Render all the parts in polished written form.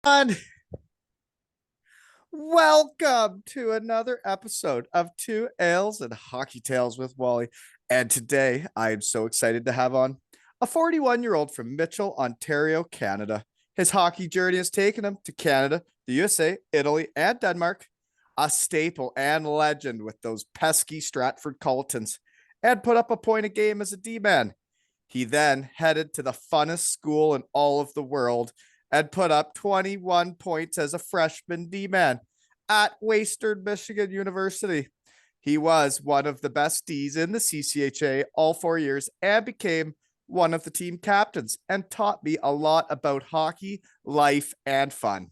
everyone. Welcome to another episode of Two Ales and Hockey Tales with Wally. And today I am so excited to have on a 41-year-old from Mitchell, Ontario, Canada. His hockey journey has taken him to Canada, the USA, Italy, and Denmark. A staple and legend with those pesky Stratford Cullitons, and put up a point a game as a D-man. He then headed to the funnest school in all of the world and put up 21 points as a freshman D-man at Western Michigan University. He was one of the best Ds in the CCHA all 4 years and became one of the team captains and taught me a lot about hockey, life, and fun.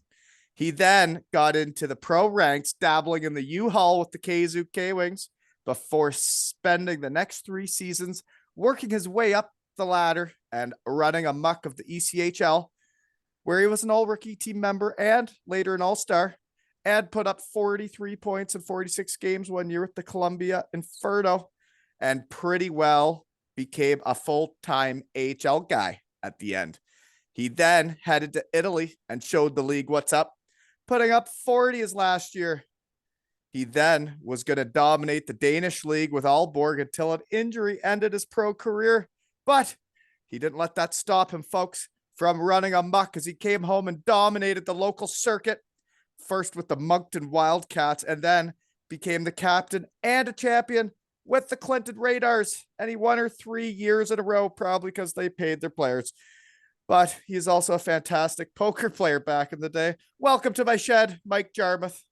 He then got into the pro ranks, dabbling in the U-Haul with the KZU K-Wings before spending the next 3 seasons working his way up the ladder and running a muck of the ECHL, where he was an all-rookie team member and later an all-star, and put up 43 points in 46 games 1 year with the Columbia Inferno, and pretty well became a full-time AHL guy at the end. He then headed to Italy and showed the league what's up, putting up 40 his last year. He then was going to dominate the Danish league with Aalborg until an injury ended his pro career. But he didn't let that stop him, folks, from running amok as he came home and dominated the local circuit, first with the Moncton Wildcats, and then became the captain and a champion with the Clinton Radars. And he won her 3 years in a row, probably because they paid their players. But he is also a fantastic poker player back in the day. Welcome to my shed, Mike Jarmuth.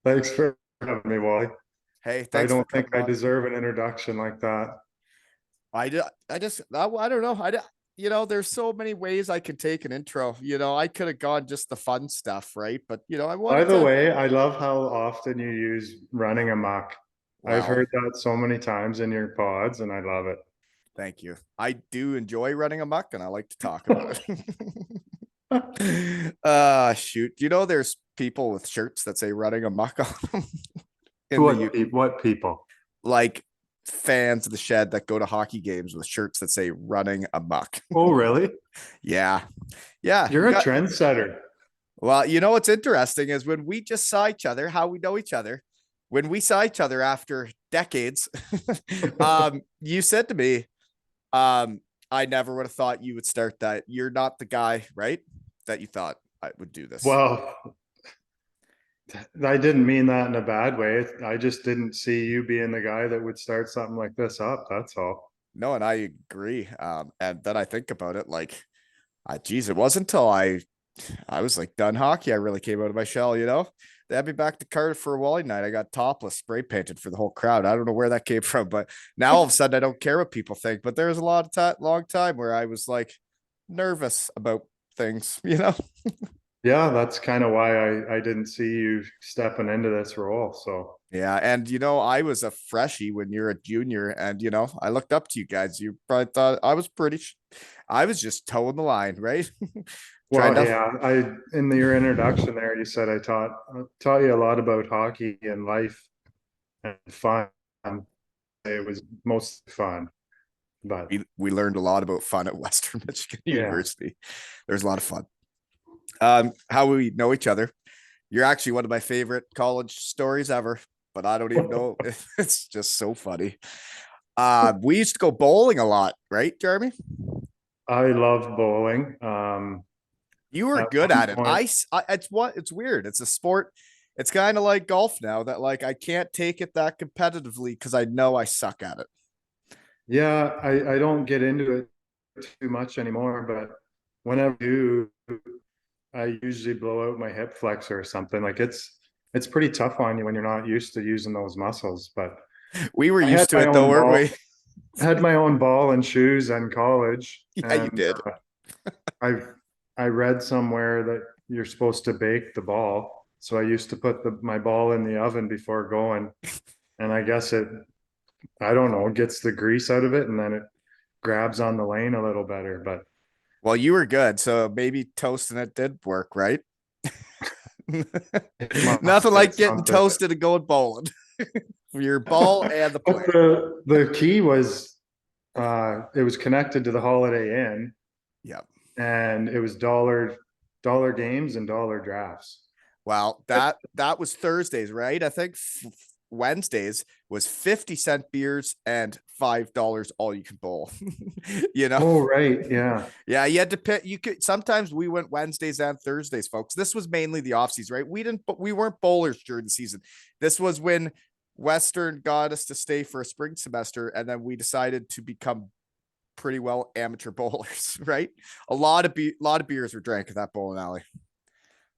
Thanks for having me, Wally. Hey, I thanks for don't think coming I on. deserve an introduction like that. I don't know. There's so many ways I can take an intro. I could have gone just the fun stuff, right? But I By wanted the to. way, I love how often you use running amok. I've Well, heard that so many times in your pods, and I love it. thank you. I do enjoy running amok, and I like to talk about it. Shoot. There's people with shirts that say running amok on them in the What people? like fans of the shed that go to hockey games with shirts that say running amok. Oh, really? Yeah. Yeah. You're a trendsetter. Well, what's interesting is when we just saw each other, how we know each other, when we saw each other after decades, you said to me, I never would have thought you would start that. You're not the guy, right? That you thought I would do this. Well, I didn't mean that in a bad way. I just didn't see you being the guy that would start something like this up. That's all. No, and I agree. And then I think about it like, geez, it wasn't until I was like done hockey. I really came out of my shell. They had me back to Cardiff for a Wally night. I got topless, spray painted for the whole crowd. I don't know where that came from, but now all of a sudden I don't care what people think. But there was a lot of long time where I was like nervous about things. Yeah, that's kind of why I didn't see you stepping into this role. So Yeah, and I was a freshie when you're a junior, and I looked up to you guys. You probably thought I was I was just toeing the line, right? Trying well, to. yeah, I in your introduction there, you said I taught you a lot about hockey and life and fun. It was most fun, but We learned a lot about fun at Western Michigan yeah. University. There's a lot of fun. How we know each other. You're actually one of my favorite college stories ever, but I don't even know. It's just so funny. We used to go bowling a lot, right, Jeremy? I love bowling. You were At good one at it. point, It's weird. It's a sport. It's kind of like golf now that like I can't take it that competitively because I know I suck at it. yeah, I don't get into it too much anymore, but whenever I do, I usually blow out my hip flexor or something. Like it's pretty tough on you when you're not used to using those muscles. But We were I had used to my it though, own weren't ball. we? I had my own ball and shoes in college, Yeah, you and did. I I read somewhere that you're supposed to bake the ball. So I used to put my ball in the oven before going, and I guess I don't know, gets the grease out of it, and then it grabs on the lane a little better. But Well, you were good, so maybe toasting it did work, right? it must Nothing get like getting something. toasted and going bowling for your ball and the But play. the key was it was connected to the Holiday Inn, Yep. and it was dollar dollar games and dollar drafts. Well, that was Thursdays, right? I think Wednesdays was 50-cent beers and $5 all you can bowl. You know? Oh, right. Yeah. Yeah, you had to pick. You could sometimes we went Wednesdays and Thursdays, folks. This was mainly the off season, right? We didn't, but we weren't bowlers during the season. This was when Western got us to stay for a spring semester, and then we decided to become pretty well amateur bowlers, right? Lot of beers were drank at that bowling alley.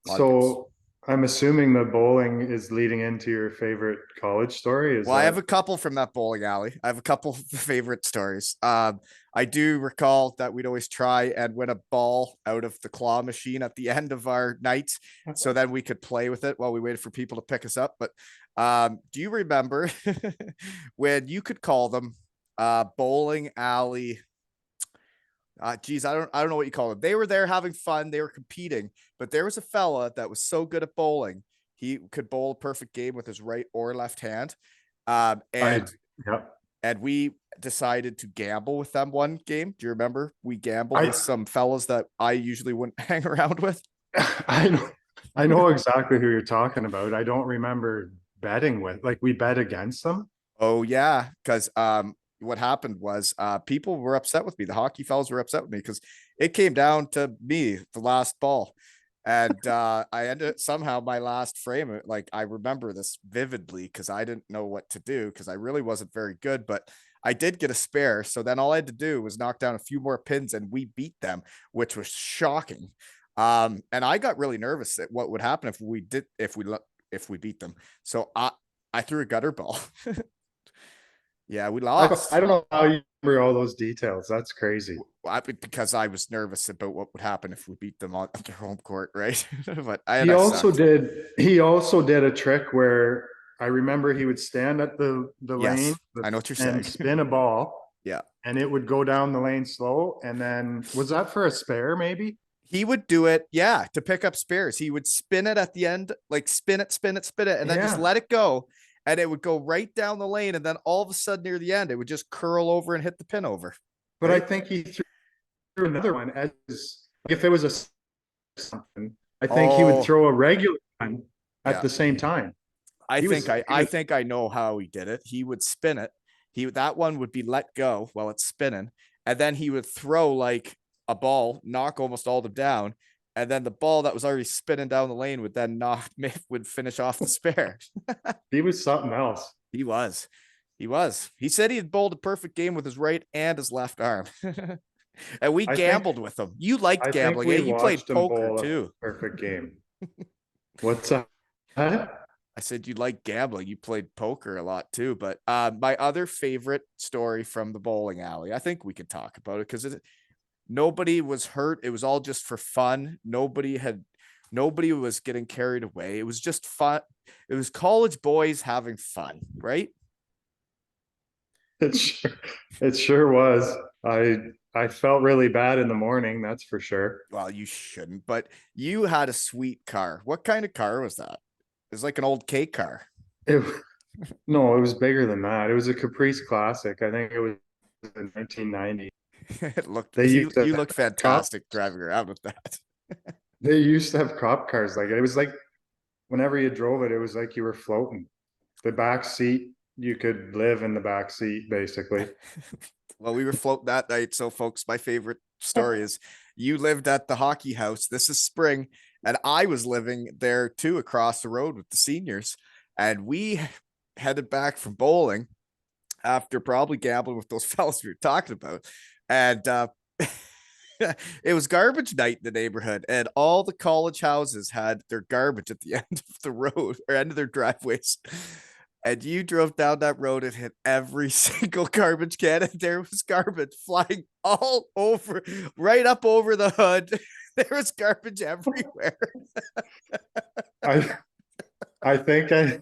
A lot of beers. So I'm assuming the bowling is leading into your favorite college story. Is Well, I that have a couple from that bowling alley. I have a couple of favorite stories. I do recall that we'd always try and win a ball out of the claw machine at the end of our nights, so then we could play with it while we waited for people to pick us up. But do you remember when you could call them bowling alley? Geez, I don't know what you call them. They were there having fun. They were competing, but there was a fella that was so good at bowling. He could bowl a perfect game with his right or left hand. Um, I and yeah. and we decided to gamble with them one game. Do you remember? We gambled I with some fellas that I usually wouldn't hang around with. I know exactly who you're talking about. I don't remember betting with like we bet against them. Oh yeah, because what happened was people were upset with me. The hockey fellas were upset with me because it came down to me, the last ball. And I ended somehow my last frame, like I remember this vividly because I didn't know what to do because I really wasn't very good, but I did get a spare. So then all I had to do was knock down a few more pins and we beat them, which was shocking. And I got really nervous at what would happen if we beat them. So I threw a gutter ball. Yeah, we I lost. don't know how you remember all those details. That's crazy. Because I was nervous about what would happen if we beat them on their home court, right? But I He also sucked. did he also did a trick where I remember he would stand at the lane Yes, I know what you're and saying. spin a ball Yeah. and it would go down the lane slow. And then was that for a spare, maybe? He would do it, yeah, to pick up spares. He would spin it at the end, like spin it, and then just Yeah. let it go. And it would go right down the lane. And then all of a sudden near the end, it would just curl over and hit the pin over. But I Right. think he threw another one as if it was a something. I think he would Oh, throw a regular one at yeah. the same time. He was he I was think I know how he did it. He would spin it. That one would be let go while it's spinning, and then he would throw like a ball, knock almost all of them down, and then the ball that was already spinning down the lane would then knock would finish off the spare. he was something else. He was. He was. He said he had bowled a perfect game with his right and his left arm. And we I think gambled with him. You liked I think gambling, eh? we You played watched him poker bowl a too. perfect game. What's that? Huh? I said you like gambling. You played poker a lot too. But my other favorite story from the bowling alley, I think we could talk about it because nobody was hurt. It was all just for fun. Nobody was getting carried away. It was just fun. It was college boys having fun, right? It sure, it sure was. I felt really bad in the morning, that's for sure. Well, you shouldn't, but you had a sweet car. What kind of car was that? It was like an old K car. It, no, it was bigger than that. It was a Caprice Classic. I think it was in 1990. It looked They used to you have look cop. fantastic driving around with that. They used to have cop cars like it. It was like whenever you drove it, it was like you were floating. The back seat, you could live in the back seat basically. Well, we were floating that night. So, folks, my favorite story is you lived at the hockey house. This is spring, and I was living there too, across the road with the seniors. And we headed back from bowling after probably gambling with those fellas we were talking about. And it was garbage night in the neighborhood, and all the college houses had their garbage at the end of the road or end of their driveways. And you drove down that road and hit every single garbage can, and there was garbage flying all over, right up over the hood. There was garbage everywhere. I I think I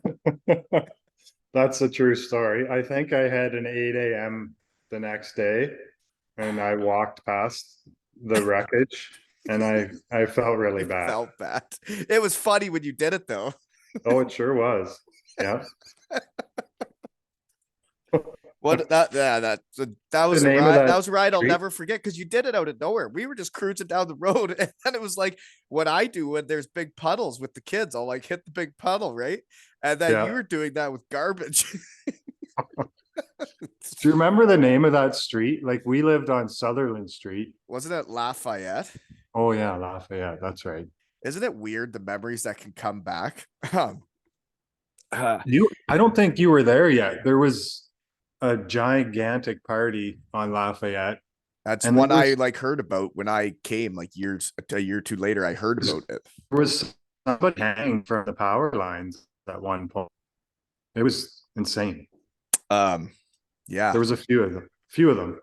that's a true story. I think I had an 8 a.m. the next day and I walked past the wreckage and I felt really It bad. felt bad. It was funny when you did it, though. Oh, it sure was. Yeah. What that yeah, that The was a name of ride. That that was a ride I'll street? never forget because you did it out of nowhere. We were just cruising down the road, and then it was like what I do when there's big puddles with the kids. I'll like hit the big puddle, right? And then you Yeah. were doing that with garbage. Do you remember the name of that street? Like we lived on Sutherland Street. Wasn't it Lafayette? Oh yeah, Lafayette. That's right. Isn't it weird the memories that can come back? I don't think you were there yet. There was a gigantic party on Lafayette, That's and there one I was like heard about when I came like years a year or two later. I heard about it. there was somebody hanging from the power lines at one point. It was insane. Um, yeah, There was a few of them. Few of them.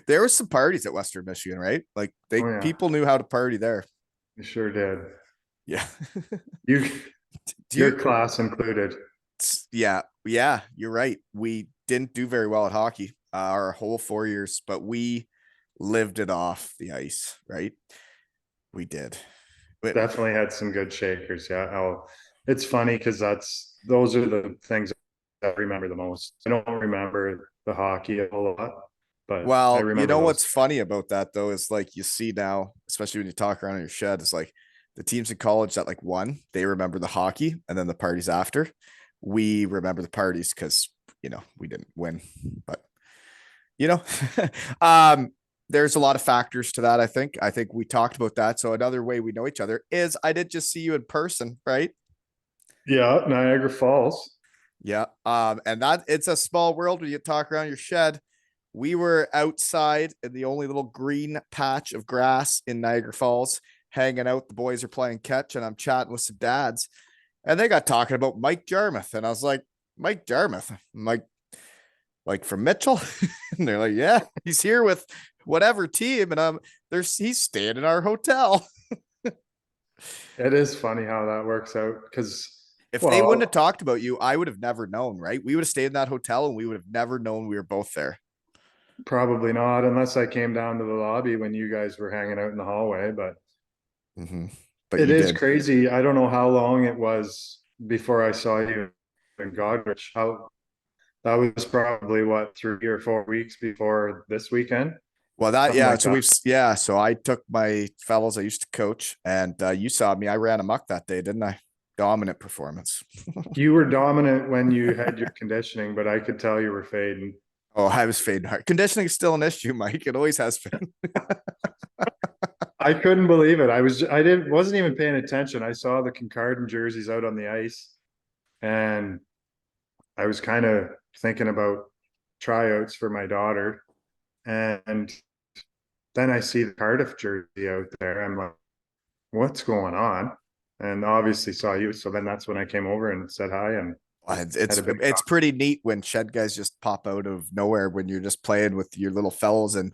there was some parties at Western Michigan, right? Like they Oh yeah, people knew how to party there. you sure did. Yeah. You, Do your you? class included. Yeah, you're right. We didn't do very well at hockey our whole 4 years, but we lived it off the ice, right? We did. But Definitely had some good shakers. Yeah. Oh, it's funny because those are the things I remember the most. I don't remember the hockey a whole lot, but I well, you remember know those. what's funny about that though is like you see now, especially when you talk around in your shed, it's like the teams in college that like won, they remember the hockey and then the parties after. We remember the parties because we didn't win, but you know, um, there's a lot of factors to that. I think we talked about that. So another way we know each other is I did just see you in person, right? Yeah, Niagara Falls. Yeah. And that it's a small world when you talk around your shed. We were outside in the only little green patch of grass in Niagara Falls, hanging out. The boys are playing catch, and I'm chatting with some dads, and they got talking about Mike Jarmuth, and I was like, Mike Jarmuth, I'm like from Mitchell, and they're like, yeah, he's here with whatever team, and he's staying in our hotel. It is funny how that works out because, If they wouldn't have well, talked about you, I would have never known, right? We would have stayed in that hotel, and we would have never known we were both there. probably not unless I came down to the lobby when you guys were hanging out in the hallway. But Mm-hmm. But it you is did. crazy. I don't know how long it was before I saw you in Godrich. How that was probably what, 3 or 4 weeks before this weekend, Well, that something yeah. like So that. so I took my fellows I used to coach, and you saw me. I ran amok that day, didn't I? Dominant performance. You were dominant when you had your conditioning, but I could tell you were fading. Oh, I was fading hard. Conditioning is still an issue, Mike. It always has been. I couldn't believe it. Wasn't even paying attention. I saw the Concardin jerseys out on the ice, and I was kind of thinking about tryouts for my daughter. And then I see the Cardiff jersey out there. I'm like, what's going on? And obviously saw you. So then that's when I came over and said hi and It's had it's a big it's talk. pretty neat when shed guys just pop out of nowhere when you're just playing with your little fellows, and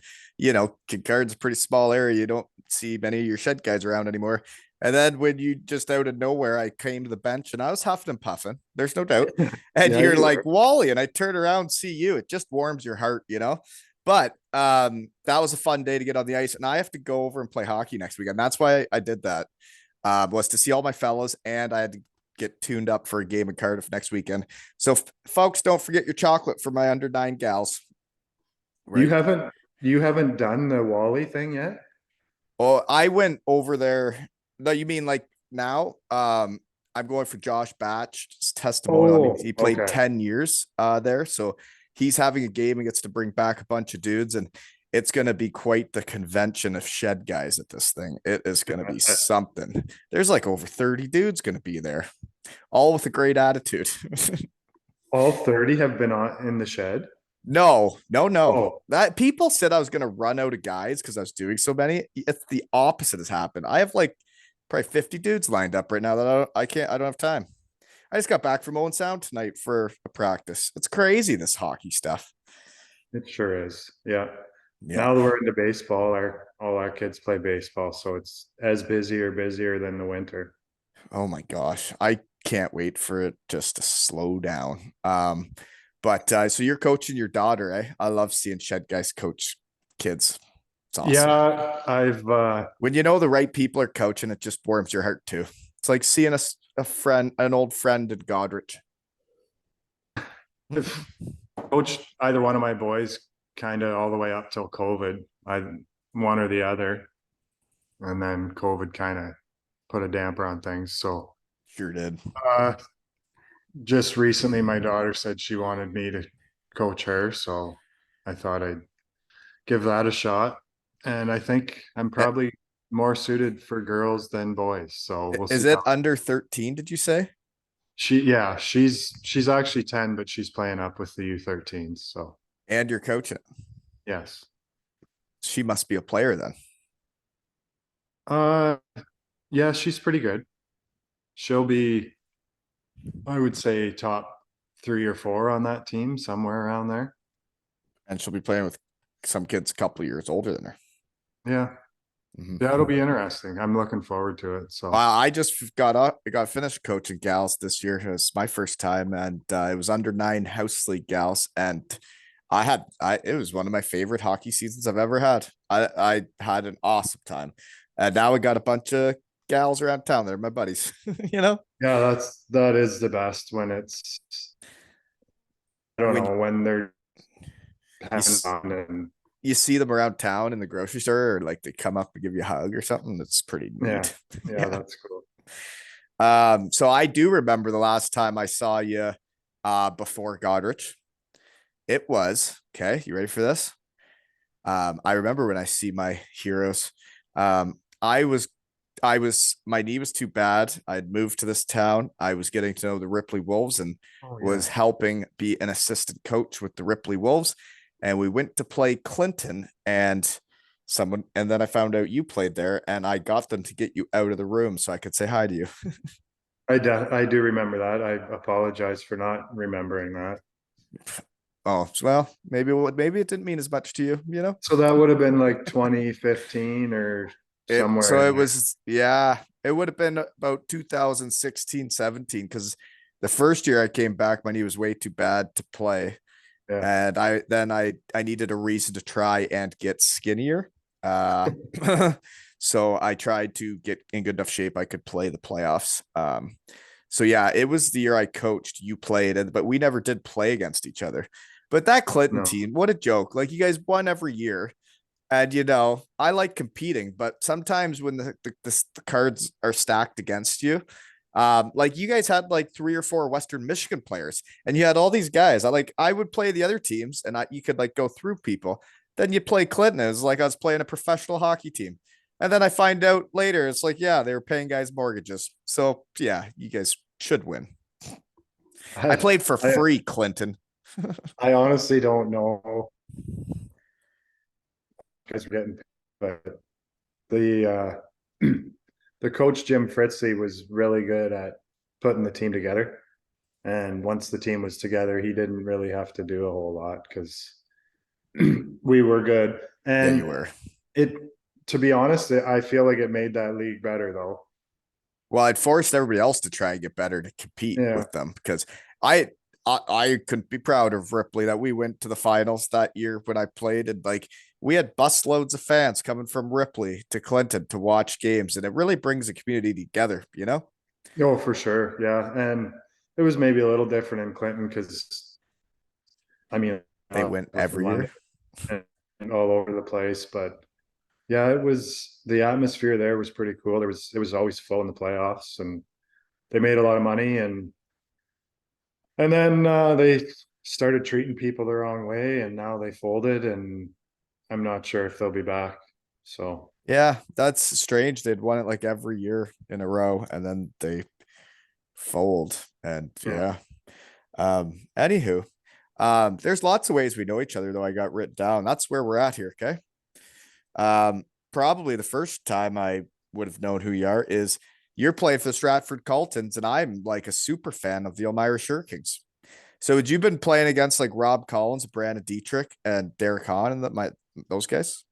Kincard's a pretty small area. You don't see many of your shed guys around anymore. And then when you just out of nowhere, I came to the bench and I was huffing and puffing. There's no doubt. And Yeah, you're you like, were. Wally, and I turn around, see you. It just warms your heart. But that was a fun day to get on the ice, and I have to go over and play hockey next weekend. That's why I did that. Was to see all my fellows, and I had to get tuned up for a game in Cardiff next weekend. So, folks, don't forget your chocolate for my under 9 gals. You Right? haven't you haven't done the Wally thing yet? Oh, I went over there. No, you mean like now? I'm going for Josh Batch's testimonial. I mean, Oh, he played okay. 10 years there. So he's having a game and gets to bring back a bunch of dudes. And it's going to be quite the convention of shed guys at this thing. It is going to be something. There's like over 30 dudes going to be there, all with a great attitude. All 30 have been on in the shed. No, no, no. Oh, That people said I was gonna run out of guys because I was doing so many. It's the opposite has happened. I have like probably 50 dudes lined up right now that I don't have time. I just got back from Owen Sound tonight for a practice. It's crazy, this hockey stuff. it sure is. Yeah. Yeah. Now that we're into baseball, all our kids play baseball, so it's as busy or busier than the winter. Oh my gosh. I can't wait for it just to slow down. But so you're coaching your daughter, eh? I love seeing shed guys coach kids. It's awesome. Yeah, I've When you know the right people are coaching, it just warms your heart too. It's like seeing a friend, an old friend in Godrich. coached either one of my boys kind of all the way up till COVID. I one or the other, and then COVID kind of put a damper on things. So Sure did. uh, just recently, my daughter said she wanted me to coach her, so I thought I'd give that a shot. And I think I'm Uh, probably more suited for girls than boys. So we'll Is see it how under 13, did you say? yeah, she's actually 10, but she's playing up with the U13s. So And you're coaching. yes. She must be a player then. Uh yeah, she's pretty good. She'll be, I would say, top 3 or 4 on that team, somewhere around there. And she'll be playing with some kids a couple of years older than her. Yeah. Mhm. Yeah, it'll be interesting. I'm looking forward to it. So I just got finished coaching gals this year. It was my first time, and it was under 9 house league gals, and it was one of my favorite hockey seasons I've ever had. I had an awesome time, and now we got a bunch of gals around town. They're my buddies, you know. yeah, that is the best when it's, I don't When know, when they're you hands on and you see them around town in the grocery store, or like they come up and give you a hug or something. That's pretty yeah, neat. yeah, Yeah. that's cool. So I do remember the last time I saw you before Godrich. It was okay. You ready for this? I remember when I see my heroes. My knee was too bad. I'd moved to this town. I was getting to know the Ripley Wolves and Oh was yeah. helping be an assistant coach with the Ripley Wolves. And we went to play Clinton and then I found out you played there and I got them to get you out of the room so I could say hi to you. I do remember that. I apologize for not remembering that. Oh, well, maybe it didn't mean as much to you, you know? So that would have been like 2015 or somewhere So in it there. was, yeah, it would have been about 2016, 17, because the first year I came back, my knee was way too bad to play. Yeah. And I needed a reason to try and get skinnier. Uh so I tried to get in good enough shape I could play the playoffs. So yeah, it was the year I coached, you played, but we never did play against each other. But that Clinton No. team, what a joke. Like you guys won every year. And I like competing, but sometimes when the cards are stacked against you, like you guys had like 3 or 4 Western Michigan players, and you had all these guys. I would play the other teams, and you could like go through people. Then you play Clinton. It was like I was playing a professional hockey team, and then I find out later it's like yeah, they were paying guys mortgages. So yeah, you guys should win. I I played for I free, Clinton. I honestly don't know because we're getting, but the the coach Jim Fritzley was really good at putting the team together. And once the team was together, he didn't really have to do a whole lot because we were good. Yeah, you And were. it, to be honest, I feel like it made that league better though. Well, I'd forced everybody else to try and get better to compete Yeah. with them because I I couldn't be proud of Ripley that we went to the finals that year when I played, and like we had busloads of fans coming from Ripley to Clinton to watch games, and it really brings the community together, you know? Oh, for sure. Yeah. And it was maybe a little different in Clinton because I mean, They I went was from every London year. and all over the place, but yeah, it was, the atmosphere there was pretty cool. It was always full in the playoffs and they made a lot of money, and then they started treating people the wrong way and now they folded, and I'm not sure if they'll be back. So Yeah, that's strange. They'd won it like every year in a row, and then they fold. And yeah. yeah. Anywho, there's lots of ways we know each other, though I got written down. That's where we're at here. Okay. Um, Probably the first time I would have known who you are is you're playing for the Stratford Cullitons, and I'm like a super fan of the Elmira Shirkings. So had you been playing against like Rob Collins, Brandon Dietrich, and Derek Hahn and those guys?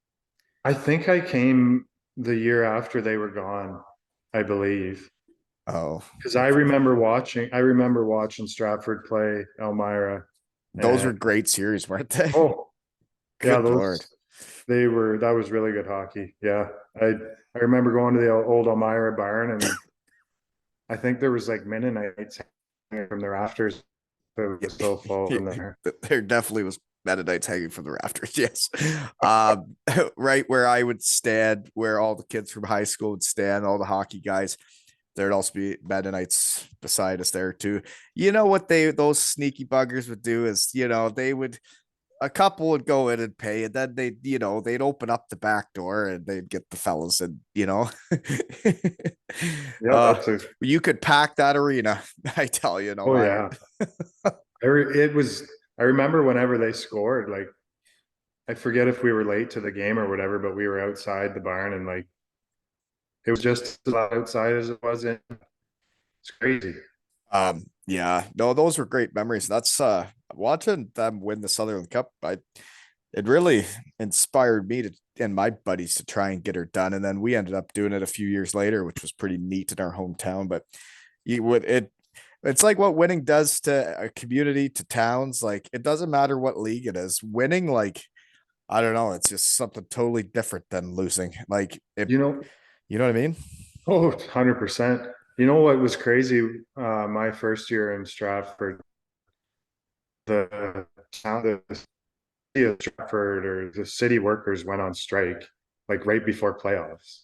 I think I came the year after they were gone, I believe. Oh, Because okay. I remember watching Stratford play Elmira, Those and were great series, weren't they? oh yeah, Good Lord. those, that was really good hockey. Yeah. I remember going to the old Elmira barn, and I think there was like Mennonites hanging from the rafters It was so full in there. There definitely was Mennonites hanging from the rafters. Yes. Right where I would stand, where all the kids from high school would stand, all the hockey guys, there'd also be Mennonites beside us there too. You know what those sneaky buggers would do is, they would a couple would go in and pay, and then they'd open up the back door and they'd get the fellas and. Yeah, uh that's a, you could pack that arena, I tell you, no oh iron. yeah. It was, I remember whenever they scored, like, I forget if we were late to the game or whatever, but we were outside the barn and like, it was just as loud outside as it was in. It's crazy. Yeah, no, those were great memories. That's watching them win the Southern Cup. It really inspired me to and my buddies to try and get her done. And then we ended up doing it a few years later, which was pretty neat in our hometown. But you would it's like what winning does to a community, to towns. Like it doesn't matter what league it is. Winning, like, I don't know, it's just something totally different than losing. Like it, You know, you know what I mean? oh, 100%. You know what was crazy? My first year in Stratford, the town, the city of Stratford or the city workers went on strike like right before playoffs.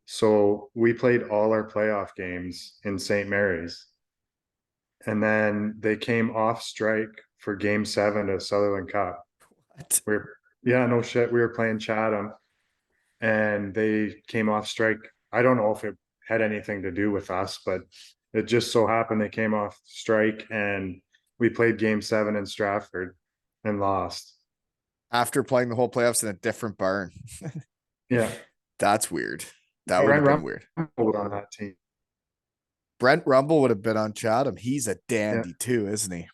So we played all our playoff games in St. Mary's. And then they came off strike for game 7 of Sutherland Cup. What? We're, yeah, no shit. We were playing Chatham and they came off strike. I don't know if it had anything to do with us, but it just so happened they came off strike and we played game 7 in Stratford and lost. After playing the whole playoffs in a different barn. Yeah. That's weird. That would have Brent been weird. Rumble on that team. Brent Rumble would have been on Chatham. He's a Yeah. dandy too, isn't he?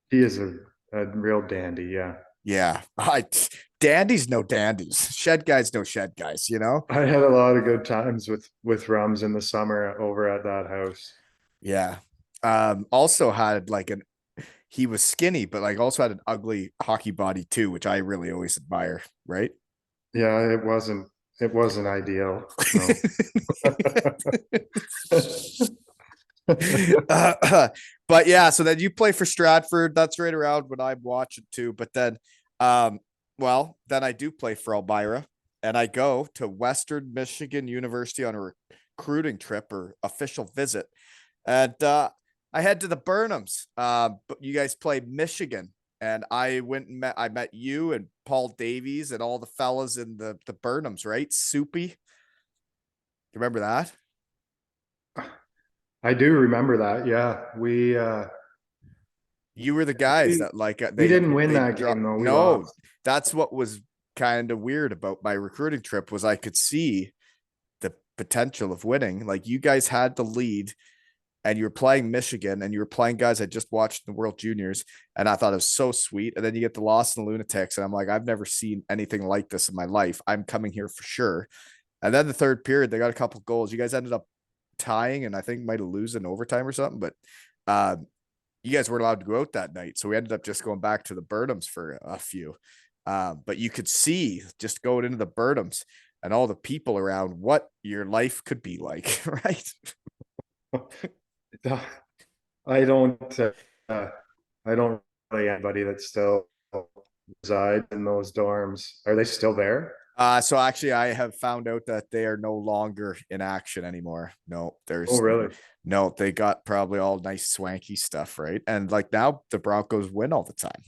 He is a real dandy. Yeah. Yeah. Dandies no dandies. Shed guys no shed guys. I had a lot of good times with Rums in the summer over at that house. Yeah. Also had like he was skinny, but like also had an ugly hockey body too, which I really always admire, right? Yeah, it wasn't ideal. No. But yeah, so then you play for Stratford. That's right around when I'm watching too. But then, then I do play for Elmira, and I go to Western Michigan University on a recruiting trip or official visit, and I head to the Burnhams. But you guys play Michigan, and I went and met you and Paul Davies and all the fellas in the Burnhams, right? Soupy, you remember that? I do remember that. Yeah, You were the guys we that like we they didn't win they that drop. game though. We No, lost. that's what was kind of weird about my recruiting trip was I could see the potential of winning. Like you guys had the lead and you were playing Michigan and you were playing guys I just watched in the World Juniors, and I thought it was so sweet. And then you get the loss in the Lunatics, and I'm like, I've never seen anything like this in my life. I'm coming here for sure. And then the third period, they got a couple goals. You guys ended up tying, and I think might have lose in overtime or something. But you guys weren't allowed to go out that night, so we ended up just going back to the Burnhams for a few. But you could see just going into the Burnhams and all the people around what your life could be like, right? I don't. I don't really anybody that still resides in those dorms. Are they still there? So actually, I have found out that they are no longer in action anymore. No, Oh, there's really? no, they got probably all nice swanky stuff, right? And like now the Broncos win all the time.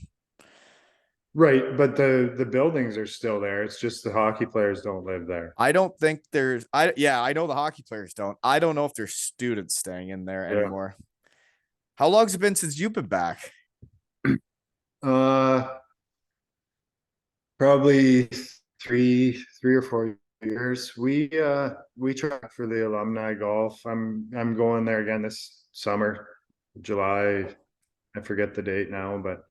Right, but the buildings are still there. It's just the hockey players don't live there. I don't think I know the hockey players don't. I don't know if there's students staying in there Yeah. anymore. How long's it been since you've been back? Uh, Probably three or 4 years. We track for the alumni golf. I'm going there again this summer, July. I forget the date now, but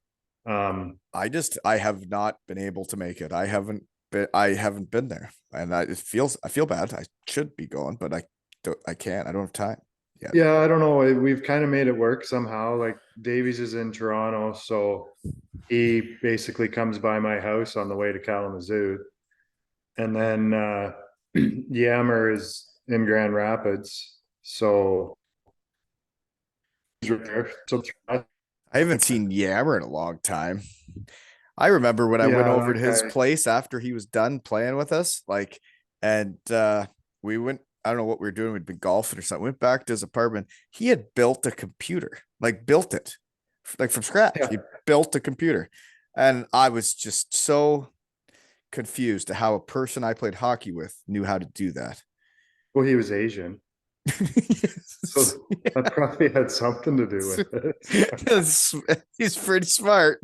I have not been able to make it. I haven't been there. And I feel bad. I should be going, but I can't. I don't have time yet. yeah, I don't know. We've kind of made it work somehow. Like Davies is in Toronto, so he basically comes by my house on the way to Kalamazoo. And then Yammer is in Grand Rapids. So he's right there. So I haven't seen Yammer in a long time. I remember when I went Yeah, over that to his guy. place after he was done playing with us, like, and we went. I don't know what we were doing. We'd been golfing or something. Went back to his apartment. He had built a computer, like built it, like from scratch. Yeah. He built a computer, and I was just so confused to how a person I played hockey with knew how to do that. Well, he was Asian, Yes, so that probably had something to do with it. yes. He's pretty smart.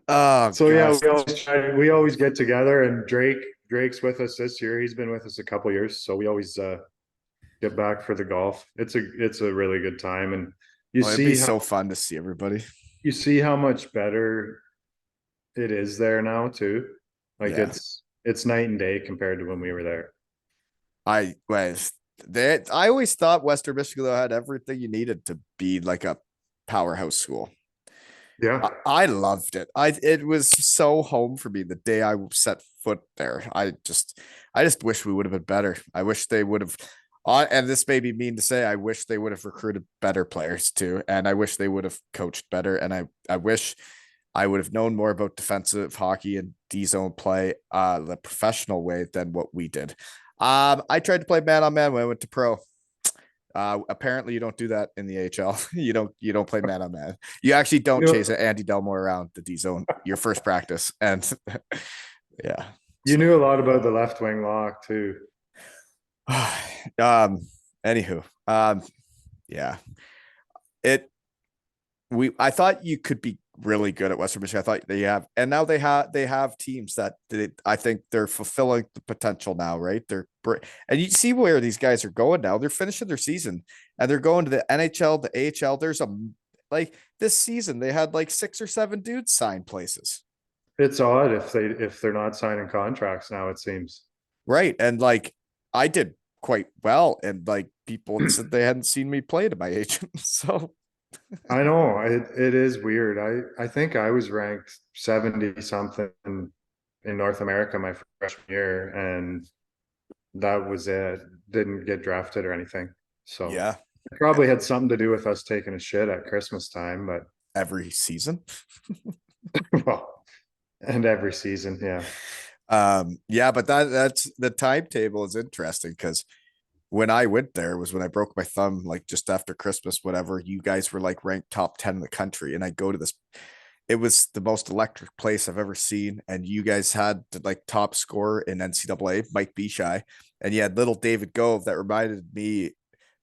Oh So yeah, gosh. we always get together, and Drake's with us this year. He's been with us a couple years, so we always get back for the golf. It's a really good time, and you Oh, it'd be see how so fun to see everybody. you see how much better it is there now too. Like Yeah. it's night and day compared to when we were there. I was that I always thought Western Michigan though had everything you needed to be like a powerhouse school. Yeah. I loved it. It was so home for me the day I set foot there. I just wish we would have been better. I wish they would have and this may be mean to say, I wish they would have recruited better players too. And I wish they would have coached better. And I wish I would have known more about defensive hockey and D zone play the professional way than what we did. I tried to play man on man when I went to pro. Apparently you don't do that in the AHL. You don't play man on man. You actually You don't chase know, Andy Delmore around the D zone your first practice. And yeah. you So knew a lot about the left wing lock too. anywho. Yeah. It I thought you could be really good at Western Michigan. I thought they have, and now they have teams that I think they're fulfilling the potential now, right? And you see where these guys are going now. They're finishing their season and they're going to the NHL, the AHL. There's a like this season they had like 6 or 7 dudes sign places, It's odd if they're not signing contracts now, it seems. right? And like I did quite well, and like people had said they hadn't seen me play to my agent, so I know it is weird. I think I was ranked 70 something in North America my freshman year, and that was it. Didn't get drafted or anything. So yeah, it probably had something to do with us taking a shit at Christmas time, but every season. well, and every season, yeah. Yeah, but that's the timetable is interesting because when I went there was when I broke my thumb, like just after Christmas, whatever. You guys were like ranked top 10 in the country, and I go to this. It was the most electric place I've ever seen, and you guys had the like top scorer in NCAA, Mike Bishai, and you had little David Gove that reminded me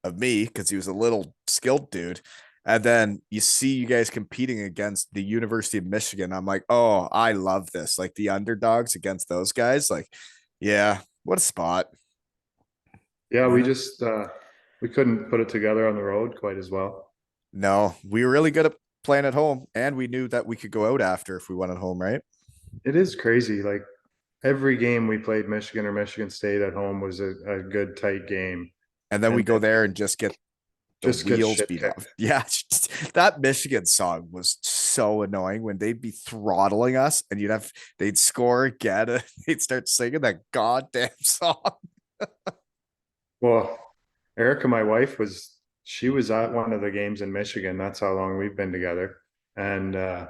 of me because he was a little skilled dude. And then you see you guys competing against the University of Michigan. I'm like, oh, I love this. Like the underdogs against those guys. Like, yeah, what a spot. Yeah, What a we couldn't put it together on the road quite as well. no, we were really good at playing at home, and we knew that we could go out after if we went at home, right? It is crazy. Like every game we played Michigan or Michigan State at home was a good tight game. And then we And go there and just get the just get wheels shit beat off. kicked. Yeah, that Michigan song was so annoying when they'd be throttling us, and they'd score again, and they'd start singing that goddamn song. Well, Erica, my wife she was at one of the games in Michigan. That's how long we've been together. And the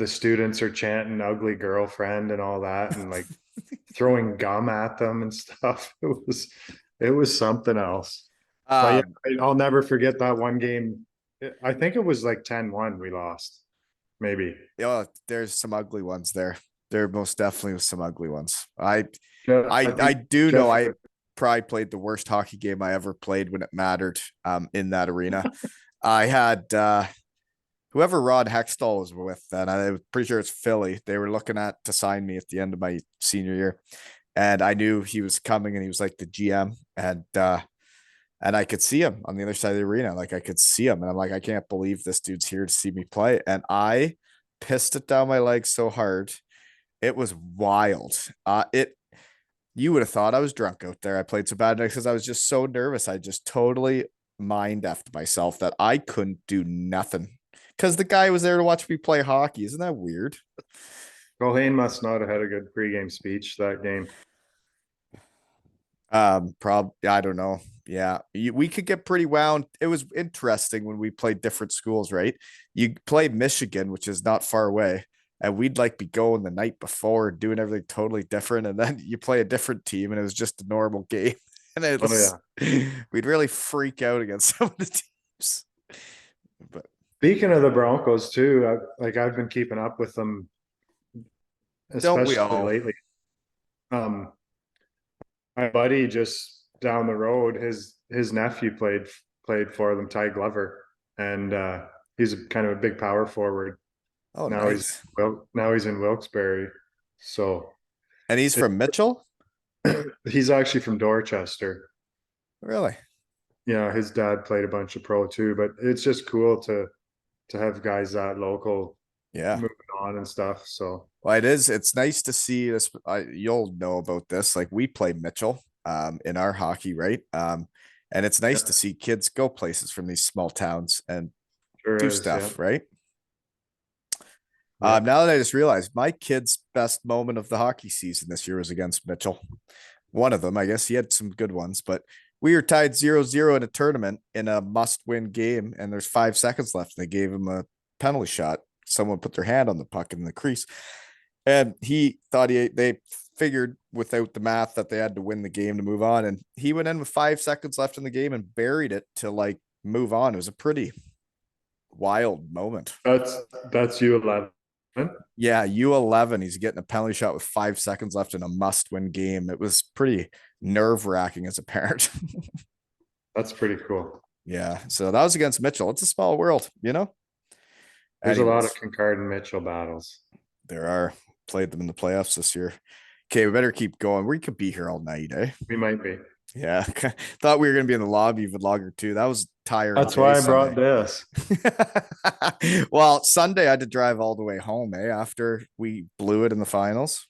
students are chanting ugly girlfriend and all that and like throwing gum at them and stuff. It was something else. But Um, yeah, I'll never forget that one game. I think it was like 10-1 we lost. Maybe. yeah, there's some ugly ones there. There most definitely was some ugly ones. I I think do know Jeff I probably played the worst hockey game I ever played when it mattered in that arena. I had whoever Rod Hextall was with then. I was pretty sure it's Philly. They were looking at to sign me at the end of my senior year. And I knew he was coming and he was like the GM. And I could see him on the other side of the arena. Like I could see him. And I'm like, I can't believe this dude's here to see me play. And I pissed it down my leg so hard. It was wild. It you would have thought I was drunk out there. I played so bad because I was just so nervous. I just totally mind effed myself that I couldn't do nothing because the guy was there to watch me play hockey. Isn't that weird? Colhane must not have had a good pregame speech that game. I don't know. Yeah, we could get pretty wound. It was interesting when we played different schools, right? You play Michigan, which is not far away, and we'd like be going the night before, doing everything totally different, and then you play a different team, and it was just a normal game, and it Oh was yeah. we'd really freak out against some of the teams. But Speaking of the Broncos too, I've been keeping up with them, don't we especially all? lately. Um, my buddy just down the road, his nephew played for them, Ty Glover, and he's a kind of a big power forward. Oh, Now nice. now he's in Wilkes-Barre, so And he's it, from Mitchell, he's actually from Dorchester. really? Yeah, his dad played a bunch of pro too, but it's just cool to have guys that local Yeah. moving on and stuff. So Well, it is. It's nice to see this. You'll know about this. Like we play Mitchell, in our hockey, right? And it's nice to yeah, see kids go places from these small towns and do sure is. Yeah, stuff, right? yeah. Now that I just realized, my kid's best moment of the hockey season this year was against Mitchell. One of them, I guess he had some good ones, but we were tied 0-0 in a tournament in a must-win game, and there's 5 seconds left. They gave him a penalty shot. Someone put their hand on the puck in the crease. And he thought they figured without the math that they had to win the game to move on. And he went in with 5 seconds left in the game and buried it to like move on. It was a pretty wild moment. That's that's U11. Yeah, U11. He's getting a penalty shot with 5 seconds left in a must-win game. It was pretty nerve-wracking as a parent. That's pretty cool. Yeah, so that was against Mitchell. It's a small world, you know. There's a lot of Anyways, Concard and Mitchell battles. there are played them in the playoffs this year. Okay, we better keep going. We could be here all night, eh? We might be. Yeah, thought we were gonna be in the lobby even longer too. That was a tiring That's day why I brought Sunday. this. Well, Sunday I had to drive all the way home, after we blew it in the finals.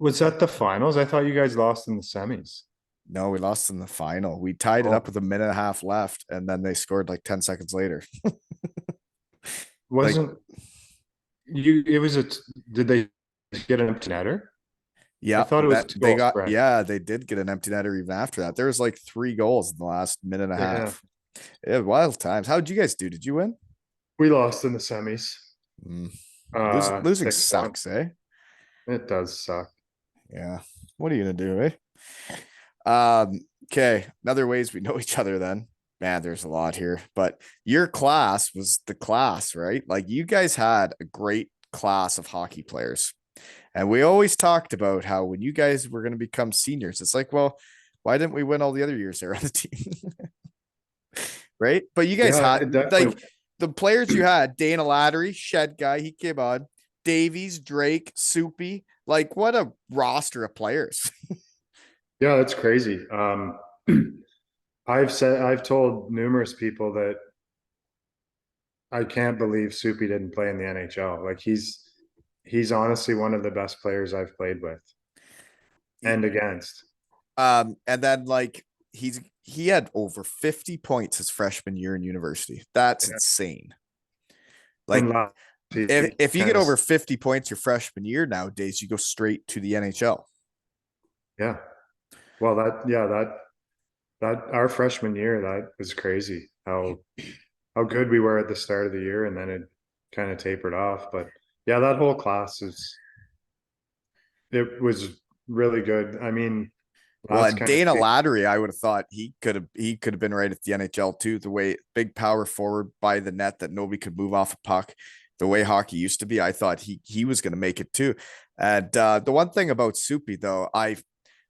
Was that the finals? I thought you guys lost in the semis. No, we lost in the final. We tied it up Oh, with a minute and a half left, and then they scored like 10 seconds later. Like, wasn't you? It was a. Did they get an empty netter? I yeah, thought it was a that they two-goal got, spread. yeah, they did get an empty netter even after that. There was like 3 goals in the last minute and a Yeah, half. Yeah, wild times. How did you guys do? Did you win? we lost in the semis. Mm. Losing 6-1. sucks, eh? It does suck. Yeah. What are you gonna do, eh? Okay. Another ways we know each other then. Man, there's a lot here. But your class was the class, right? Like you guys had a great class of hockey players. And we always talked about how when you guys were going to become seniors, it's like, well, why didn't we win all the other years there on the team? Right? But you guys Yeah, had it definitely. like the players you had, Dana Lattery, Shed Guy, he came on, Davies, Drake, Soupy. Like, what a roster of players. Yeah, it's crazy. I've told numerous people that I can't believe Soupy didn't play in the NHL. Like he's honestly one of the best players I've played with and against. And then like he had over 50 points his freshman year in university. That's Yeah. insane. And Like last he if you kind get of over 50 points your freshman year nowadays, you go straight to the NHL. yeah. Well, that our freshman year that was crazy how good we were at the start of the year and then it kind of tapered off. But yeah, that whole class is it was really good. I mean, Well, last and kind of Dana Lattery, I would have thought he could have been right at the NHL too. The way big power forward by the net that nobody could move off a puck, the way hockey used to be, I thought he was going to make it too. And the one thing about Soupy though,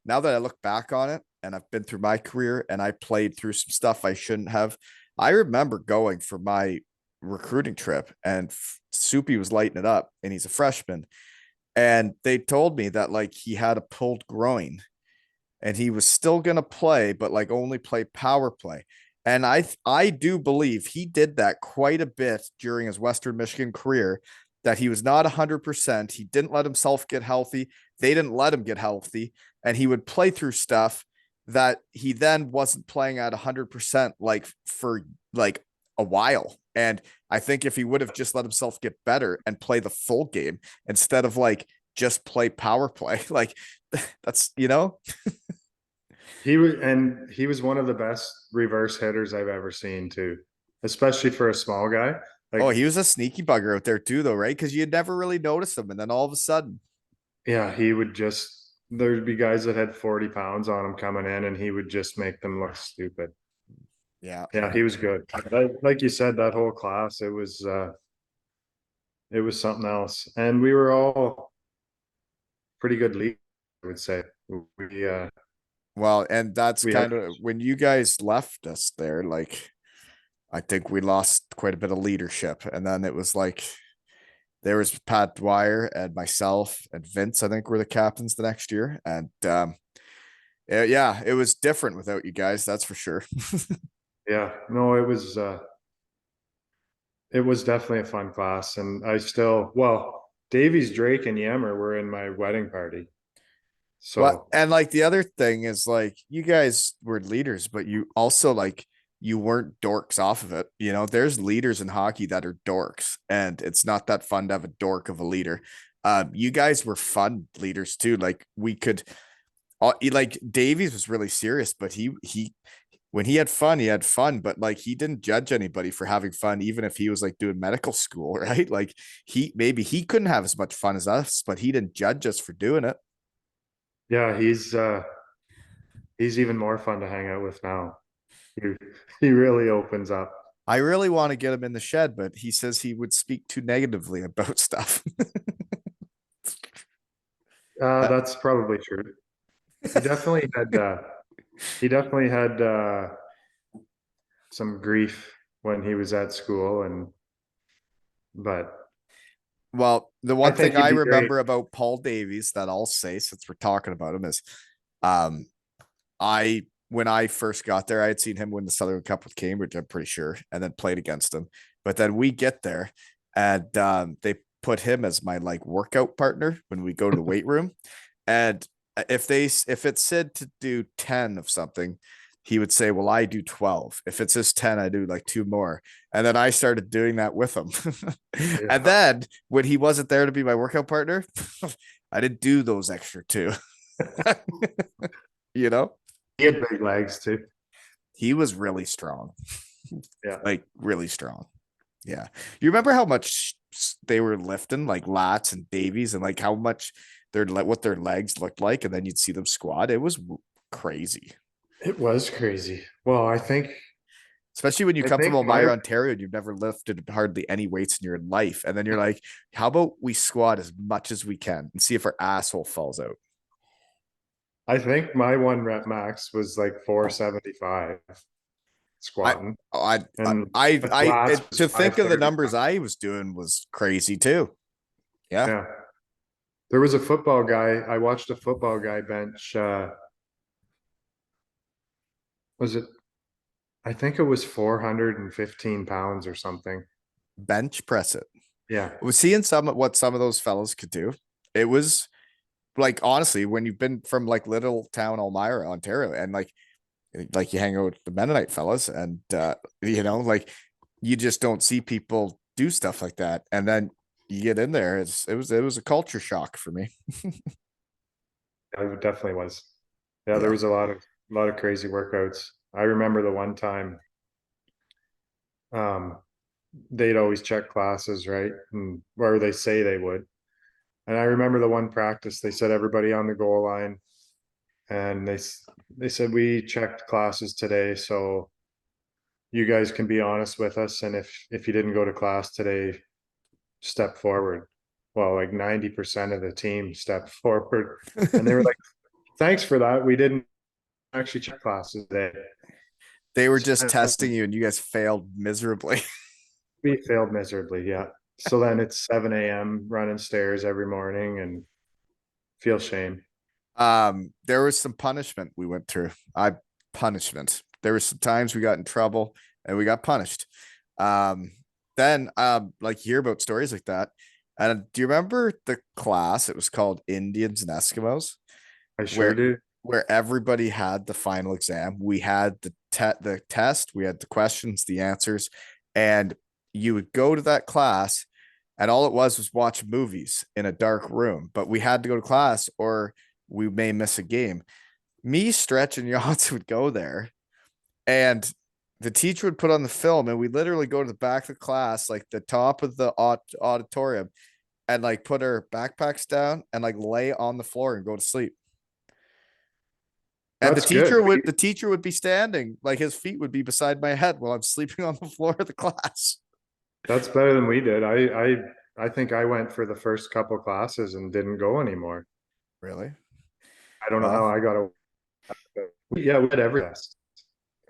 now that I look back on it and I've been through my career and I played through some stuff I shouldn't have, I remember going for my recruiting trip and Soupy was lighting it up and he's a freshman. And they told me that like he had a pulled groin and he was still going to play, but like only play power play. And I do believe he did that quite a bit during his Western Michigan career, that he was not 100%. He didn't let himself get healthy. They didn't let him get healthy. And he would play through stuff that he then wasn't playing at 100% like for like a while. And I think if he would have just let himself get better and play the full game instead of like just play power play, like that's, He was one of the best reverse hitters I've ever seen too, especially for a small guy. Like, Oh, he was a sneaky bugger out there too, though, right? Because you'd never really notice him, and then all of a sudden, yeah, he would just, there'd be guys that had 40 pounds on him coming in and he would just make them look stupid. yeah. Yeah, he was good. Like you said, that whole class, it was something else. And we were all pretty good league, I would say. Well, and that's We had, kind of when you guys left us there, like I think we lost quite a bit of leadership. And then it was like there was Pat Dwyer and myself and Vince, I think were the captains the next year. And yeah, it was different without you guys, that's for sure. yeah, no, it was definitely a fun class. And I still, well, Davies, Drake, and Yammer were in my wedding party. Well, So and like the other thing is like you guys were leaders, but you also like you weren't dorks off of it. You know, there's leaders in hockey that are dorks, and it's not that fun to have a dork of a leader. You guys were fun leaders too. Like we could, like Davies was really serious, but he when he had fun, but like he didn't judge anybody for having fun, even if he was like doing medical school, right? Like he maybe he couldn't have as much fun as us, but he didn't judge us for doing it. yeah, he's even more fun to hang out with now. He he really opens up. I really want to get him in the shed, but he says he would speak too negatively about stuff. That's probably true. He definitely had he definitely had some grief when he was at school, and but Well, the I one think thing he'd I be great. remember about Paul Davies that I'll say since we're talking about him is um I when I first got there, I had seen him win the Southern Cup with Cambridge, I'm pretty sure, and then played against him. But then we get there and they put him as my like workout partner when we go to the weight room. And if it said to do 10 of something, he would say, well, I do 12. If it says 10, I do like two more. And then I started doing that with him. And Yeah. then when he wasn't there to be my workout partner, I didn't do those extra two. You know, He had big legs too. he was really strong, Yeah. like really strong. Yeah. You remember how much they were lifting, like lats and Davies, and like how much what their legs looked like, and then you'd see them squat. It was crazy, It was crazy. Well, especially when you I come from think my Elmira, Ontario, and you've never lifted hardly any weights in your life, and then you're like, how about we squat as much as we can and see if our asshole falls out. I think my one rep max was like 475 I, squatting, I, and the flats was to think of the 530. numbers I was doing was crazy too. Yeah. Yeah. There was a football guy. I watched a football guy bench. Was it? I think it was 415 pounds or something. Bench press it. Yeah. Was seeing some of those fellows could do. It was like honestly, when you've been from like little town Elmira, Ontario, and like you hang out with the Mennonite fellas, and you know, like you just don't see people do stuff like that. And then you get in there, it was a culture shock for me. It definitely was. Yeah, there Yeah. was a lot of crazy workouts. I remember the one time um they'd always check classes, right? And or they say they would. And I remember the one practice they said everybody on the goal line, and they said we checked classes today, so you guys can be honest with us, and if you didn't go to class today, step forward. Well, like 90% of the team stepped forward, and they were like, thanks for that. We didn't actually check classes today. They were just So testing you and you guys failed miserably. we failed miserably. Yeah. So then it's 7 a.m. running stairs every morning and feel shame. There was some punishment we went through. I punishment. There was some times we got in trouble and we got punished. Um, then like you hear about stories like that. And do you remember the class? It was called Indians and Eskimos, I sure where do. everybody had the final exam. We had the test, we had the questions, the answers, and you would go to that class, and all it was watch movies in a dark room. But we had to go to class, or we may miss a game. me, Stretch, and Yance would go there, and the teacher would put on the film, and we literally go to the back of the class, like the top of the auditorium, and like put our backpacks down and like lay on the floor and go to sleep. And That's good. the teacher would be standing, like his feet would be beside my head while I'm sleeping on the floor of the class. That's better than we did. I think I went for the first couple classes and didn't go anymore. Really? I don't know how Well, I got a yeah, we had every test.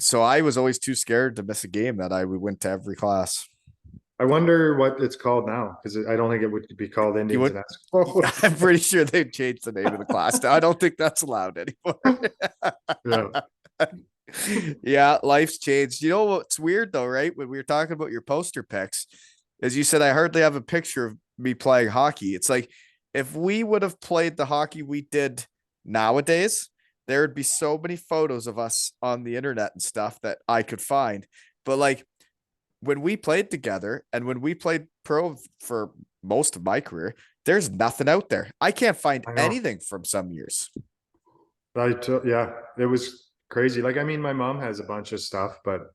so I was always too scared to miss a game that I went to every class. I wonder what it's called now because I don't think it would be called You Indians would, in Eskimo. I'm pretty sure they've changed the name of the class now. I don't think that's allowed anymore. Yeah. Yeah, life's changed. You know what's weird though, right? When we were talking about your poster pics, as you said, I hardly have a picture of me playing hockey. It's like if we would have played the hockey we did nowadays, there would be so many photos of us on the internet and stuff that I could find. But like when we played together and when we played pro for most of my career, there's nothing out there. I can't find I know. anything from some years, Yeah, it was crazy. Like, I mean, my mom has a bunch of stuff, but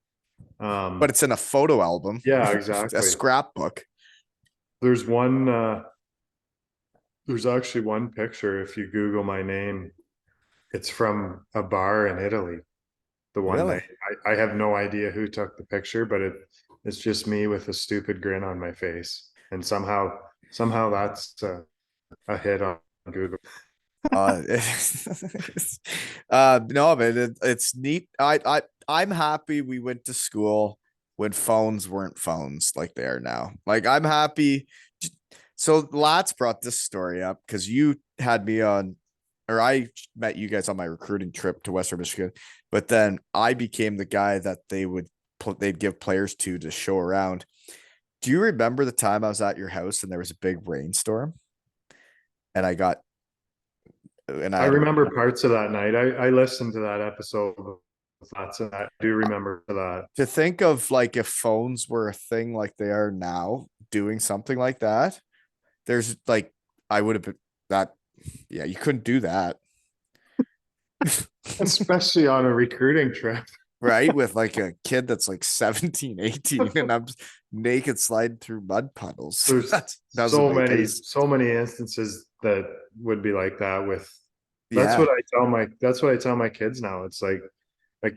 but it's in a photo album, yeah, a exactly. scrapbook. There's there's actually one picture if you Google my name. It's from a bar in Italy. The one night. Really? I have no idea who took the picture, but it's just me with a stupid grin on my face. And somehow that's a hit on Google. Uh, no, but it's neat. I'm happy we went to school when phones weren't phones like they are now. Like I'm happy. So Lats brought this story up because you had me on, or I met you guys on my recruiting trip to Western Michigan, but then I became the guy that they'd give players to show around. Do you remember the time I was at your house and there was a big rainstorm and I I had a remember parts of that night. I listened to that episode of Flats and I do remember that. to think of like if phones were a thing like they are now, doing something like that, there's like I would have been that yeah, you couldn't do that. Especially on a recruiting trip. Right? With like a kid that's like 17, 18, and I'm just naked sliding through mud puddles. There's That doesn't make any so many instances that would be like that with yeah. that's what I tell my kids now. It's like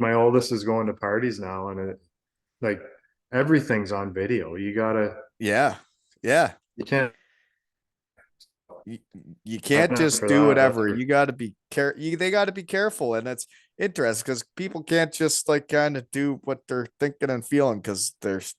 my oldest is going to parties now and like everything's on video. Yeah. Yeah. You can't You, you can't just for do that. That's whatever. for You got to be they got to be careful, and it's interesting because people can't just like kind of do what they're thinking and feeling because there's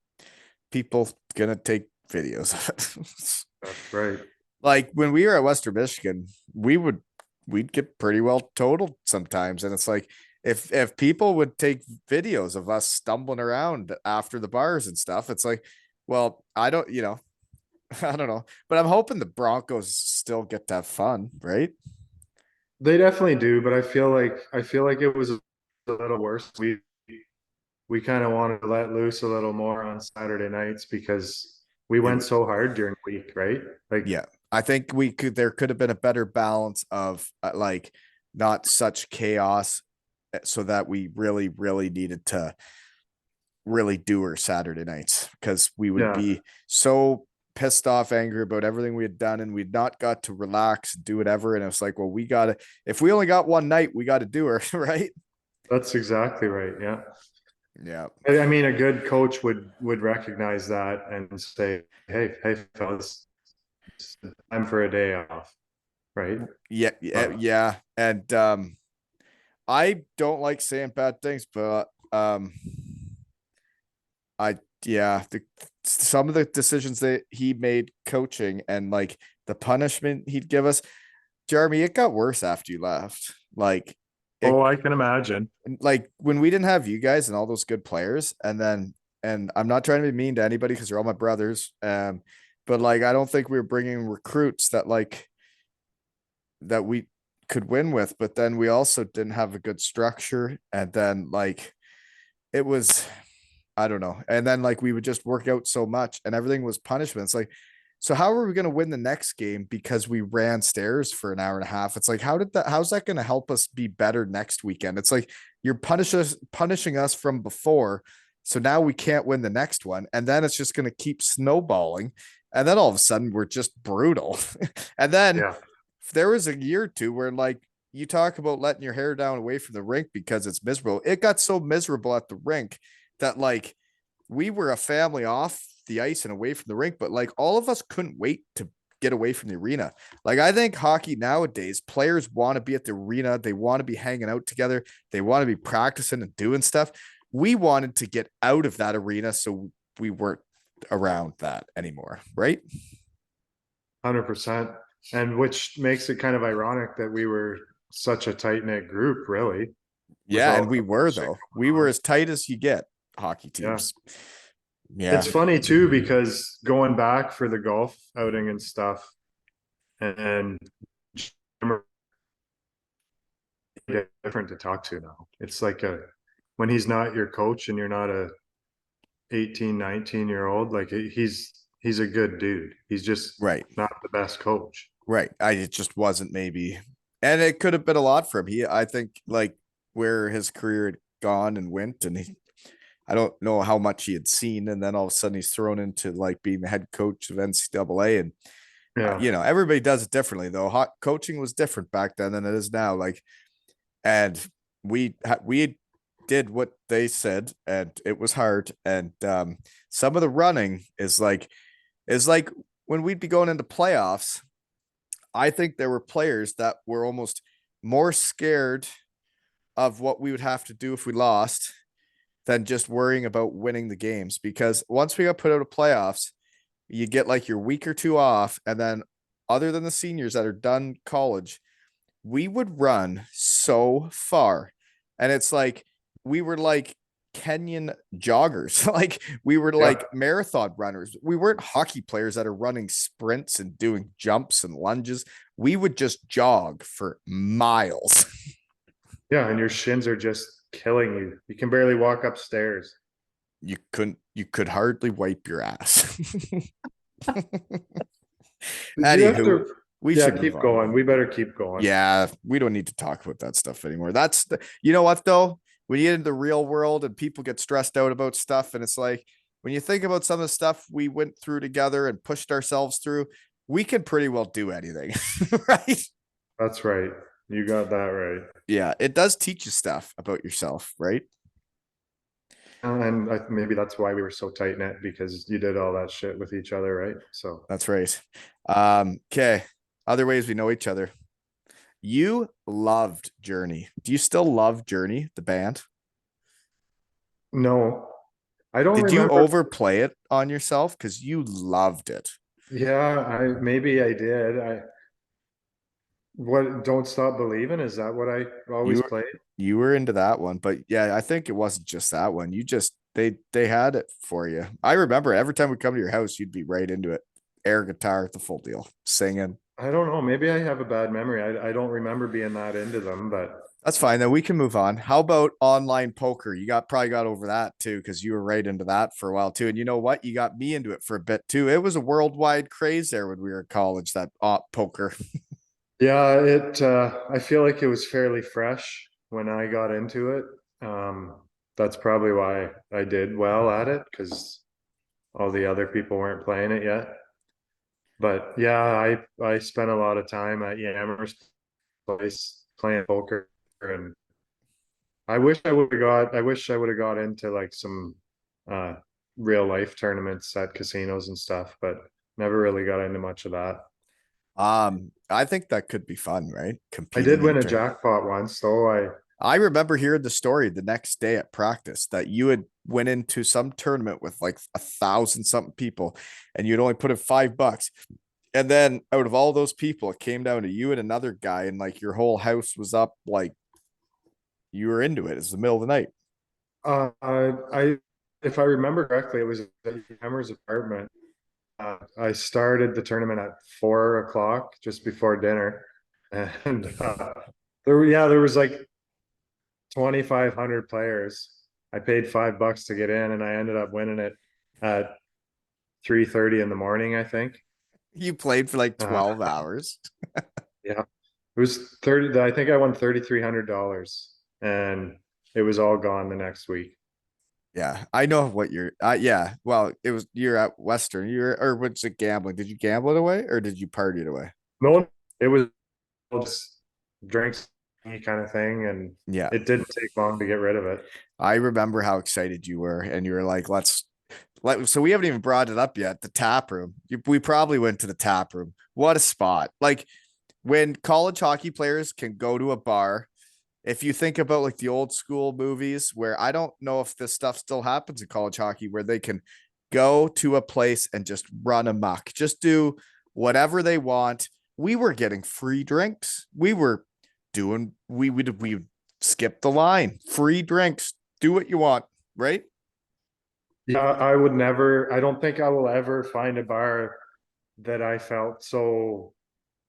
people gonna take videos of it. that's right. Like when we were at Western Michigan, we'd get pretty well totaled sometimes, and it's like if people would take videos of us stumbling around after the bars and stuff, it's like, well, I don't, I don't know, but I'm hoping the Broncos still get to have fun, right? They definitely do, but I feel like it was a little worse. We kind of wanted to let loose a little more on Saturday nights because we It went so hard during the week, right? Like Yeah, I think there could have been a better balance of like not such chaos, so that we really needed to really do our Saturday nights because we would yeah, be so pissed off, angry about everything we had done, and we'd not got to relax, do whatever. And it's like, well, we gotta, if we only got one night, we got to do her, right? that's exactly right. Yeah. Yeah. I mean, a good coach would recognize that and say, "Hey, fellas, it's time for a day off." Right? Yeah, yeah, But yeah. And I don't like saying bad things, but I yeah, some of the decisions that he made coaching and like the punishment he'd give us, Jeremy, it got worse after you left. oh, It I can imagine. like when we didn't have you guys and all those good players, and I'm not trying to be mean to anybody because they're all my brothers. But like I don't think we were bringing recruits that we could win with, but then we also didn't have a good structure, and then like it was I don't know. And then like we would just work out so much and everything was punishments. Like So how are we going to win the next game because we ran stairs for an hour and a half? It's like, how's that going to help us be better next weekend? It's like you're punishing us from before. So now we can't win the next one. And then it's just going to keep snowballing. And then all of a sudden we're just brutal. And then Yeah. there was a year or two where like you talk about letting your hair down away from the rink because it's miserable. It got so miserable at the rink that like we were a family off the ice and away from the rink, but like all of us couldn't wait to get away from the arena. Like I think hockey nowadays, players want to be at the arena. They want to be hanging out together. They want to be practicing and doing stuff. We wanted to get out of that arena so we weren't around that anymore, right? 100%. And which makes it kind of ironic that we were such a tight knit group, really, with Yeah, all and we the were shit though. We going were on. as tight as you get, hockey Yeah. teams. Yeah. It's funny too, because going back for the golf outing and stuff, and different to talk to now. It's like when he's not your coach and you're not a 18, 19-year old, like he's a good dude. He's just Right. not the best coach. Right. It just wasn't maybe, and it could have been a lot for him. I think like where his career had gone and went, and I don't know how much he had seen, and then all of a sudden he's thrown into like being the head coach of NCAA, and Yeah. everybody does it differently though. Hot coaching was different back then than it is now. Like, and we did what they said, and it was hard, and some of the running is like when we'd be going into playoffs. I think there were players that were almost more scared of what we would have to do if we lost than just worrying about winning the games. Because once we got put out of playoffs, you get like your week or two off. And then, other than the seniors that are done college, we would run so far. And it's like we were like Kenyan joggers. Like we were Yeah. like marathon runners. We weren't hockey players that are running sprints and doing jumps and lunges. We would just jog for miles. Yeah. And your shins are just killing you. You can barely walk upstairs. You could hardly wipe your ass. Did you have Anywho, to? we Yeah, should move keep on. going. We better keep going. Yeah, we don't need to talk about that stuff anymore. You know what though? When you get into the real world and people get stressed out about stuff, and it's like when you think about some of the stuff we went through together and pushed ourselves through, we can pretty well do anything, right? That's right. You got that right. Yeah, it does teach you stuff about yourself, right? And maybe that's why we were so tight knit, because you did all that shit with each other, right? So That's right. Okay. Other ways we know each other. You loved Journey. Do you still love Journey, the band? no, I don't Did you remember. overplay it on yourself? Because you loved it. Yeah, maybe I did. What Don't Stop Believing, is that what I You always were played? you were into that one, but yeah, I think it wasn't just that one. You just they had it for you. I remember every time we come to your house, you'd be right into it. Air guitar, the full deal, singing. I don't know. Maybe I have a bad memory. I don't remember being that into them, but That's fine. Then we can move on. How about online poker? You probably got over that too, because you were right into that for a while too. And you know what? You got me into it for a bit too. It was a worldwide craze there when we were in college. That poker. yeah, I feel like it was fairly fresh when I got into it. That's probably why I did well at it, because all the other people weren't playing it yet. But yeah, I spent a lot of time at Yammer's place playing poker, and I wish I would have got into like some uh real life tournaments at casinos and stuff, but never really got into much of that. I think that could be fun, right? I did Competing win a into. jackpot once, though. I remember hearing the story the next day at practice that you had went into some tournament with like 1,000 something people, and you'd only put in $5. And then out of all those people, it came down to you and another guy, and like your whole house was up, like you were into it. It's the middle of the night. I if I remember correctly, it was at Yammer's apartment. I started the tournament at 4 o'clock, just before dinner, and there was like 2,500 players. I paid $5 to get in, and I ended up winning it at 3:30 in the morning, I think. You played for like Uh, 12 hours. yeah, it was 30. I think I won $3,300 and it was all gone the next week. Yeah, I know what you're. Yeah, well, it was you're at Western. You're or what's it gambling? Did you gamble it away or did you party it away? No, it was just drinks kind of thing. And Yeah, it didn't take long to get rid of it. I remember how excited you were, and you were like, "Let's let." So we haven't even brought it up yet. The tap room. We probably went to the tap room. What a spot! Like when college hockey players can go to a bar. If you think about like the old school movies where I don't know if this stuff still happens in college hockey, where they can go to a place and just run amok, just do whatever they want. We were getting free drinks. We were doing, we skip the line, free drinks, do what you want, right? Yeah, I would never, I don't think I will ever find a bar that I felt so,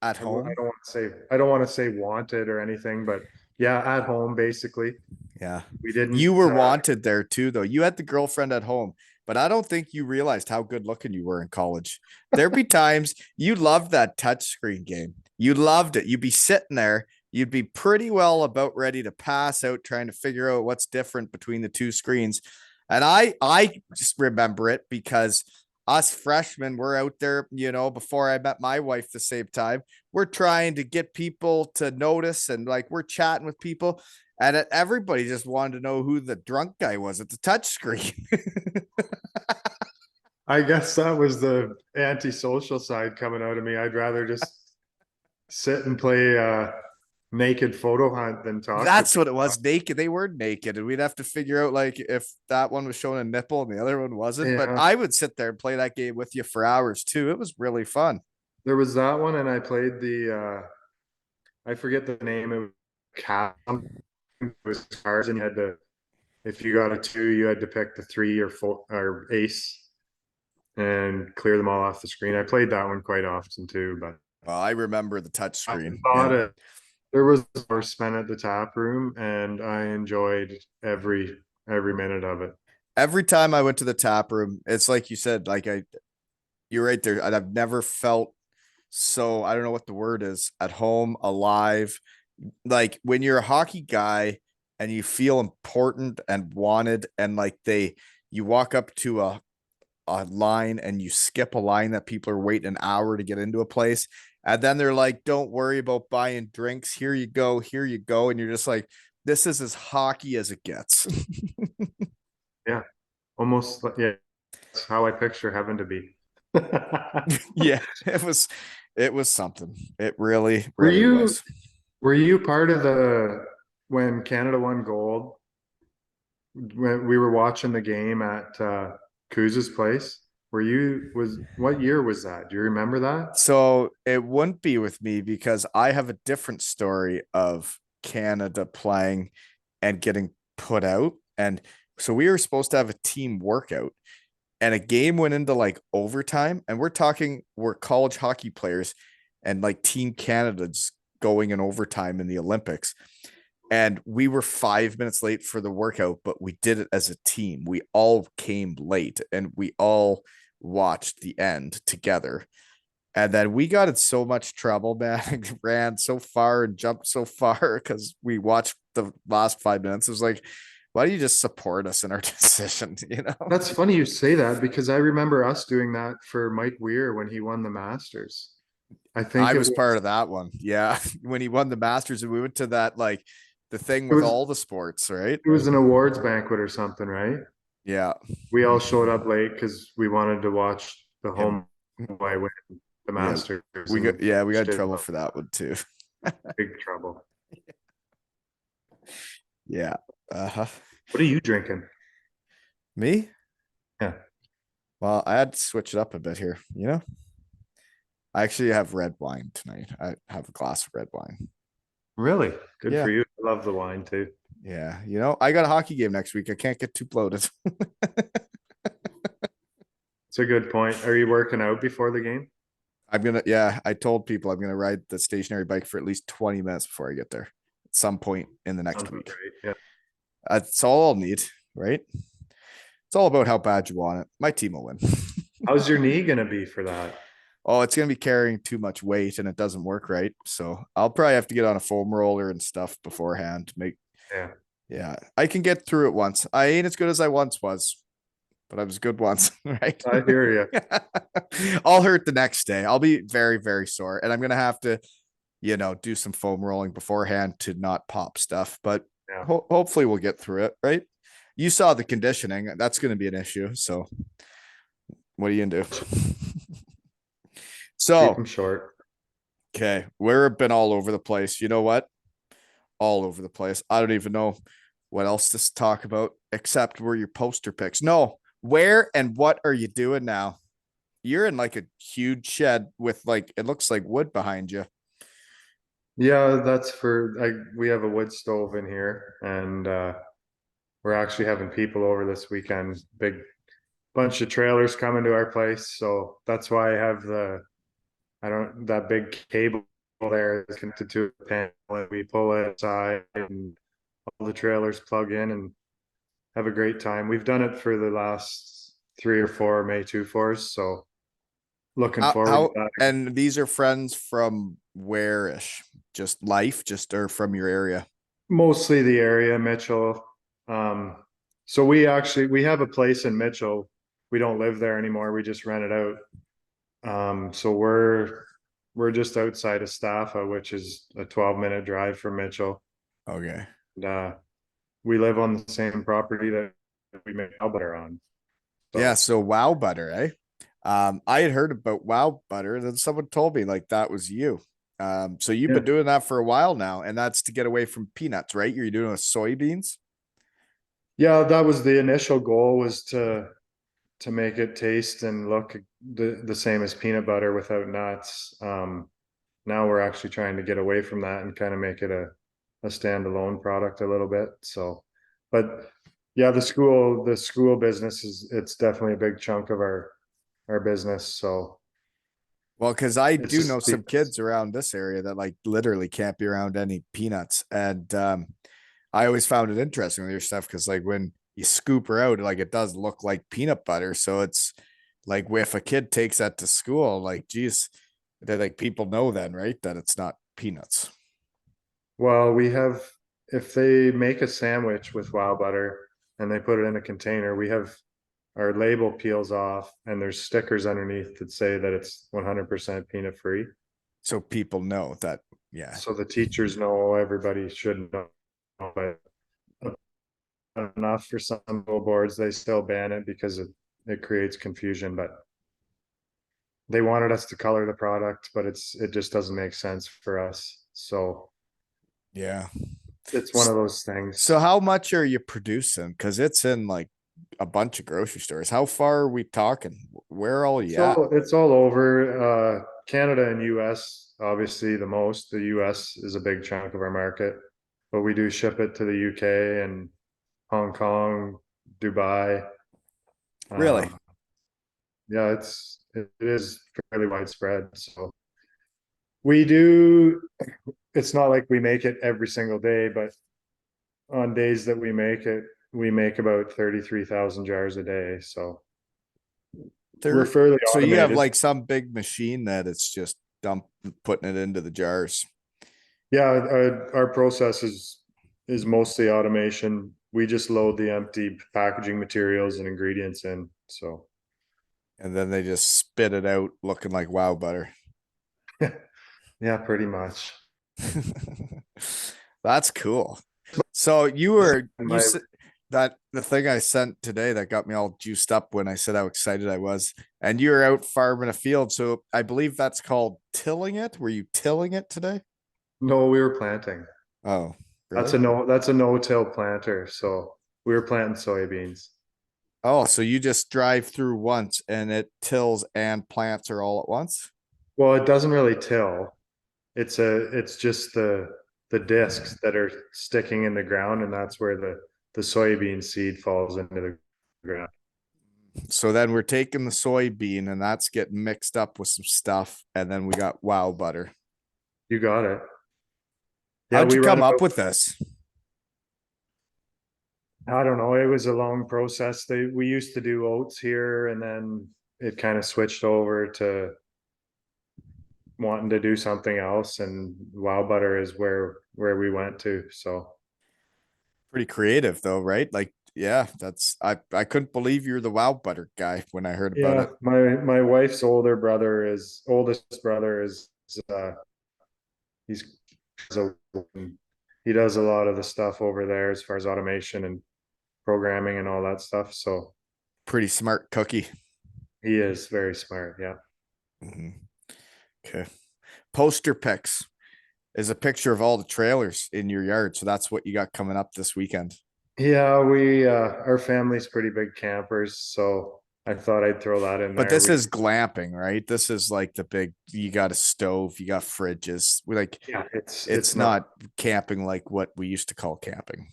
At I home. don't want to say, I don't want to say wanted or anything, but yeah, at home, basically. Yeah. We didn't, You were wanted there too, though. You had the girlfriend at home, but I don't think you realized how good looking you were in college. There'd be times you loved that touchscreen game. You loved it. You'd be sitting there, you'd be pretty well about ready to pass out trying to figure out what's different between the two screens. And I just remember it because us freshmen were out there, before I met my wife the same time. We're trying to get people to notice and like we're chatting with people. And everybody just wanted to know who the drunk guy was at the touch screen. I guess that was the antisocial side coming out of me. I'd rather just sit and play naked photo hunt than talk to That's what it people. was. Naked. They were naked. And we'd have to figure out like if that one was showing a nipple and the other one wasn't. But Yeah, I would sit there and play that game with you for hours too. It was really fun. there was that one, and I played the I forget the name. It was cat. It was cards, and you had to, if you got a two, you had to pick the three or four or ace and clear them all off the screen. I played that one quite often too, but Well, I remember the touch I screen. thought And it there was more spent at the tap room, and I enjoyed every minute of it. every time I went to the tap room, it's like you said, you're right there. And I've never felt so, I don't know what the word is, at home, alive. Like when you're a hockey guy and you feel important and wanted, and like you walk up to a line and you skip a line that people are waiting an hour to get into a place. And then they're like, don't worry about buying drinks. Here you go. Here you go. And you're just like, this is as hockey as it gets. Yeah, almost yeah. That's how I picture heaven to be. Yeah, it was something. It really, Were really you was. were you part of the when Canada won gold when we were watching the game at Kuz's place? Were you was what year was that? Do you remember that? So it wouldn't be with me because I have a different story of Canada playing and getting put out. And so we were supposed to have a team workout and a game went into like overtime. And we're college hockey players and like Team Canada's going in overtime in the Olympics. And we were 5 minutes late for the workout, but we did it as a team. We all came late and we all watched the end together. And then we got in so much trouble, man. Ran so far and jumped so far because we watched the last 5 minutes. It was like, why do you just support us in our decision? That's funny you say that because I remember us doing that for Mike Weir when he won the Masters. I think I was part of that one. Yeah. When he won the Masters and we went to that, like the thing it with was all the sports, right? it was an awards banquet or something, right? Yeah. We all showed up late because we wanted to watch the Him. home guy win the Yeah. Masters and We got in shit trouble about for that one too. big trouble. Yeah. Uh-huh. What are you drinking? Me? Yeah, Well, I had to switch it up a bit here. I actually have red wine tonight. I have a glass of red wine. really? Good for Yeah. you. I love the wine too. Yeah. I got a hockey game next week. I can't get too bloated. It's a good point. Are you working out before the game? Yeah, I told people I'm gonna ride the stationary bike for at least 20 minutes before I get there at some point in the next Sounds about week. right. Yeah. That's all I'll need, right? It's all about how bad you want it. My team will win. How's your knee gonna be for that? Oh, it's gonna be carrying too much weight and it doesn't work right. So I'll probably have to get on a foam roller and stuff beforehand to make. Yeah, Yeah, I can get through it once. I ain't as good as I once was, but I was good once, right? I hear you. I'll hurt the next day. I'll be very, very sore, and I'm gonna have to, do some foam rolling beforehand to not pop stuff. But Yeah, hopefully we'll get through it, right? You saw the conditioning. That's going to be an issue. So what are you gonna do? keep So them short. okay, we've been all over the place. You know what? All over the place. I don't even know what else to talk about except where your poster picks. No, where and what are you doing now? You're in like a huge shed with like it looks like wood behind you. Yeah, that's for we have a wood stove in here, and we're actually having people over this weekend. Big bunch of trailers coming to our place, so that's why I have I don't that big cable there is connected to a panel, and we pull it aside, and all the trailers plug in and have a great time. We've done it for the last 3 or 4 May 2 4s, so looking forward to How that. and these are friends from where-ish? Just life, just or from your area. Mostly the area, Mitchell. Um, so we have a place in Mitchell. We don't live there anymore. We just rent it out. So we're just outside of Staffa, which is a 12-minute drive from Mitchell. Okay. And, we live on the same property that we make butter on. Yeah, So so wow butter, eh? I had heard about wow butter, and then someone told me like that was you. So you've yeah, been doing that for a while now, and that's to get away from peanuts, right? You're doing with soybeans. yeah, that was the initial goal, was to make it taste and look the same as peanut butter without nuts. Now we're actually trying to get away from that and kind of make it a standalone product a little bit. So, but yeah, the school business it's definitely a big chunk of our business. So Well, because I it's do know just some kids around this area that like literally can't be around any peanuts, and I always found it interesting with your stuff because like when you scoop her out, like it does look like peanut butter. So it's like if a kid takes that to school, like geez, they like people know then, right, that it's not peanuts. well, we have, if they make a sandwich with wild butter and they put it in a container, we have our label peels off and there's stickers underneath that say that it's 100% peanut free. So people know that, yeah. So the teachers know, everybody should know, but enough for some boards, they still ban it because it creates confusion. But they wanted us to color the product, but it just doesn't make sense for us. So Yeah. it's one of those things. So how much are you producing? Because it's in like a bunch of grocery stores. How far are we talking? Where are all you at? So it's all over. Canada and US, obviously the most. The US is a big chunk of our market, but we do ship it to the UK and Hong Kong, Dubai. Really? Um, yeah, it is fairly widespread. So we do, it's not like we make it every single day, but on days that we make it, we make about 33,000 jars a day. So we're There. fairly So you have automated. like some big machine that it's just putting it into the jars. Yeah, our process is mostly automation. We just load the empty packaging materials and ingredients in. So And then they just spit it out looking like wow butter. yeah, pretty much. That's cool. So you My said that the thing I sent today that got me all juiced up when I said how excited I was, and you were out farming a field. So I believe that's called tilling it. Were you tilling it today? No, we were planting. Oh, really? That's a no-till planter. So we were planting soybeans. Oh, so you just drive through once and it tills and plants are all at once? Well, it doesn't really till. It's just the discs that are sticking in the ground, and that's where the soybean seed falls into the ground. So then we're taking the soybean and that's getting mixed up with some stuff. And then we got wow butter. You got it. Yeah, How'd we you read come up about, with this? I don't know, it was a long process. We used to do oats here, and then it kind of switched over to wanting to do something else, and Wow Butter is where we went to. So Pretty creative though, right? Like, yeah, that's I couldn't believe you're the Wow Butter guy when I heard about yeah, it. my wife's oldest brother is uh he's so he does a lot of the stuff over there as far as automation and programming and all that stuff. So Pretty smart cookie. he is very smart. Yeah. Mhm. Okay. Poster pics is a picture of all the trailers in your yard. So that's what you got coming up this weekend. Yeah, we our family's pretty big campers, so I thought I'd throw that in But there. this We is glamping, right? This is like the big, you got a stove, you got fridges. We like, Yeah, it's it's not not camping like what we used to call camping.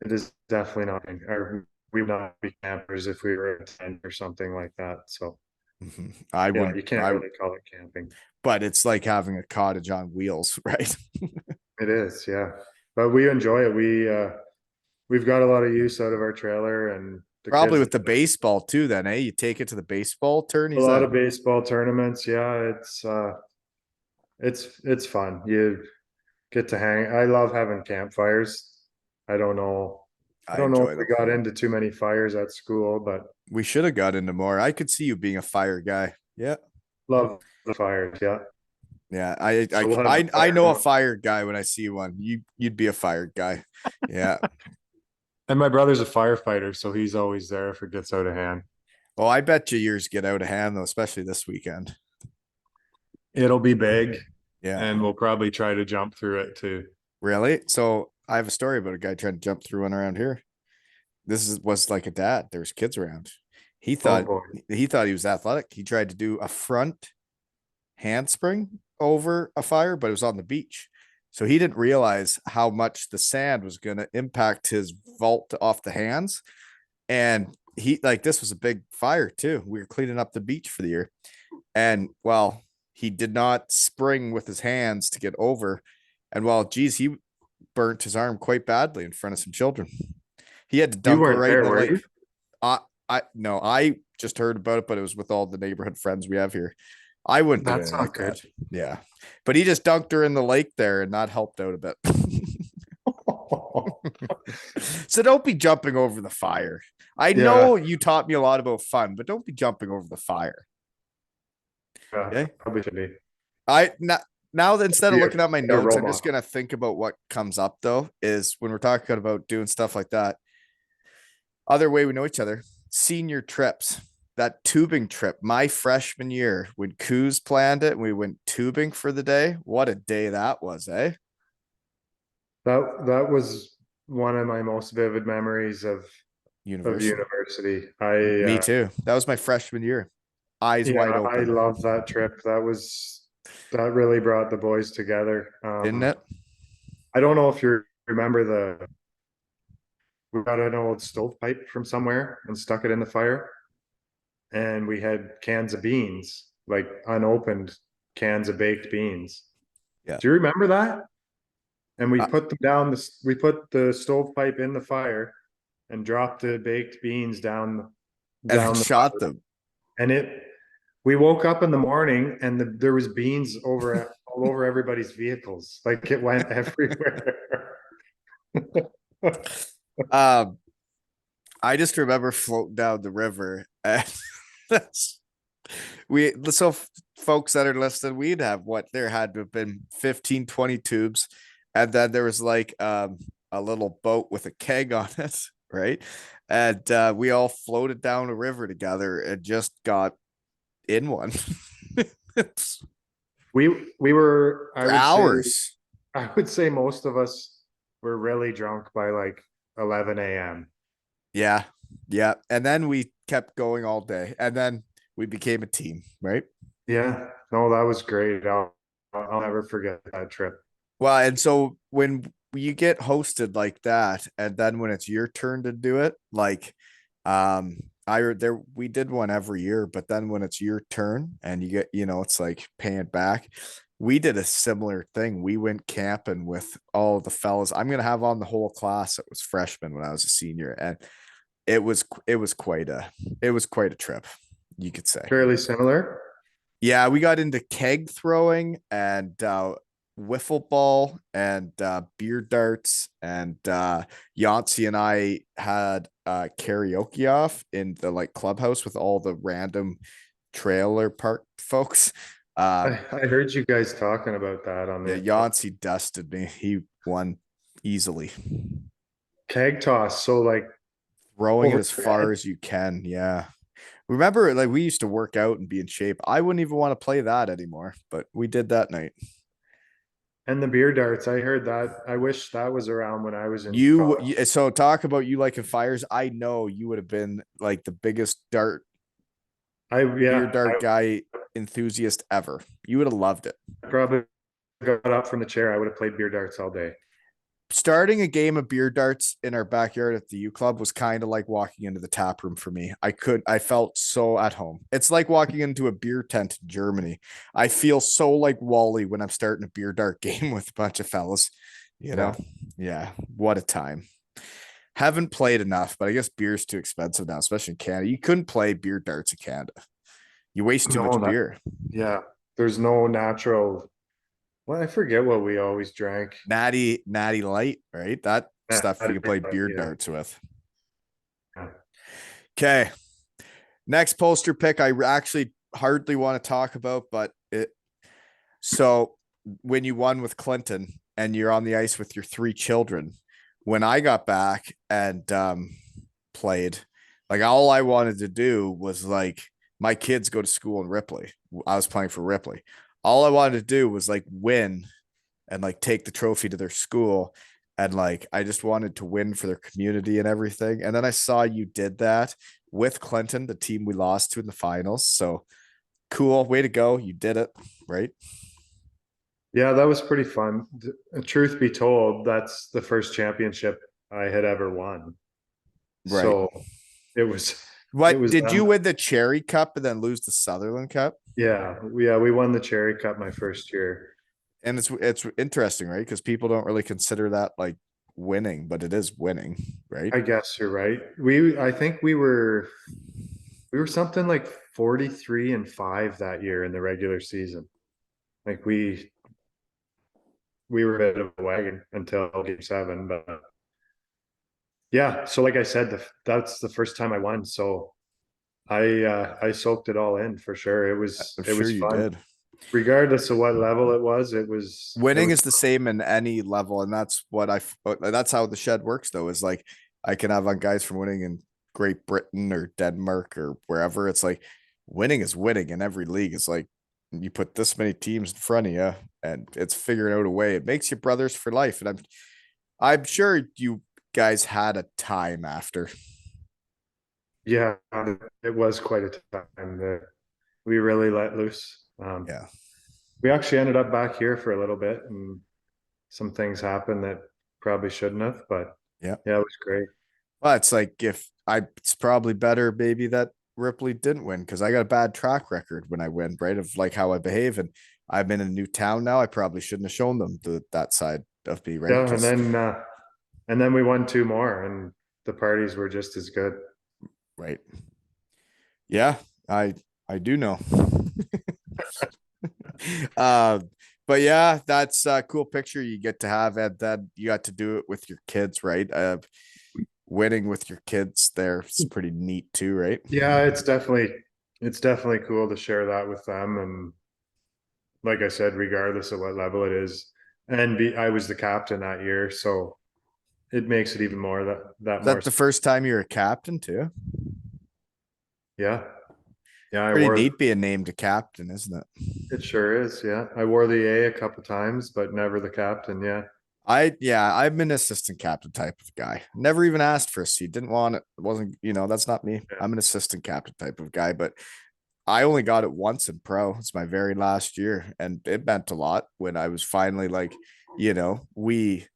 it is definitely not or we would not be campers if we were in a tent or something like that. So Mhm. I yeah, wouldn't, you can't really call it camping. but it's like having a cottage on wheels, right? It is, yeah. But we enjoy it. We've got a lot of use out of our trailer, and the Probably kids with the baseball too, then, eh? You take it to the baseball a tourneys lot then. of baseball tournaments. Yeah, it's fun. You get to hang. I love having campfires. I don't know. I I don't know if enjoy we them. got into too many fires at school, but We should have got into more. I could see you being a fire guy. Yeah. love the fires. Yeah. Yeah. I So I we'll have the I fire know a going. fire guy when I see one. You'd be a fire guy. Yeah. And my brother's a firefighter, so he's always there if it gets out of hand. Well, I bet you yours get out of hand though, especially this weekend. It'll be big, Yeah. and we'll probably try to jump through it too. Really? So I have a story about a guy trying to jump through one around here. Was like a dad. There's kids around. He Oh thought boy. he thought he was athletic. He tried to do a front handspring over a fire, but it was on the beach. So he didn't realize how much the sand was going to impact his vault off the hands. And he, like, this was a big fire too. We were cleaning up the beach for the year. And well, he did not spring with his hands to get over. And well, geez, he burnt his arm quite badly in front of some children. He had to You dunk weren't right in there, the were lake. you? I I no, I just heard about it, but it was with all the neighborhood friends we have here. I wouldn't do That's anything like not that. good. Yeah. But he just dunked her in the lake there and that helped out a bit. So don't be jumping over the fire. I Yeah, know you taught me a lot about fun, but don't be jumping over the fire. yeah, Okay. probably should be. I now that instead of Be looking at my a notes, role I'm just model. gonna think about what comes up though, is when we're talking about doing stuff like that. Other way we know each other, senior trips. That tubing trip, my freshman year, when Coos planned it, and we went tubing for the day. What a day that was, eh? That was one of my most vivid memories of University. university. Me too. That was my freshman year. Eyes wide Yeah, I open, love that trip. That really brought the boys together. didn't it? I don't know if you remember we got an old stovepipe from somewhere and stuck it in the fire, and we had cans of beans, like unopened cans of baked beans. Yeah. Do you remember that? And we I, put them down we put the stovepipe in the fire and dropped the baked beans and then down the shot them. and it we woke up in the morning and there was beans all over everybody's vehicles. Like it went everywhere. Um, I just remember floating down the river and so folks that are listening, we'd have what there had to have been 15, 20 tubes. And then there was like a little boat with a keg on it, right? And we all floated down a river together and just got in one We were for hours. I would say most of us were really drunk by like 11 a.m. Yeah. Yeah. And then we kept going all day. And then we became a team, right? Yeah, no, that was great. I'll never forget that trip. Well, and so when you get hosted like that, and then when it's your turn to do it, like I there we did one every year, but then when it's your turn and you get, it's like paying back. We did a similar thing. We went camping with all the fellas. I'm gonna have on the whole class that was freshman when I was a senior, and it was quite a trip, you could say. Fairly similar. Yeah, we got into keg throwing and wiffle ball and beer darts and Yahtzee and I had karaoke off in the like clubhouse with all the random trailer park folks. I, Um, I heard you guys talking about that on yeah, the Yahtzee dusted me. He won easily. keg toss. So like Throwing it over as your head. far as you can. Yeah. Remember, like we used to work out and be in shape. I wouldn't even want to play that anymore, but we did that night. And the beer darts. I heard that. I wish that was around when I was in You, college. so talk about you liking fires. I know you would have been like the biggest beer dart I guy enthusiast ever. You would have loved it. probably got up from the chair. I would have played beer darts all day. Starting a game of beer darts in our backyard at the U Club was kind of like walking into the tap room for me. I felt so at home. It's like walking into a beer tent in Germany. I feel so like Wally when I'm starting a beer dart game with a bunch of fellas, you know? Yeah. Yeah, what a time. Haven't played enough, but I guess beer's too expensive now, especially in Canada. You couldn't play beer darts in Canada. You waste too No, much that beer. yeah. There's no natural. Well, I forget what we always drank. Natty light, right? That stuff you can play beer Yeah. darts with. Yeah. Okay. Next poster pick, I actually hardly want to talk about, but so when you won with Clinton and you're on the ice with your three children, when I got back and played, like all I wanted to do was like my kids go to school in Ripley. I was playing for Ripley. All I wanted to do was like win and like take the trophy to their school. And like I just wanted to win for their community and everything. And then I saw you did that with Clinton, the team we lost to in the finals. So cool. Way to go. You did it, right? Yeah, that was pretty fun. Truth be told, that's the first championship I had ever won. Right. So it was it What was did you win the Cherry Cup and then lose the Sutherland Cup? we won the Cherry Cup my first year. And it's interesting, right? Because people don't really consider that like winning, but it is winning, right? I guess you're right. I think we were something like 43-5 that year in the regular season. Like we were a bit of a wagon until game 7, but yeah. So like I said, that's the first time I won. So I soaked it all in for sure. I'm It sure was you fun, did. regardless of what level it was. It Winning was is the same in any level, and that's how the shed works though, is like I can have on guys from winning in Great Britain or Denmark or wherever. It's like winning is winning in every league. It's like you put this many teams in front of you and it's figuring out a way. It makes you brothers for life. And I'm sure you guys had a time after. yeah, it was quite a time that we really let loose. Yeah. We actually ended up back here for a little bit, and some things happened that probably shouldn't have, but Yeah. yeah, it was great. Well, it's like if I it's probably better maybe that Ripley didn't win because I got a bad track record when I win, right? Of like how I behave. And I'm in a new town now. I probably shouldn't have shown them that side of me, right? Yeah, Because and then we won 2 more, and the parties were just as good. right. Yeah, I I do know. uh but yeah, that's a cool picture you get to have, and then you got to do it with your kids, right? Winning with your kids there is pretty neat too, right? Yeah, it's definitely cool to share that with them, and like I said, regardless of what level it is, I was the captain that year, so it makes it even more that Is more. that the first time you're a captain too? Yeah, yeah, Pretty neat being named a captain, isn't it? it sure is. Yeah, I wore the A couple times, but never the captain. Yeah, Yeah, I'm an assistant captain type of guy. Never even asked for a seat. Didn't want it. Wasn't, that's not me. yeah, I'm an assistant captain type of guy, but I only got it once in pro. It's my very last year. And it meant a lot when I was finally like, we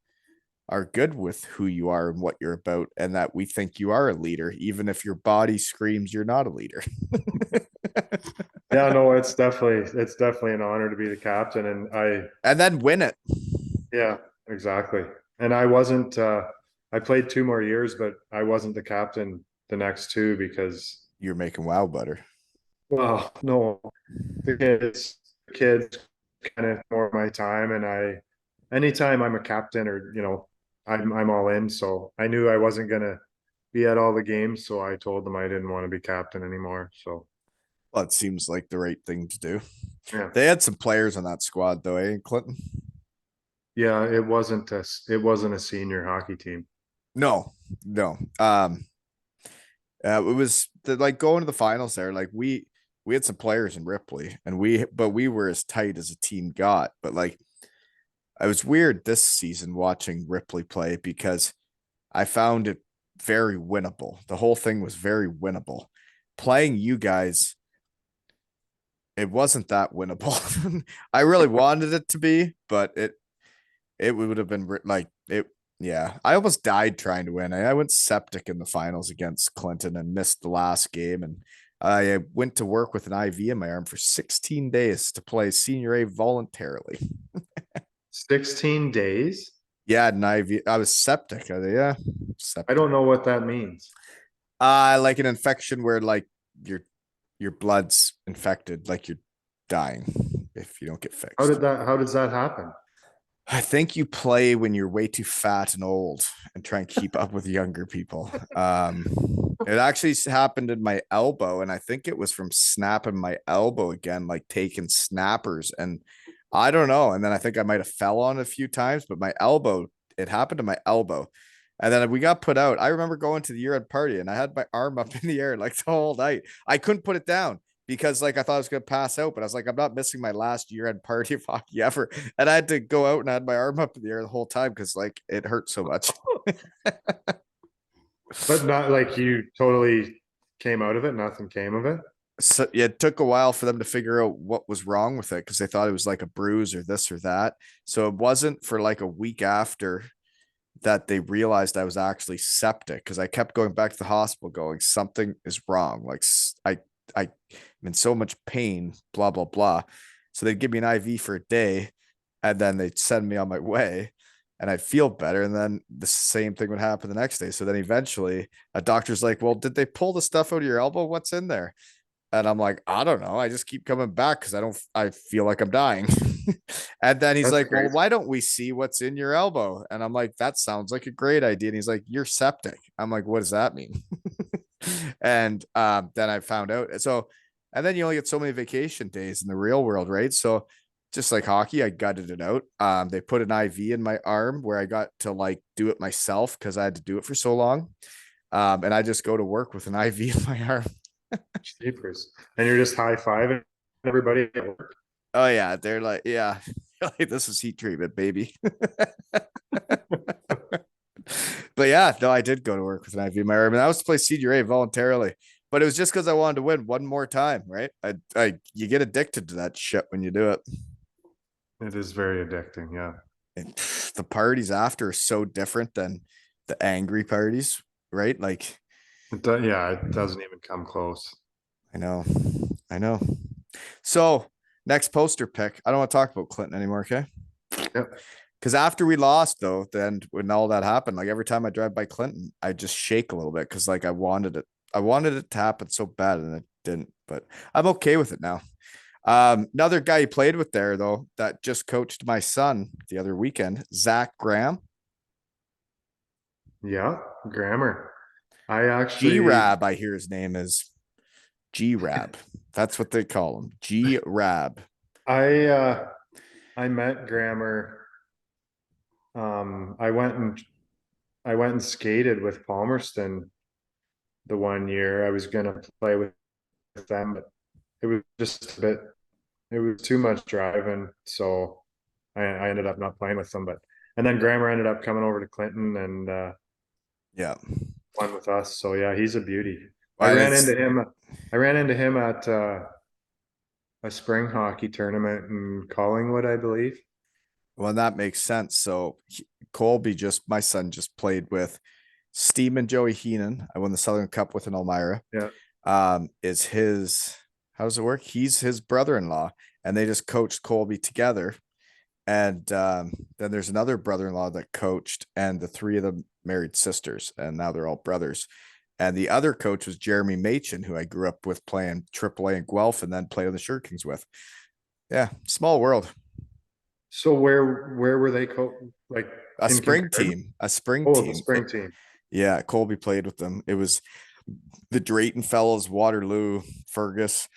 are good with who you are and what you're about, and that we think you are a leader, even if your body screams you're not a leader. yeah. No, it's definitely an honor to be the captain, and And then win it. yeah, exactly. And I wasn't. I played 2 more years, but I wasn't the captain the next two because You're making wow butter. Well, no, the kids kind of more my time, and anytime I'm a captain or I'm all in. So I knew I wasn't gonna be at all the games, so I told them I didn't want to be captain anymore. So Well, it seems like the right thing to do. yeah, They had some players on that squad though, eh, Clinton? yeah, it wasn't a senior hockey team. No, no. It was like going to the finals there. Like we had some players in Ripley, and we were as tight as a team got. But like I was weird this season watching Ripley play because I found it very winnable. The whole thing was very winnable. Playing you guys, it wasn't that winnable. I really wanted it to be, but it would have been like it. Yeah, I almost died trying to win. I went septic in the finals against Clinton and missed the last game. And I went to work with an IV in my arm for 16 days to play Senior A voluntarily. 16 days? Yeah, an IV. I was septic. Yeah, I septic. don't know what that means. Like an infection where like your blood's infected, like you're dying if you don't get fixed. How does that happen? I think you play when you're way too fat and old and try and keep up with younger people. It actually happened in my elbow, and I think it was from snapping my elbow again, like taking snappers. And I don't know. And then I think I might have fell on it a few times, but my elbow, it happened to my elbow. And then we got put out. I remember going to the year-end party and I had my arm up in the air like the whole night. I couldn't put it down because like I thought I was gonna pass out, but I was like, I'm not missing my last year-end party of hockey ever. And I had to go out and I had my arm up in the air the whole time because like it hurt so much. But not like you totally came out of it, nothing came of it. So yeah, it took a while for them to figure out what was wrong with it because they thought it was like a bruise or this or that. So it wasn't for like a week after that they realized I was actually septic because I kept going back to the hospital going, something is wrong. Like I'm in so much pain, blah, blah, blah. So they'd give me an IV for a day and then they'd send me on my way and I'd feel better. And then the same thing would happen the next day. So then eventually a doctor's like, well, did they pull the stuff out of your elbow? What's in there? And I'm like, I don't know. I just keep coming back because I feel like I'm dying. And then he's That's like, well, crazy. why don't we see what's in your elbow? And I'm like, that sounds like a great idea. And he's like, you're septic. I'm like, what does that mean? And then I found out. So, and then you only get so many vacation days in the real world, right? So just like hockey, I gutted it out. They put an IV in my arm where I got to like do it myself because I had to do it for so long. And I just go to work with an IV in my arm. Jeepers. And you're just high fiving everybody at work. Oh yeah, they're like, yeah, like this is heat treatment, baby. But yeah, no, I did go to work with an IV in my arm, and I was to play senior A voluntarily. But it was just because I wanted to win one more time, right? You get addicted to that shit when you do it. It is very addicting. Yeah. And the parties after are so different than the angry parties, right? Like, Yeah, it doesn't even come close. I know, I know. So next poster pick. I don't want to talk about Clinton anymore, okay? Yep. Because after we lost, though, then when all that happened, like every time I drive by Clinton, I just shake a little bit because like I wanted it. I wanted it to happen so bad and it didn't, but I'm okay with it now. Another guy he played with there, though, that just coached my son the other weekend, Zach Graham. Yeah. Grammar. I G actually, Rab, I hear his name is G Rab. That's what they call him. G Rab. I, uh, I met Grammar. Um, I went and I went and skated with Palmerston the one year. I was gonna play with them, but it was just a bit. It was too much driving, so I ended up not playing with them. But and then Grammer ended up coming over to Clinton and Yeah. won with us. So yeah, he's a beauty. I Well, ran it's into him. I ran into him at a spring hockey tournament in Collingwood, I believe. well, that makes sense. So Colby just my son just played with Steve and Joey Heenan. I won the Southern Cup with an Elmira. Yeah, Is his how does it work? He's his brother-in-law, and they just coached Colby together. And then there's another brother-in-law that coached, and the three of them married sisters, and now they're all brothers. And the other coach was Jeremy Machin, who I grew up with playing AAA in Guelph and then played on the Sure Kings with. Yeah, small world. So where were they like A in spring comparison? team, a spring Oh, the team. spring team. Yeah, Colby played with them. It was the Drayton fellows, Waterloo, Fergus,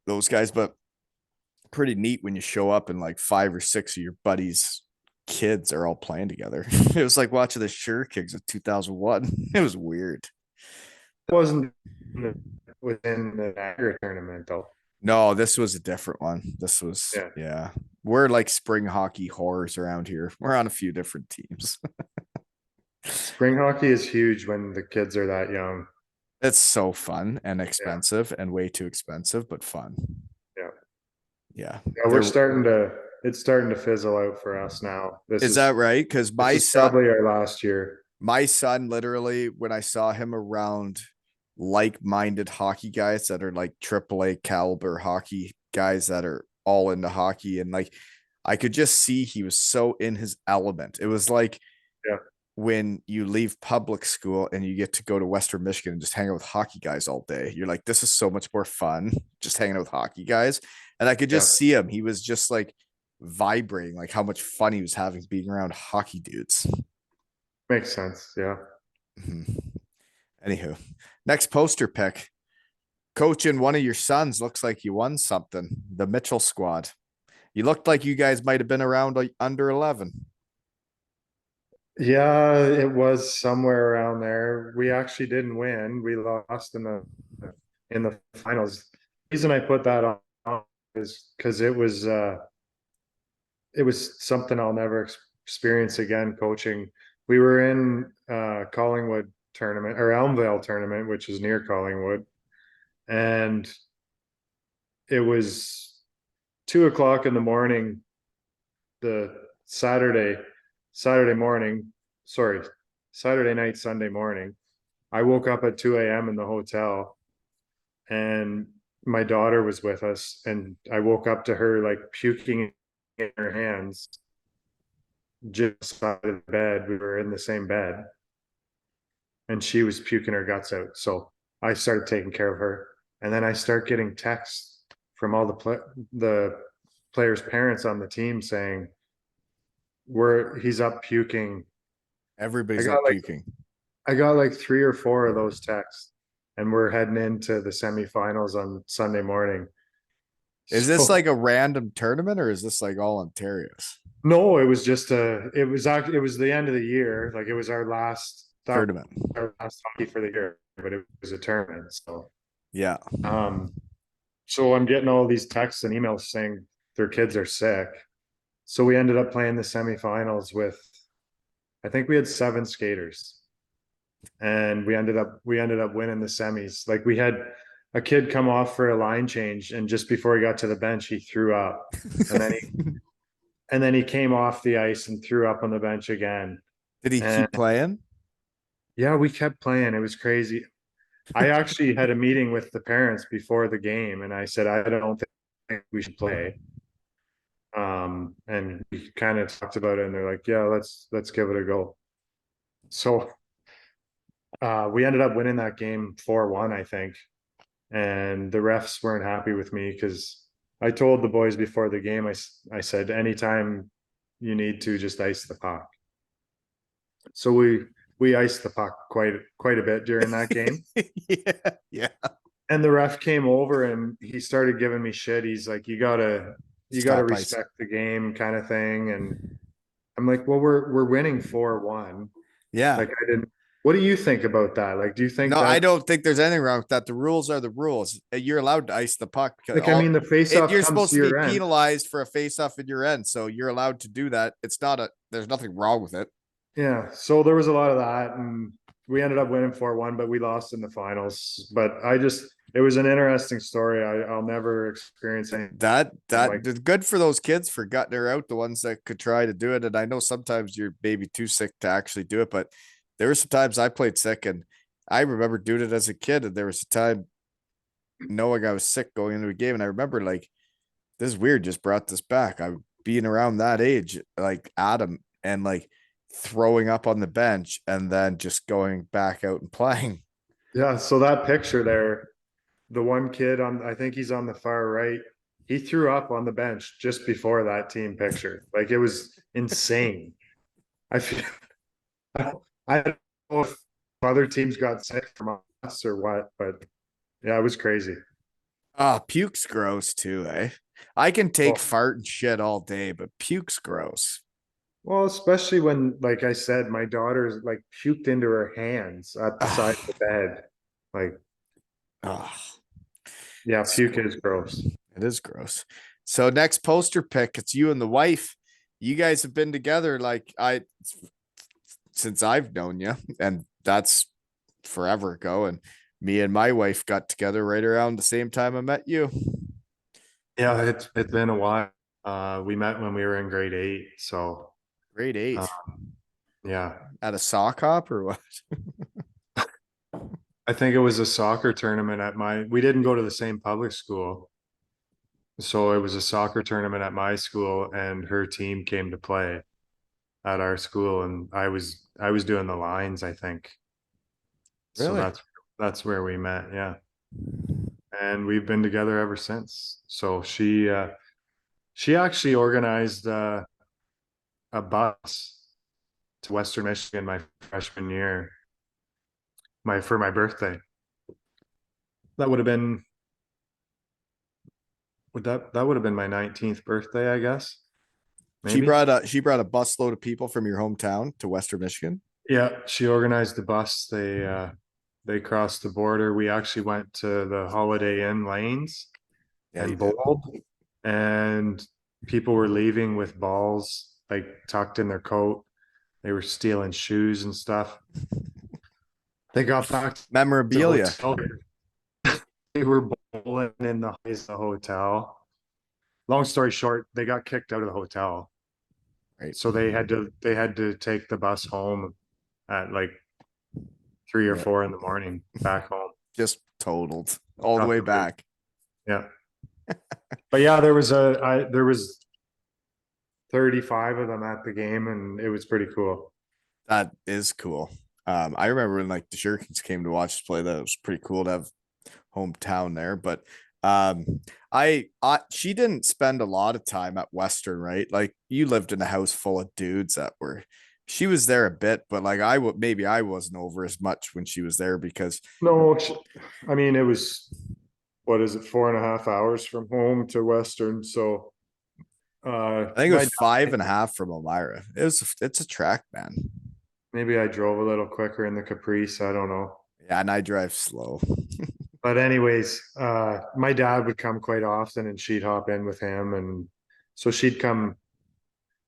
those guys. But pretty neat when you show up and like 5 or 6 of your buddies' kids are all playing together. It was like watching the Sure Kings of 2001. It was weird. It wasn't within the Niagara tournament though. No, this was a different one. This was, Yeah. yeah. We're like spring hockey horrors around here. We're on a few different teams. Spring hockey is huge when the kids are that young. It's so fun and Yeah. expensive and way too expensive, but fun. Yeah. Yeah. Yeah, it's starting to fizzle out for us now. Is that right? Because This is probably our last year. my son literally, when I saw him around like-minded hockey guys that are like AAA caliber hockey guys that are all into hockey, and like I could just see he was so in his element. It was like Yeah. when you leave public school and you get to go to Western Michigan and just hang out with hockey guys all day. You're like, this is so much more fun just hanging out with hockey guys. And I could Yeah. just see him. He was just like vibrating, like how much fun he was having being around hockey dudes. Makes sense. Yeah. Mhm. Anywho, next poster pick. Coaching one of your sons looks like you won something. The Mitchell squad. You looked like you guys might have been around like under 11. Yeah, it was somewhere around there. We actually didn't win. We lost in the finals. The reason I put that on is because it was something I'll never experience again coaching. We were in Collingwood tournament or Elmvale tournament, which is near Collingwood, and it was 2 o'clock in the morning, the Saturday morning, sorry, Saturday night, Sunday morning. I woke up at 2 a.m. in the hotel, and my daughter was with us, and I woke up to her like puking in her hands just out of the bed. We were in the same bed, and she was puking her guts out. So I started taking care of her, and then I start getting texts from all the players' parents on the team saying, he's up puking. I Everybody's got up like puking. I got like 3 or 4 of those texts, and we're heading into the semifinals on Sunday morning. Is this So like a random tournament or is this like all Ontario's no, it was just it was the end of the year. Like it was tournament? our last hockey for the year, but it was a tournament. Yeah. Um, so I'm getting all these texts and emails saying their kids are sick. So we ended up playing the semifinals with, I think we had 7 skaters, and we ended up winning the semis. Like we had a kid come off for a line change, and just before he got to the bench, he threw up, and then he came off the ice and threw up on the bench again. Did he And keep playing? yeah, we kept playing. It was crazy. I actually had a meeting with the parents before the game, and I said, I don't think we should play. And we kind of talked about it, and they're like, yeah, let's give it a go. So we ended up winning that game 4-1, I think. And the refs weren't happy with me because I told the boys before the game, I said, anytime you need to, just ice the puck. So we iced the puck quite a bit during that game. Yeah. Yeah. And the ref came over and he started giving me shit. He's like, you gotta Stop ice. respect the game, kind of thing. And I'm like, well, we're winning 4-1. Yeah. Like I didn't. What do you think about that? Like, do you think No, I that's don't think there's anything wrong with that. The rules are the rules. You're allowed to ice the puck because like, I mean, the face-off you're comes supposed to to be your end. penalized for a face-off in your end, so you're allowed to do that. It's not a. There's nothing wrong with it. Yeah, so there was a lot of that, and we ended up winning 4-1, but we lost in the finals. But it was an interesting story. I'll never experience anything like. Good for those kids for gutting her out. The ones that could try to do it, and I know sometimes you're maybe too sick to actually do it, but there were some times I played sick, and I remember doing it as a kid, and there was a time knowing I was sick going into a game, and I remember like this is weird. Just brought this back. I being around that age, like Adam, and like throwing up on the bench and then just going back out and playing. Yeah, so that picture there, the one kid on, I think he's on the far right, he threw up on the bench just before that team picture. Like it was insane. I feel, I don't know if other teams got sick from us or what, but yeah, it was crazy. Ah, puke's gross too, eh? I can take Well, fart and shit all day, but puke's gross. well, especially when, like I said, my daughter's like puked into her hands at the side of Ah, the bed. Like, ah, yeah, it's puke is gross. It is gross. So next poster pick, it's you and the wife. You guys have been together like I since I've known you, and that's forever ago. And me and my wife got together right around the same time I met you. Yeah, it's been a while. We met when we were in grade 8, so Grade uh, 8 yeah. at a sock hop or what? I think it was a soccer tournament at my, we didn't go to the same public school. So it was a soccer tournament at my school and her team came to play at our school and I was doing the lines, I think. So Really? that's where we met, yeah. And we've been together ever since. So she actually organized a bus to Western Michigan my freshman year, my for my birthday. That would have been would have been my 19th birthday, I guess. Maybe. She brought a busload of people from your hometown to Western Michigan. Yeah, she organized the bus. They crossed the border. We actually went to the Holiday Inn lanes Yeah, you and did. bowled, and people were leaving with balls like tucked in their coat. They were stealing shoes and stuff. They got back to the Memorabilia. hotel. They were bowling in the hotel. Long story short, they got kicked out of the hotel. Right. So they had to take the bus home at like 3 or Yeah. 4 in the morning back home. Just totaled all the Got way the boot. back. Yeah. But yeah, there was 35 of them at the game and it was pretty cool. That is cool. I remember when like the Shurikens came to watch us play. That was pretty cool to have hometown there. But um, I she didn't spend a lot of time at Western, right? Like you lived in a house full of dudes that were. She was there a bit, but like I would maybe I wasn't over as much when she was there because No, I mean it was, what is it, 4.5 hours from home to Western. So I think it was my five dad, and a half from Elmira. It's a track, man. maybe I drove a little quicker in the Caprice. I don't know. Yeah, and I drive slow. But anyways, my dad would come quite often and she'd hop in with him. And so she'd come,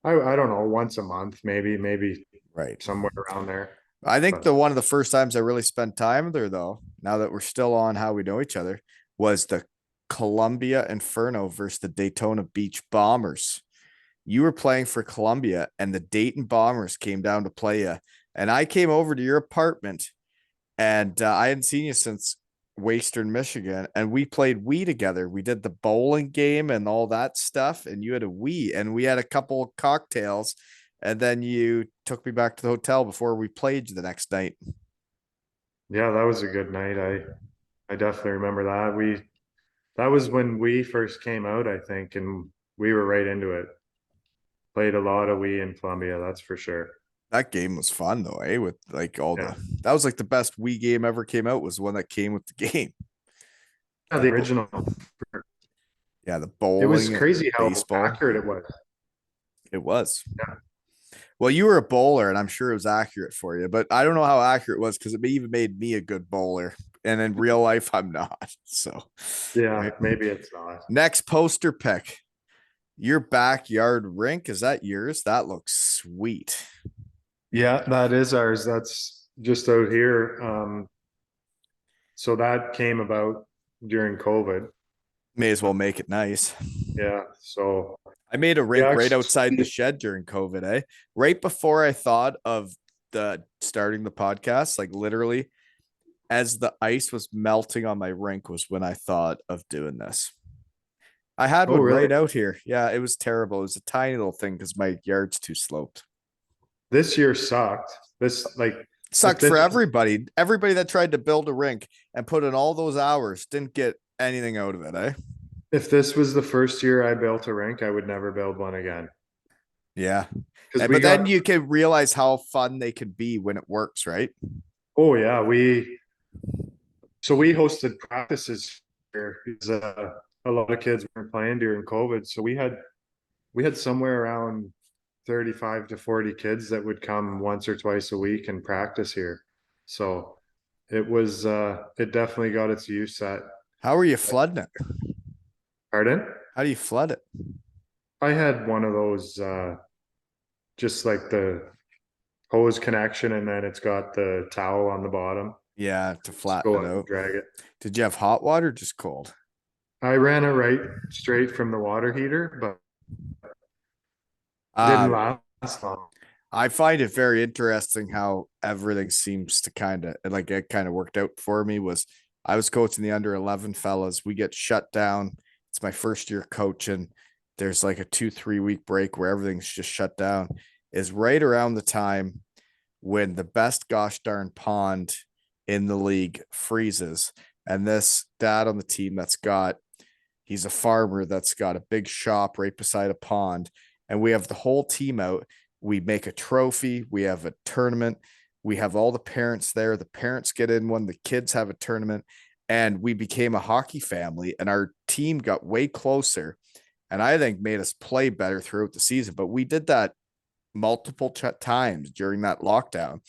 I don't know, once a month, maybe Right. somewhere around there. I think But the one of the first times I really spent time there, though, now that we're still on how we know each other, was the Columbia Inferno versus the Daytona Beach Bombers. You were playing for Columbia, and the Dayton Bombers came down to play you. And I came over to your apartment, and I hadn't seen you since Western Michigan, and we played Wii together. We did the bowling game and all that stuff, and you had a Wii, and we had a couple of cocktails, and then you took me back to the hotel before we played you the next night. yeah, that was a good night. I definitely remember that. That was when we first came out, I think, and we were right into it. Played a lot of Wii in Columbia, that's for sure. That game was fun though, eh? With like all Yeah. the that was like the best Wii game ever came out was the one that came with the game. Yeah, the The original. yeah, the It was bowling and crazy how baseball. accurate it was. It was. Yeah. Well, you were a bowler, and I'm sure it was accurate for you, but I don't know how accurate it was because it even made me a good bowler. And in real life, I'm not. So, Yeah, right. maybe it's not. Next poster pick. Your backyard rink. Is that yours? That looks sweet. Yeah, that is ours. That's just out here. So that came about during COVID. May as well make it nice. Yeah, so I made a we rink right outside the actually, shed during COVID, eh? Right before I thought of the starting the podcast, like literally as the ice was melting on my rink was when I thought of doing this. I had oh one really? right out here. Yeah, it was terrible. It was a tiny little thing because my yard's too sloped. This year sucked. This like If Sucked this for everybody. Everybody that tried to build a rink and put in all those hours didn't get anything out of it, eh? if this was the first year I built a rink, I would never build one again. Yeah. Because we But then got you can realize how fun they could be when it works, right? oh yeah, we hosted practices here because a lot of kids weren't playing during COVID. So we had somewhere around 35 to 40 kids that would come once or twice a week and practice here. So it definitely got its use at How are you flooding it? Pardon? How do you flood it? I had one of those just like the hose connection and then it's got the towel on the bottom. Yeah, to Just go flatten it out and out. drag it. Did you have hot water or just cold? I ran it right straight from the water heater, but it didn't Um, last long. I find it very interesting how everything seems to like it kind of worked out for me was I was coaching the under 11 fellas. We get shut down. It's my first year coaching. There's like a 2-3 week break where everything's just shut down. Is right around the time when the best gosh darn pond in the league freezes. And this dad on the team he's a farmer that's got a big shop right beside a pond. And we have the whole team out. We make a trophy. We have a tournament. We have all the parents there. The parents get in one. The kids have a tournament. And we became a hockey family. And our team got way closer. And I think made us play better throughout the season. But we did that multiple times during that lockdown.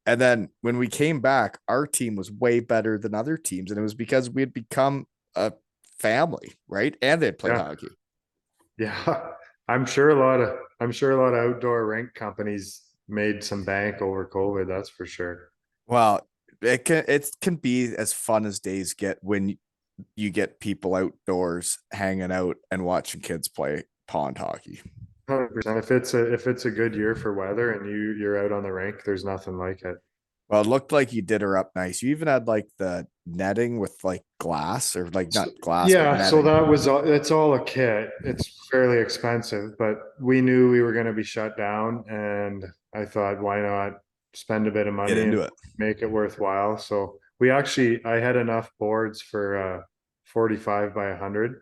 And then when we came back, our team was way better than other teams. And it was because we had become a family, right? And they played Yeah. hockey. Yeah. I'm sure a lot of outdoor rink companies made some bank over COVID, that's for sure. Well, it can be as fun as days get when you get people outdoors hanging out and watching kids play pond hockey. 100%. If it's a good year for weather and you're out on the rink, there's nothing like it. Well, it looked like you did her up nice. You even had like the netting with like glass or like So, not glass, but yeah, so netting. it's all a kit. It's fairly expensive, but we knew we were going to be shut down and I thought, why not spend a bit of Get money into and it. make it worthwhile? So I had enough boards for 45 by 100,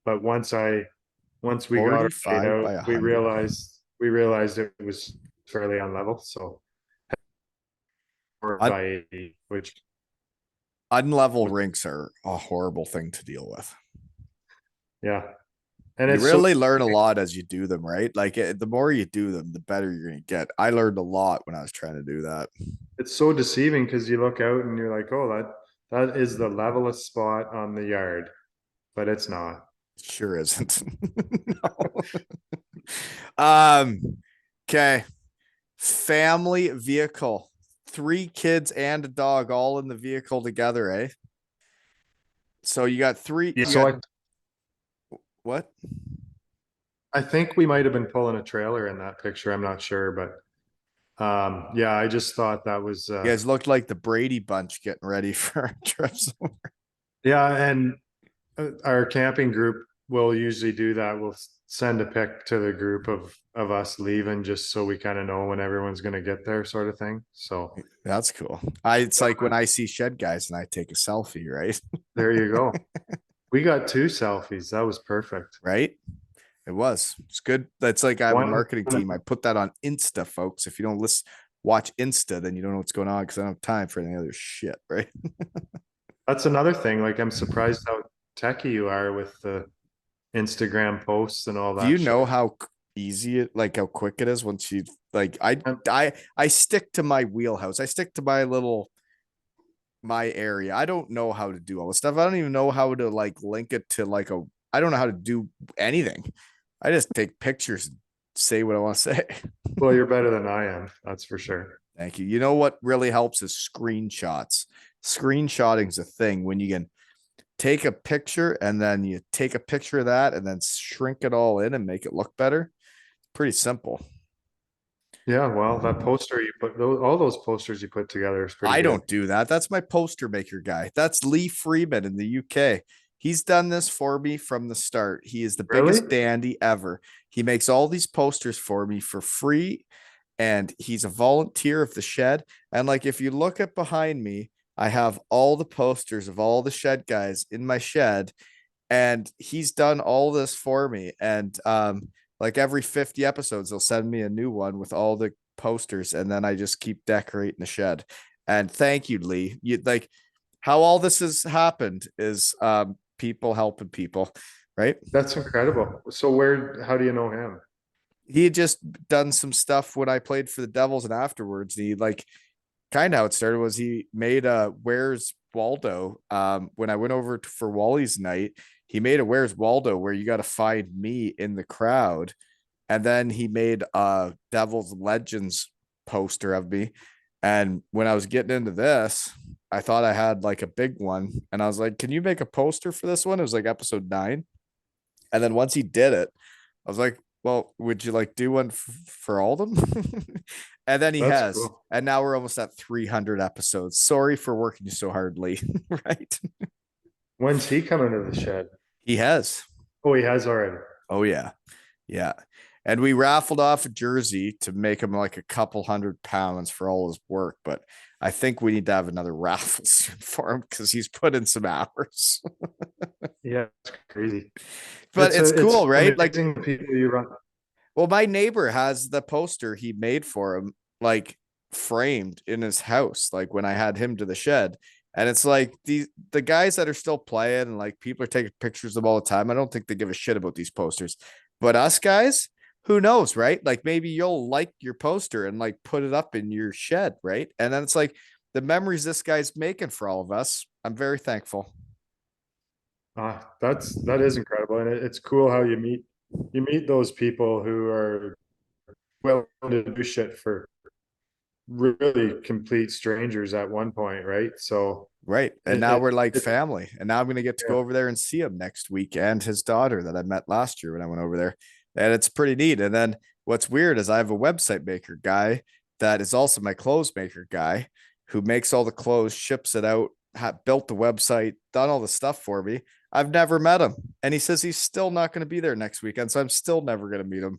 but once we got it laid 45 out, by we 100. realized it was fairly unlevel. So 4 Un- by 80, which Unlevel rinks are a horrible thing to deal with. yeah. And You it's so really learn a lot as you do them, right? Like the more you do them, the better you're going to get. I learned a lot when I was trying to do that. it's so deceiving because you look out and you're like, oh, that is the levelest spot on the yard, but it's not. It sure isn't. No. Um, okay. Family vehicle. 3 kids and a dog all in the vehicle together, eh? So you got three, Yeah. you So got I what? I think we might have been pulling a trailer in that picture. I'm not sure, but yeah, I just thought that was You guys looked like the Brady bunch getting ready for a trip somewhere. yeah, and our camping group will usually do that. We'll send a pic to the group of us leaving just so we kind of know when everyone's going to get there, sort of thing. So That's cool. It's like when I see shed guys and I take a selfie, right? there you go. We got 2 selfies. That was perfect. Right? It was. It's good. That's like I have a One, marketing team. I put that on Insta, folks. If you don't watch Insta, then you don't know what's going on because I don't have time for any other shit, right? that's another thing. Like I'm surprised how techy you are with the Instagram posts and all Do that you shit. know how easy it like how quick it is once you like I'm, I stick to my wheelhouse. I stick to my area. I don't know how to do all this stuff. I don't even know how to like link it to like I don't know how to do anything. I just take pictures and say what I want to say. well, you're better than I am. That's for sure. Thank you. You know what really helps is screenshots. Screenshotting is a thing when you can take a picture and then you take a picture of that and then shrink it all in and make it look better. Pretty simple. Yeah, well, that poster you put all those posters you put together is pretty I good. don't do that. That's my poster maker guy. That's Lee Freeman in the UK. He's done this for me from the start. He is the Really? biggest dandy ever. He makes all these posters for me for free and he's a volunteer of the shed. And like, if you look at behind me, I have all the posters of all the shed guys in my shed, and he's done all this for me. And like every 50 episodes, he'll send me a new one with all the posters, and then I just keep decorating the shed. And thank you, Lee. You like how all this has happened is people helping people, right? That's incredible. So how do you know him? He had just done some stuff when I played for the Devils, and afterwards he like kind of how it started was he made a Where's Waldo. When I went over for Wally's night, he made a Where's Waldo where you got to find me in the crowd, and then he made a Devils Legends poster of me. And when I was getting into this, I thought I had like a big one, and I was like, "Can you make a poster for this one?" It was like episode 9, and then once he did it, I was like, well, would you like do one for all of them? And then he That's has. cool. And now we're almost at 300 episodes. Sorry for working you so hard, Lee. Right? When's he coming to the shed? He has. Oh, he has already. Oh, yeah. Yeah. And we raffled off a jersey to make him like a couple £100 for all his work. But I think we need to have another raffle soon for him because he's put in some hours. Yeah, it's crazy. But it's It's cool, right? Like, amazing the people you run. well, my neighbor has the poster he made for him, like framed in his house, like when I had him to the shed. And it's like the guys that are still playing and like people are taking pictures of them all the time. I don't think they give a shit about these posters. But us guys, who knows, right? Like maybe you'll like your poster and like put it up in your shed, right? And then it's like the memories this guy's making for all of us. I'm very thankful. That is incredible, and it's cool how you meet those people who are willing to do shit for really complete strangers at one point, right? So Right. And it, now it, we're like it family. And now I'm going to get to go yeah, over there and see him next week and his daughter that I met last year when I went over there. And it's pretty neat. And then what's weird is I have a website maker guy that is also my clothes maker guy who makes all the clothes, ships it out, built the website, done all the stuff for me. I've never met him. And he says he's still not going to be there next weekend. So I'm still never going to meet him.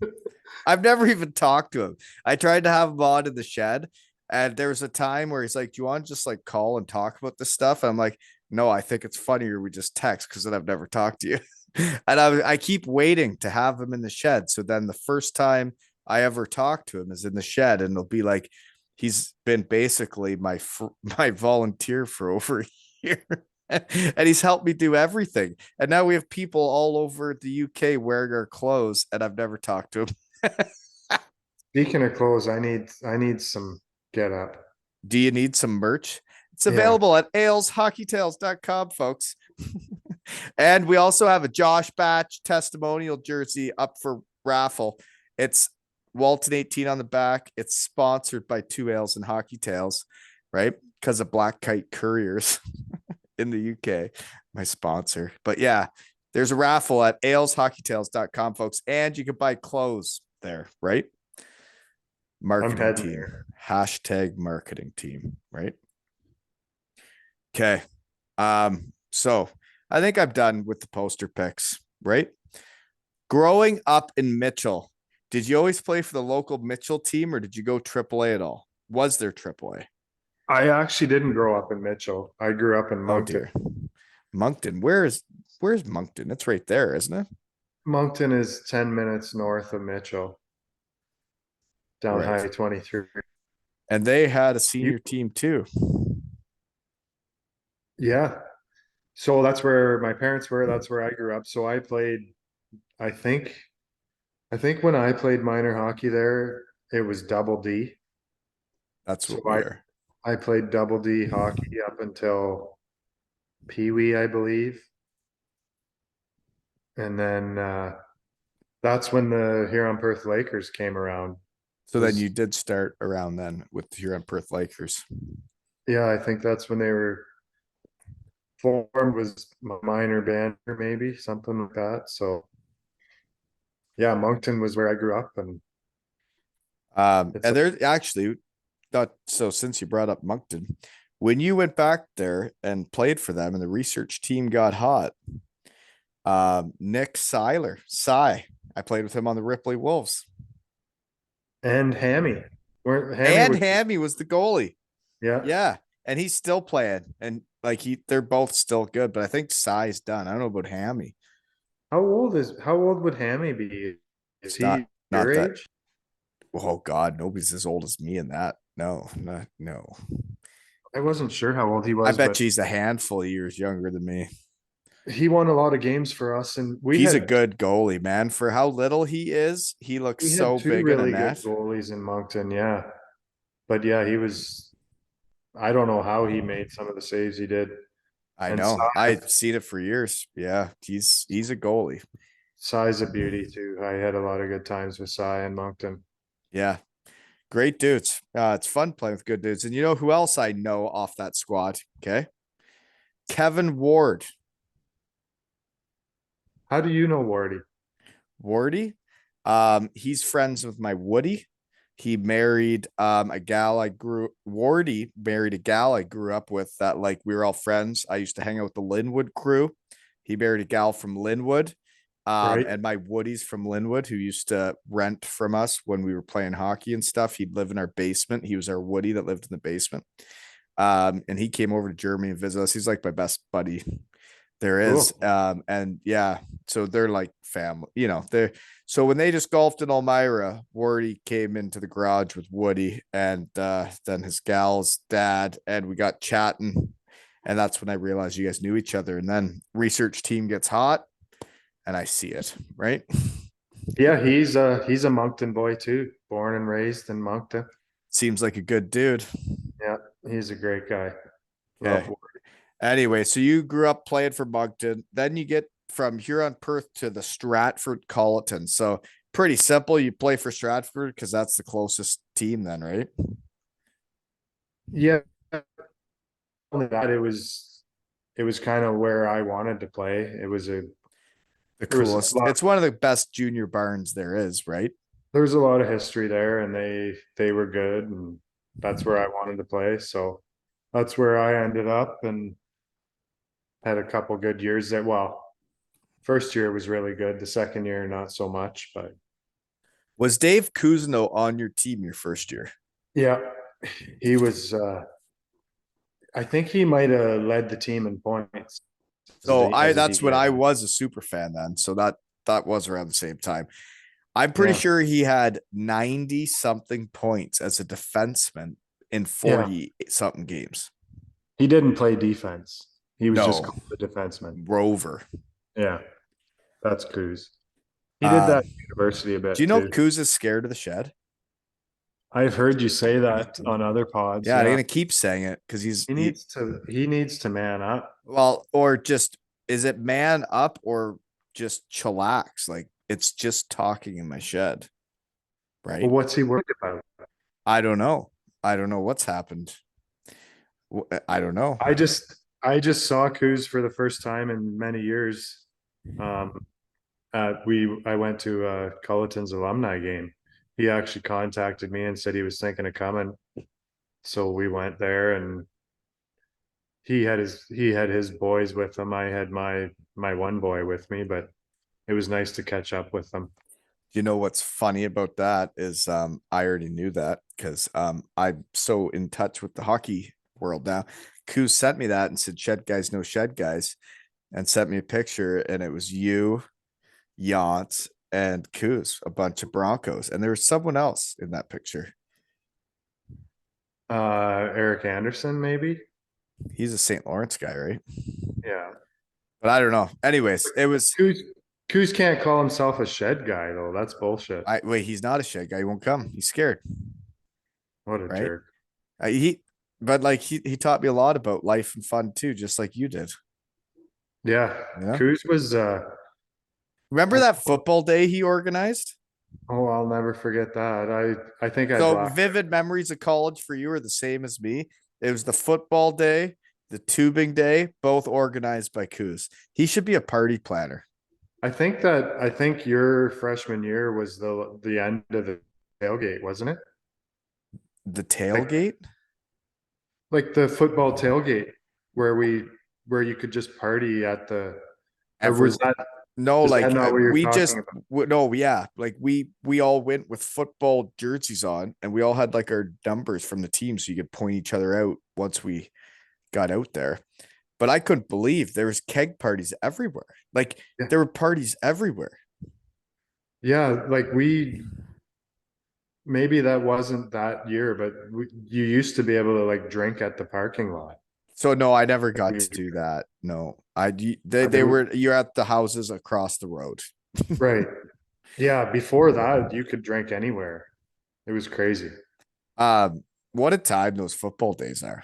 I've never even talked to him. I tried to have him on in the shed, and there was a time where he's like, "Do you want to just like call and talk about this stuff?" And I'm like, "No, I think it's funnier we just text because then I've never talked to you." And I keep waiting to have him in the shed. So then the first time I ever talk to him is in the shed, and it'll be like he's been basically my volunteer for over a year. And he's helped me do everything. And now we have people all over the UK wearing our clothes, and I've never talked to him. speaking of clothes, I need some get up. Do you need some merch? It's Yeah, available at aleshockeytales.com, folks. And we also have a Josh Batch testimonial jersey up for raffle. It's Walton 18 on the back. It's sponsored by Two Ales and Hockey Tales, right? Because of Black Kite Couriers in the UK, my sponsor. But yeah, there's a raffle at aleshockeytales.com, folks. And you can buy clothes there, right? I'm Marketing heading team. there. Hashtag marketing team, right? Okay. So I think I'm done with the poster picks, right? Growing up in Mitchell, did you always play for the local Mitchell team or did you go AAA at all? Was there AAA? I actually didn't grow up in Mitchell. I grew up in Oh Moncton. dear. Moncton. Where's Moncton? It's right there, isn't it? Moncton is 10 minutes north of Mitchell, down Right. Highway 23. And they had a You, senior team too. yeah. So that's where my parents were. That's where I grew up. So I think, I think when I played minor hockey there, it was double D. That's So what we are. I played double D hockey up until Pee Wee, I believe. And then, that's when the Huron Perth Lakers came around. So then Was you did start around then with the Huron Perth Lakers. Yeah, I think that's when they were formed, was minor band or maybe something like that. So yeah, Moncton was where I grew up, and it's And there's actually not so since you brought up Moncton, when you went back there and played for them and the research team got hot, Nick Seiler, I played with him on the Ripley Wolves. and Hammy. Weren't Hammy And was Hammy was the goalie. yeah. Yeah. And he's still playing. And like they're both still good, but I think Sai's done. I don't know about Hammy. How old would Hammy be? Is It's he your not that. age? Oh God, nobody's as old as me in that. No, no. I wasn't sure how old he I was, bet but she's a handful of years younger than me. he won a lot of games for us, and He's a good goalie, man. For how little he is, he looks we had so two big in a really good net. goalies in Moncton, yeah. But yeah, he was. I don't know how he made some of the saves he did. I And know. I've seen it for years. Yeah, he's a goalie. Sai's a beauty too. I had a lot of good times with Sai and Moncton. Yeah, great dudes. It's fun playing with good dudes. And you know who else I know off that squad? Okay, Kevin Ward. How do you know Wardy? Wardy. He's friends with my Woody. He married a gal I grew Wardy married a gal I grew up with that like we were all friends. I used to hang out with the Linwood crew. He married a gal from Linwood. Right? And my Woody's from Linwood who used to rent from us when we were playing hockey and stuff. He'd live in our basement. He was our Woody that lived in the basement. And he came over to Germany and visit us. He's like my best buddy there Cool. is. And yeah, so they're like family, you know, they're so when they just golfed in Elmira, Wardy came into the garage with Woody and then his gal's dad, and we got chatting. And that's when I realized you guys knew each other. And then research team gets hot and I see it, right? Yeah, he's a Moncton boy too, born and raised in Moncton. Seems like a good dude. Yeah, he's a great guy. Love Okay. Anyway, so you grew up playing for Moncton, then you get from Huron Perth to the Stratford Cullitons. So pretty simple. You play for Stratford because that's the closest team, then, right? Yeah, only that it was kind of where I wanted to play. The There was a coolest. lot It's one of the best junior barns there is, right? there was a lot of history there, and they were good, and that's where I wanted to play. So that's where I ended up and had a couple good years there. Well, first year was really good. The second year, not so much, but Was Dave Kuzno on your team your first year? yeah, he was. I think he might have led the team in points So I as a that's when I DM. was a super fan then. So that was around the same time. I'm pretty Yeah, sure he had 90 something points as a defenseman in yeah. 40 something games. He didn't play defense. He was just No, called the defenseman. Rover. Yeah, that's Cruz. He did Um, that at university a do you bit know too. Kuz is scared of the shed? I've heard you say that on other pods. Yeah, I'm Yeah, gonna keep saying it because he needs to man up. well, or just is it man up or just chillax? Like it's just talking in my shed, Well, right? what's he worried about? I don't know. I don't know what's happened. I don't know. I just saw Kuz for the first time in many years. Um, I went to a Cullitons alumni game. He actually contacted me and said he was thinking of coming. So we went there, and he had his boys with him. I had my one boy with me, but it was nice to catch up with them. You know what's funny about that is I already knew that because I'm so in touch with the hockey world now. Kuz sent me that and said shed guys no shed guys and sent me a picture and it was you, Yachts, and Kuz, a bunch of Broncos. And there was someone else in that picture. Eric Anderson, maybe. He's a St. Lawrence guy, right? Yeah. But I don't know. Anyways, it was Coos can't call himself a shed guy though. That's bullshit. I wait, he's not a shed guy. He won't come. He's scared, What a right? jerk. He but like he taught me a lot about life and fun too, just like you did. Yeah. You know? Coos was Remember I, that football day he organized? oh, I'll never forget that. I think I So brought vivid memories of college for you are the same as me. It was the football day, the tubing day, both organized by Coos. He should be a party planner. I think your freshman year was the end of the tailgate, wasn't it? The Like tailgate? like the football tailgate where you could just party at the or Every was that No, Is that like not what you're we talking just about? no, yeah, like we all went with football jerseys on, and we all had like our numbers from the team, so you could point each other out once we got out there. But I couldn't believe there was keg parties everywhere. Like Yeah. there were parties everywhere. Yeah, like we maybe that wasn't that year, but you used to be able to like drink at the parking lot. So no, I never got We, to do that. No, they there were you're at the houses across the road. right. Yeah, before that you could drink anywhere. It was crazy. What a time those football days are.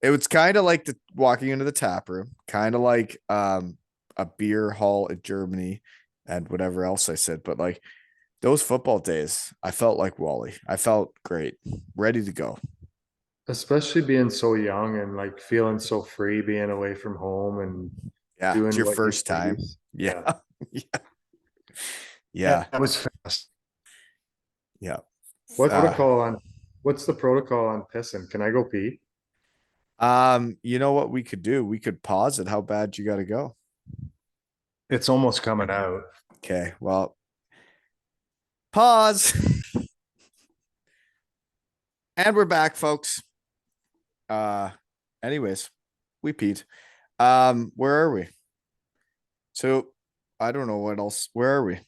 It was kind of like the walking into the tap room, kind of like a beer hall in Germany and whatever else I said, but like those football days, I felt like Wally. I felt great, ready to go. Especially being so young and like feeling so free being away from home and Yeah, it's doing your what you first time. please. Yeah. Yeah. Yeah. Yeah, Yeah. that was fast. Yeah. What Uh, protocol on what's the protocol on pissing? Can I go pee? you know what we could do? We could pause it. How bad you got to go? It's almost coming out. Okay. Well, pause. And we're back, folks. Uh, anyways, we peed. Where are we? So I don't know what else. Where are we?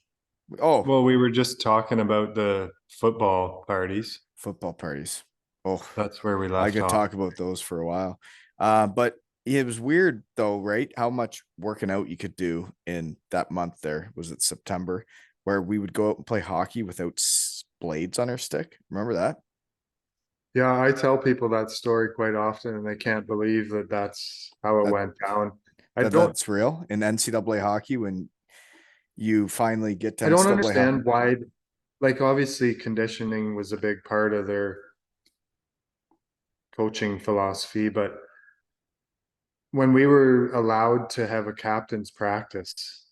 Oh, Well, we were just talking about the football parties. football parties. Oh, That's where we I left could off. talk about those for a while. But it was weird though, right? How much working out you could do in that month there. Was it September where we would go out and play hockey without blades on our stick? Remember that? Yeah, I tell people that story quite often, and they can't believe that that's how it That went down. I that don't, that's real in NCAA hockey when you finally get to I don't NCAA hockey. understand why. Like, obviously, conditioning was a big part of their coaching philosophy, but when we were allowed to have a captain's practice,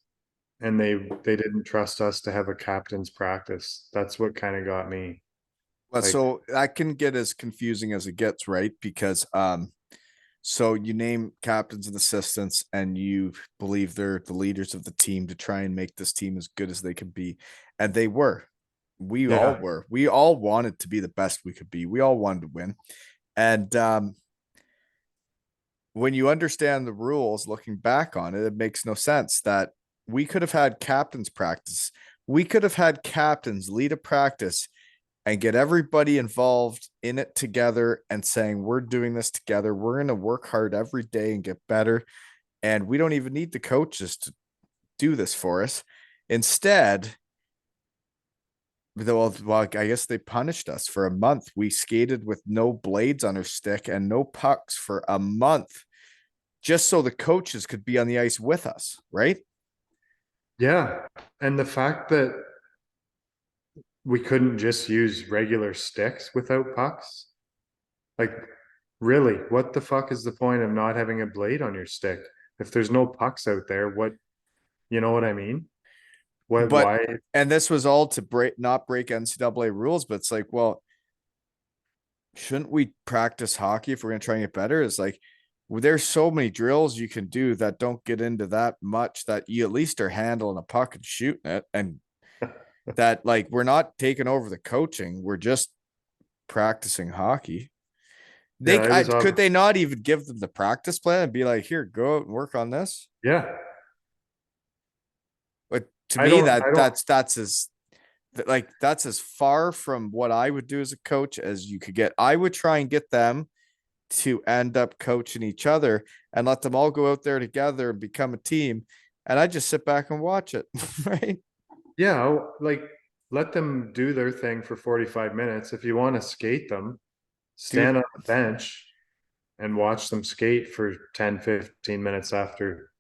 and they didn't trust us to have a captain's practice, that's what kind of got me. Well, Like, so that can get as confusing as it gets, right? Because so you name captains and assistants, and you believe they're the leaders of the team to try and make this team as good as they could be. And they were. We all yeah, were. We all wanted to be the best we could be. We all wanted to win. And when you understand the rules, looking back on it, it makes no sense that we could have had captains practice. We could have had captains lead a practice and get everybody involved in it together and saying, we're doing this together. We're going to work hard every day and get better. And we don't even need the coaches to do this for us. Instead, well, I guess they punished us for a month. We skated with no blades on our stick and no pucks for a month just so the coaches could be on the ice with us, right? yeah. And the fact that we couldn't just use regular sticks without pucks, like, really, what the fuck is the point of not having a blade on your stick if there's no pucks out there? What, you know what I mean? What, But why? and this was all to not break NCAA rules, but it's like, well, shouldn't we practice hockey if we're going to try and get better? It's like, well, there's so many drills you can do that don't get into that much that you at least are handling a puck and shooting it. And that, like, we're not taking over the coaching, we're just practicing hockey. Yeah, it was Could they not even give them the practice plan and be like, here, go out and work on this? yeah. But to I me, don't, I don't, that's as far from what I would do as a coach as you could get. I would try and get them to end up coaching each other and let them all go out there together and become a team. And I just sit back and watch it. Right. yeah, like, let them do their thing for 45 minutes. If you want to skate them, Dude, stand on the bench and watch them skate for 10, 15 minutes after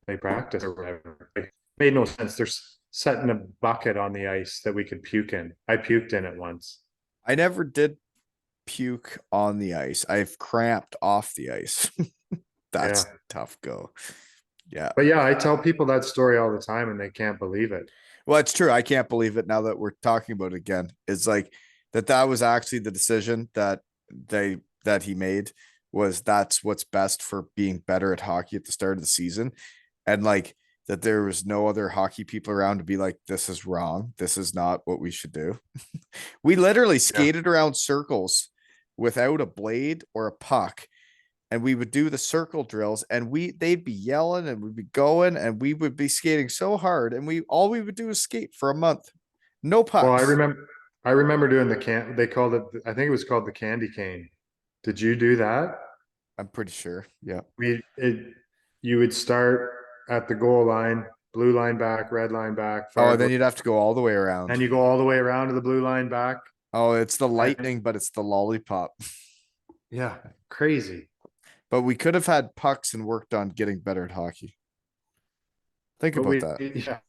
they practice or whatever. It made no sense. They're setting a bucket on the ice that we could puke in. I puked in it once. I never did puke on the ice. I've cramped off the ice. Yeah. That's tough go. Yeah. But yeah, I tell people that story all the time and they can't believe it. Well, it's true. I can't believe it now that we're talking about it again. It's like that was actually the decision that he made was that's what's best for being better at hockey at the start of the season. And like that there was no other hockey people around to be like, this is wrong. This is not what we should do. We literally Yeah. skated around circles without a blade or a puck. And we would do the circle drills and they'd be yelling and we'd be going and we would be skating so hard. And we would do is skate for a month. No Well, pucks. I remember doing they called it, I think it was called the candy cane. Did you do that? I'm pretty sure. Yeah. You would start at the goal line, blue line back, red line back, Oh, far and then goal, you'd have to go all the way around. and you go all the way around to the blue line back. Oh, it's the And lightning, but it's the lollipop. yeah, crazy. But we could have had pucks and worked on getting better at hockey. Think But about that. yeah,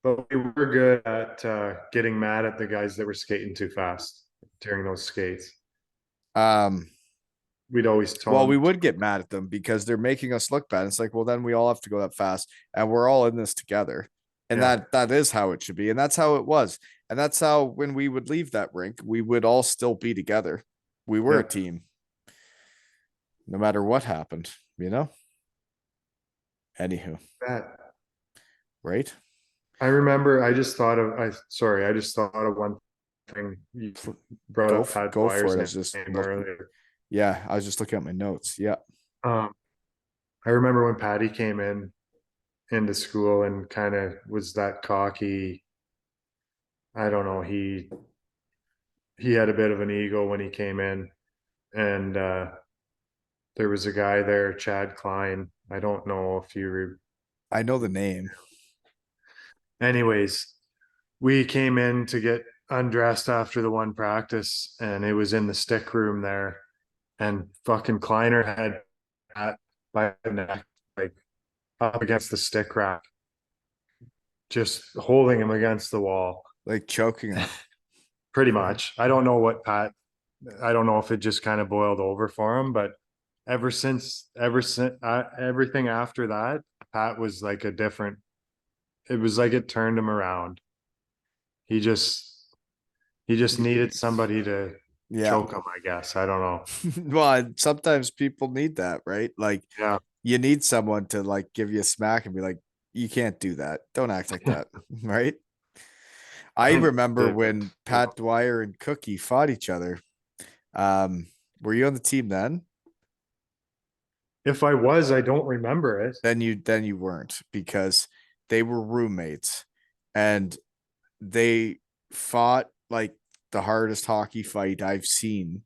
but we were good at getting mad at the guys that were skating too fast during those skates. Um, We'd always tell well, them, we would get mad at them because they're making us look bad. It's like, well, then we all have to go that fast and we're all in this together. And yeah, that is how it should be. And that's how it was. And that's how when we would leave that rink, we would all still be together. We were a yeah, team, no matter what happened, you know? Anywho, that. right? I remember. I just thought of one thing. You brought up Pat Go for Dwyer's it. I was just name look. earlier. Yeah, I was just looking at my notes. Yeah. Um, I remember when Patty came into school and kind of was that cocky. I don't know. He had a bit of an ego when he came in, and there was a guy there, Chad Klein. I don't know if you. I know the name. Anyways, we came in to get undressed after the one practice, and it was in the stick room there, and fucking Kleiner had Pat by the neck, like up against the stick rack, just holding him against the wall. Like choking him. Pretty much. I don't know if it just kind of boiled over for him, but ever since everything after that, Pat was like it was like it turned him around. He just, he just needed somebody to Yeah. choke him, I guess. I don't know. Well, sometimes people need that, right? Like Yeah. you need someone to like give you a smack and be like, you can't do that. Don't act like that. Right. I remember when Pat Dwyer and Cookie fought each other. Were you on the team then? If I was, I don't remember it. Then you weren't because they were roommates and they fought like the hardest hockey fight I've seen.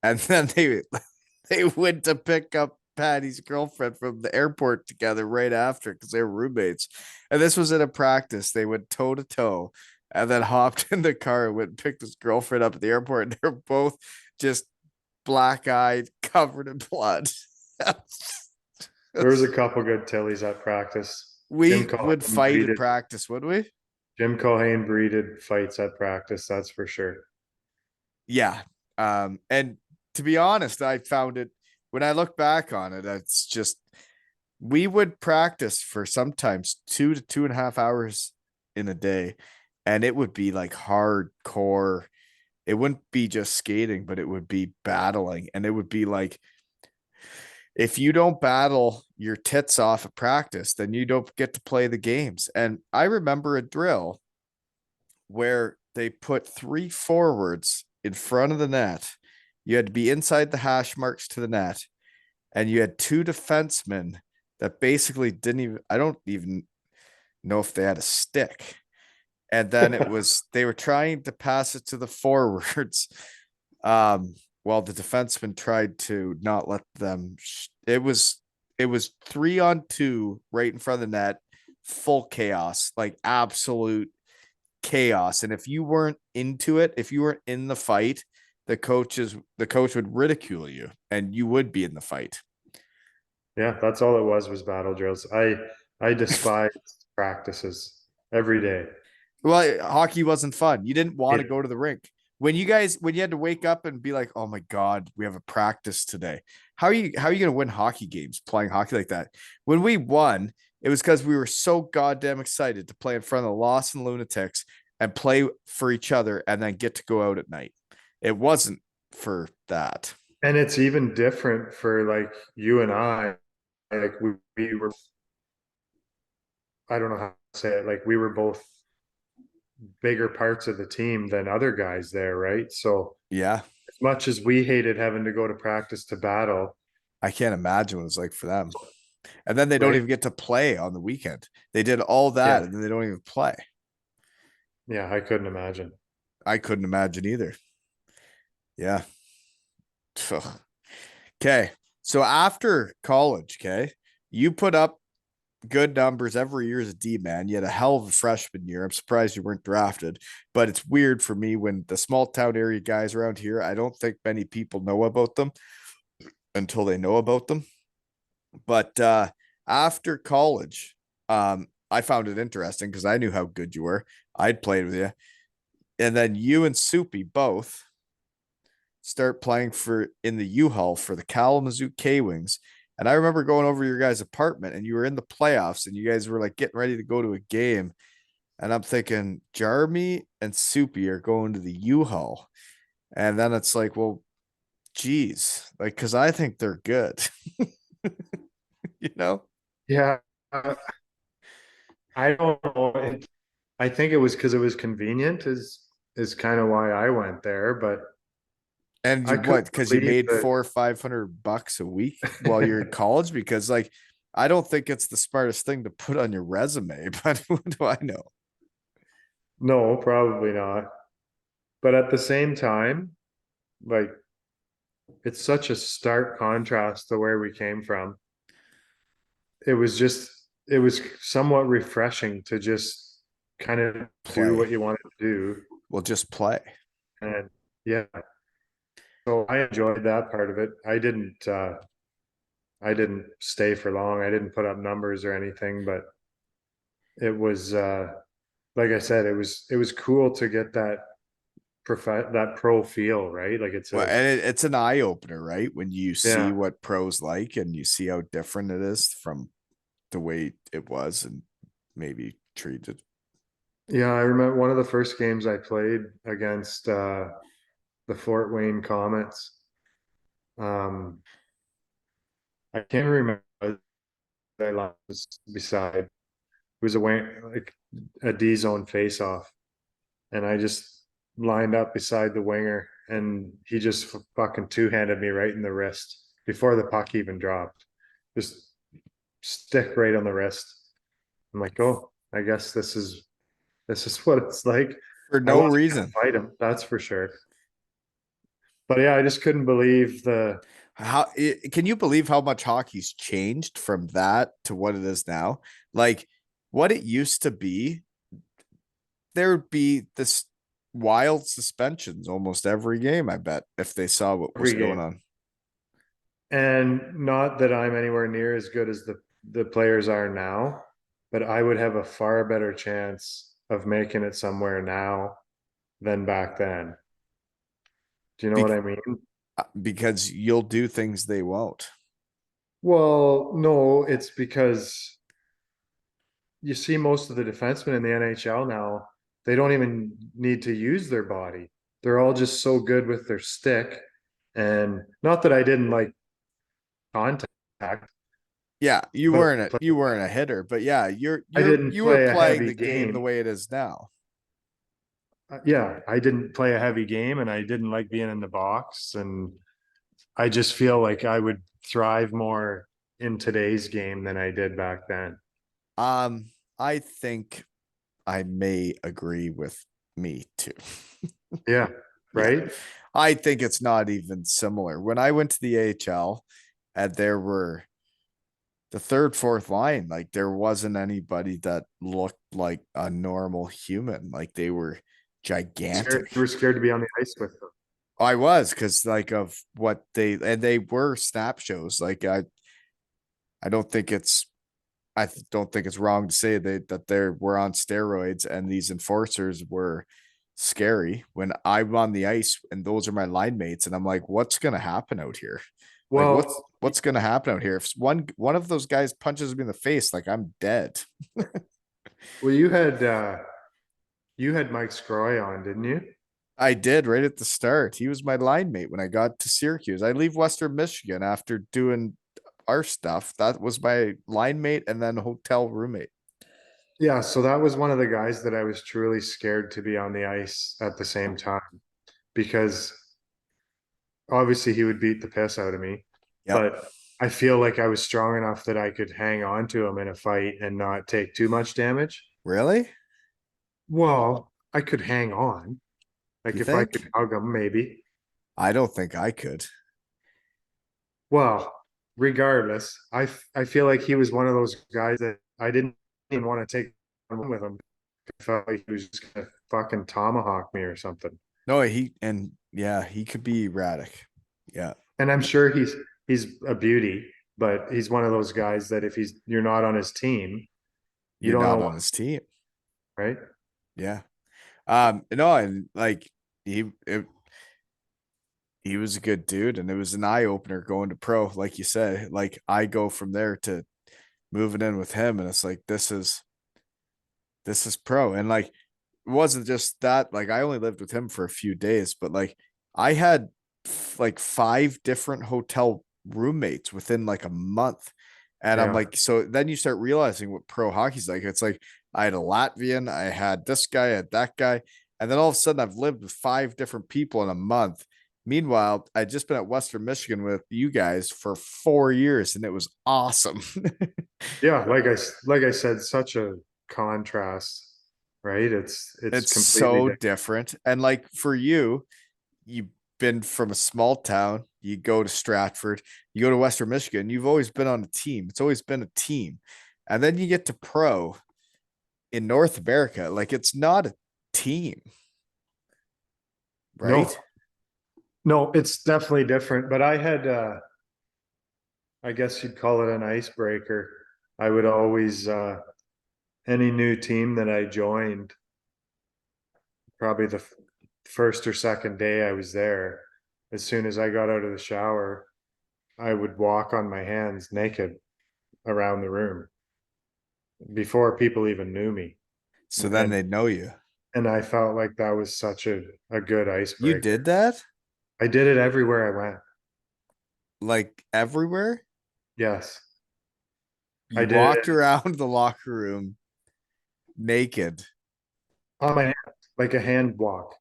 And then they went to pick up Patty's girlfriend from the airport together right after because they were roommates. And this was in a practice. They went toe to toe and then hopped in the car and went and picked his girlfriend up at the airport. And they're both just black eyed, covered in blood. There was a couple good Tillies at practice. We would fight at practice, would we? Jim Culhane breeded fights at practice, that's for sure. Yeah. And to be honest, I found it when I look back on it, it's just we would practice for sometimes 2 to 2.5 hours in a day, and it would be like hardcore. It wouldn't be just skating, but it would be battling, and it would be like if you don't battle your tits off at practice, then you don't get to play the games. And I remember a drill where they put 3 forwards in front of the net. You had to be inside the hash marks to the net, and you had 2 defensemen that basically didn't even, I don't even know if they had a stick. And then they were trying to pass it to the forwards. While the defenseman tried to not let them, it was 3-on-2 right in front of the net, full chaos, like absolute chaos. And if you weren't into it, if you weren't in the fight, the coach would ridicule you and you would be in the fight. Yeah, that's all it was battle drills. I despise practices every day. Well, hockey wasn't fun. You didn't want to go to the rink. When you had to wake up and be like, "Oh my God, we have a practice today." How are you going to win hockey games playing hockey like that? When we won, it was because we were so goddamn excited to play in front of the Lost and Lunatics and play for each other and then get to go out at night. It wasn't for that. And it's even different for like you and I. Like we were I don't know how to say it. Like we were both bigger parts of the team than other guys there, right? So Yeah. as much as we hated having to go to practice to battle, I can't imagine what it's like for them. And then they don't right? even get to play on the weekend. They did all that Yeah. and then they don't even play. Yeah, I couldn't imagine. I couldn't imagine either. Yeah. Okay. So after college, okay, you put up good numbers every year as a D man. You had a hell of a freshman year. I'm surprised you weren't drafted, but it's weird for me when the small town area guys around here, I don't think many people know about them until they know about them. But after college, I found it interesting because I knew how good you were. I'd played with you. And then you and Soupy both start playing for in the U-Haul for the Kalamazoo K-Wings. And I remember going over your guys' apartment and you were in the playoffs and you guys were like getting ready to go to a game. And I'm thinking Jarmy and Soupy are going to the U-Haul. And then it's like, well, geez, like, cause I think they're good, you know? Yeah, I don't know. I think it was because it was convenient is kind of why I went there, but And I you what? couldn't Because you believe made that. 400 or $500 a week while you're in college. Because like, I don't think it's the smartest thing to put on your resume. But what do I know? No, probably not. But at the same time, like it's such a stark contrast to where we came from. It was somewhat refreshing to just kind of do Play. what you wanted to do. We'll just play. And yeah, so I enjoyed that part of it. I didn't stay for long. I didn't put up numbers or anything, but it was like I said, it was cool to get that pro feel, right? Like it's Well, a and it's an eye opener, right? When you see yeah. what pros like and you see how different it is from the way it was and maybe treated. Yeah, I remember one of the first games I played against the Fort Wayne Comets. I can't remember what I was beside. It was a Wayne like a D zone face off, and I just lined up beside the winger, and he just fucking two handed me right in the wrist before the puck even dropped. Just stick right on the wrist. I'm like, oh, I guess this is what it's like. For I no wasn't gonna reason. fight him, that's for sure. But yeah, I just couldn't believe the Can you believe how much hockey's changed from that to what it is now? Like what it used to be, there would be this wild suspensions almost every game, I bet, if they saw what was every going game. on. And not that I'm anywhere near as good as the players are now, but I would have a far better chance of making it somewhere now than back then. Do you know what Be- I mean? because you'll do things they won't. Well, no, it's because you see most of the defensemen in the NHL now, they don't even need to use their body. They're all just so good with their stick. And not that I didn't like contact, Yeah, but you weren't a hitter, but yeah, I didn't you were play a playing heavy the game the game. way it is now. Yeah, I didn't play a heavy game and I didn't like being in the box. And I just feel like I would thrive more in today's game than I did back then. Um, I think I may agree with me too. Yeah, Yeah. right? I think it's not even similar. When I went to the AHL and there were the third, fourth line, like there wasn't anybody that looked like a normal human. Like they were Scared, gigantic. you were scared to be on the ice with them. I was because like of what they were snap shows. Like I don't think it's don't think it's wrong to say that they were on steroids and these enforcers were scary when I'm on the ice and those are my line mates and I'm like, what's gonna happen out here? Like Well, what's gonna happen out here? If one of those guys punches me in the face, like I'm dead. well, you had Mike Scroy on, didn't you? I did right at the start. He was my line mate when I got to Syracuse. I leave Western Michigan after doing our stuff. That was my line mate and then hotel roommate. Yeah, so that was one of the guys that I was truly scared to be on the ice at the same time because obviously he would beat the piss out of me, Yep. but I feel like I was strong enough that I could hang on to him in a fight and not take too much damage. Really? Well, I could hang on. Like You if I could think? hug him, maybe. I don't think I could. Well, regardless, I feel like he was one of those guys that I didn't even want to take on with him. I felt like he was just gonna fucking tomahawk me or something. No, yeah, he could be erratic. Yeah, And I'm sure he's a beauty, but he's one of those guys that if you're not on his team, you you're don't know not on what, his team. right? Yeah. No, and like he it, he was a good dude, and it was an eye opener going to pro, like you said. Like I go from there to moving in with him, and it's like this is pro, and like it wasn't just that. Like I only lived with him for a few days, but like I had like five different hotel roommates within like a month. And I'm Yeah. like, so then you start realizing what pro hockey's like. It's like I had a Latvian, I had this guy, I had that guy. And then all of a sudden I've lived with five different people in a month. Meanwhile, I'd just been at Western Michigan with you guys for 4 years and it was awesome. Yeah, like I said, such a contrast, right? It's It's completely so different. different. And like for you, you've been from a small town, you go to Stratford, you go to Western Michigan, you've always been on a team. It's always been a team. And then you get to pro in North America, like it's not a team, right? No, no, it's definitely different. But I had I guess you'd call it an icebreaker. I would always any new team that I joined, probably the first or second day I was there, as soon as I got out of the shower, I would walk on my hands naked around the room before people even knew me. So then And they know you. I felt like that was such a good You icebreaker. did that I did it everywhere I went. like everywhere. Yes. I You did walked it around the locker room naked. on my hand, like a hand walk.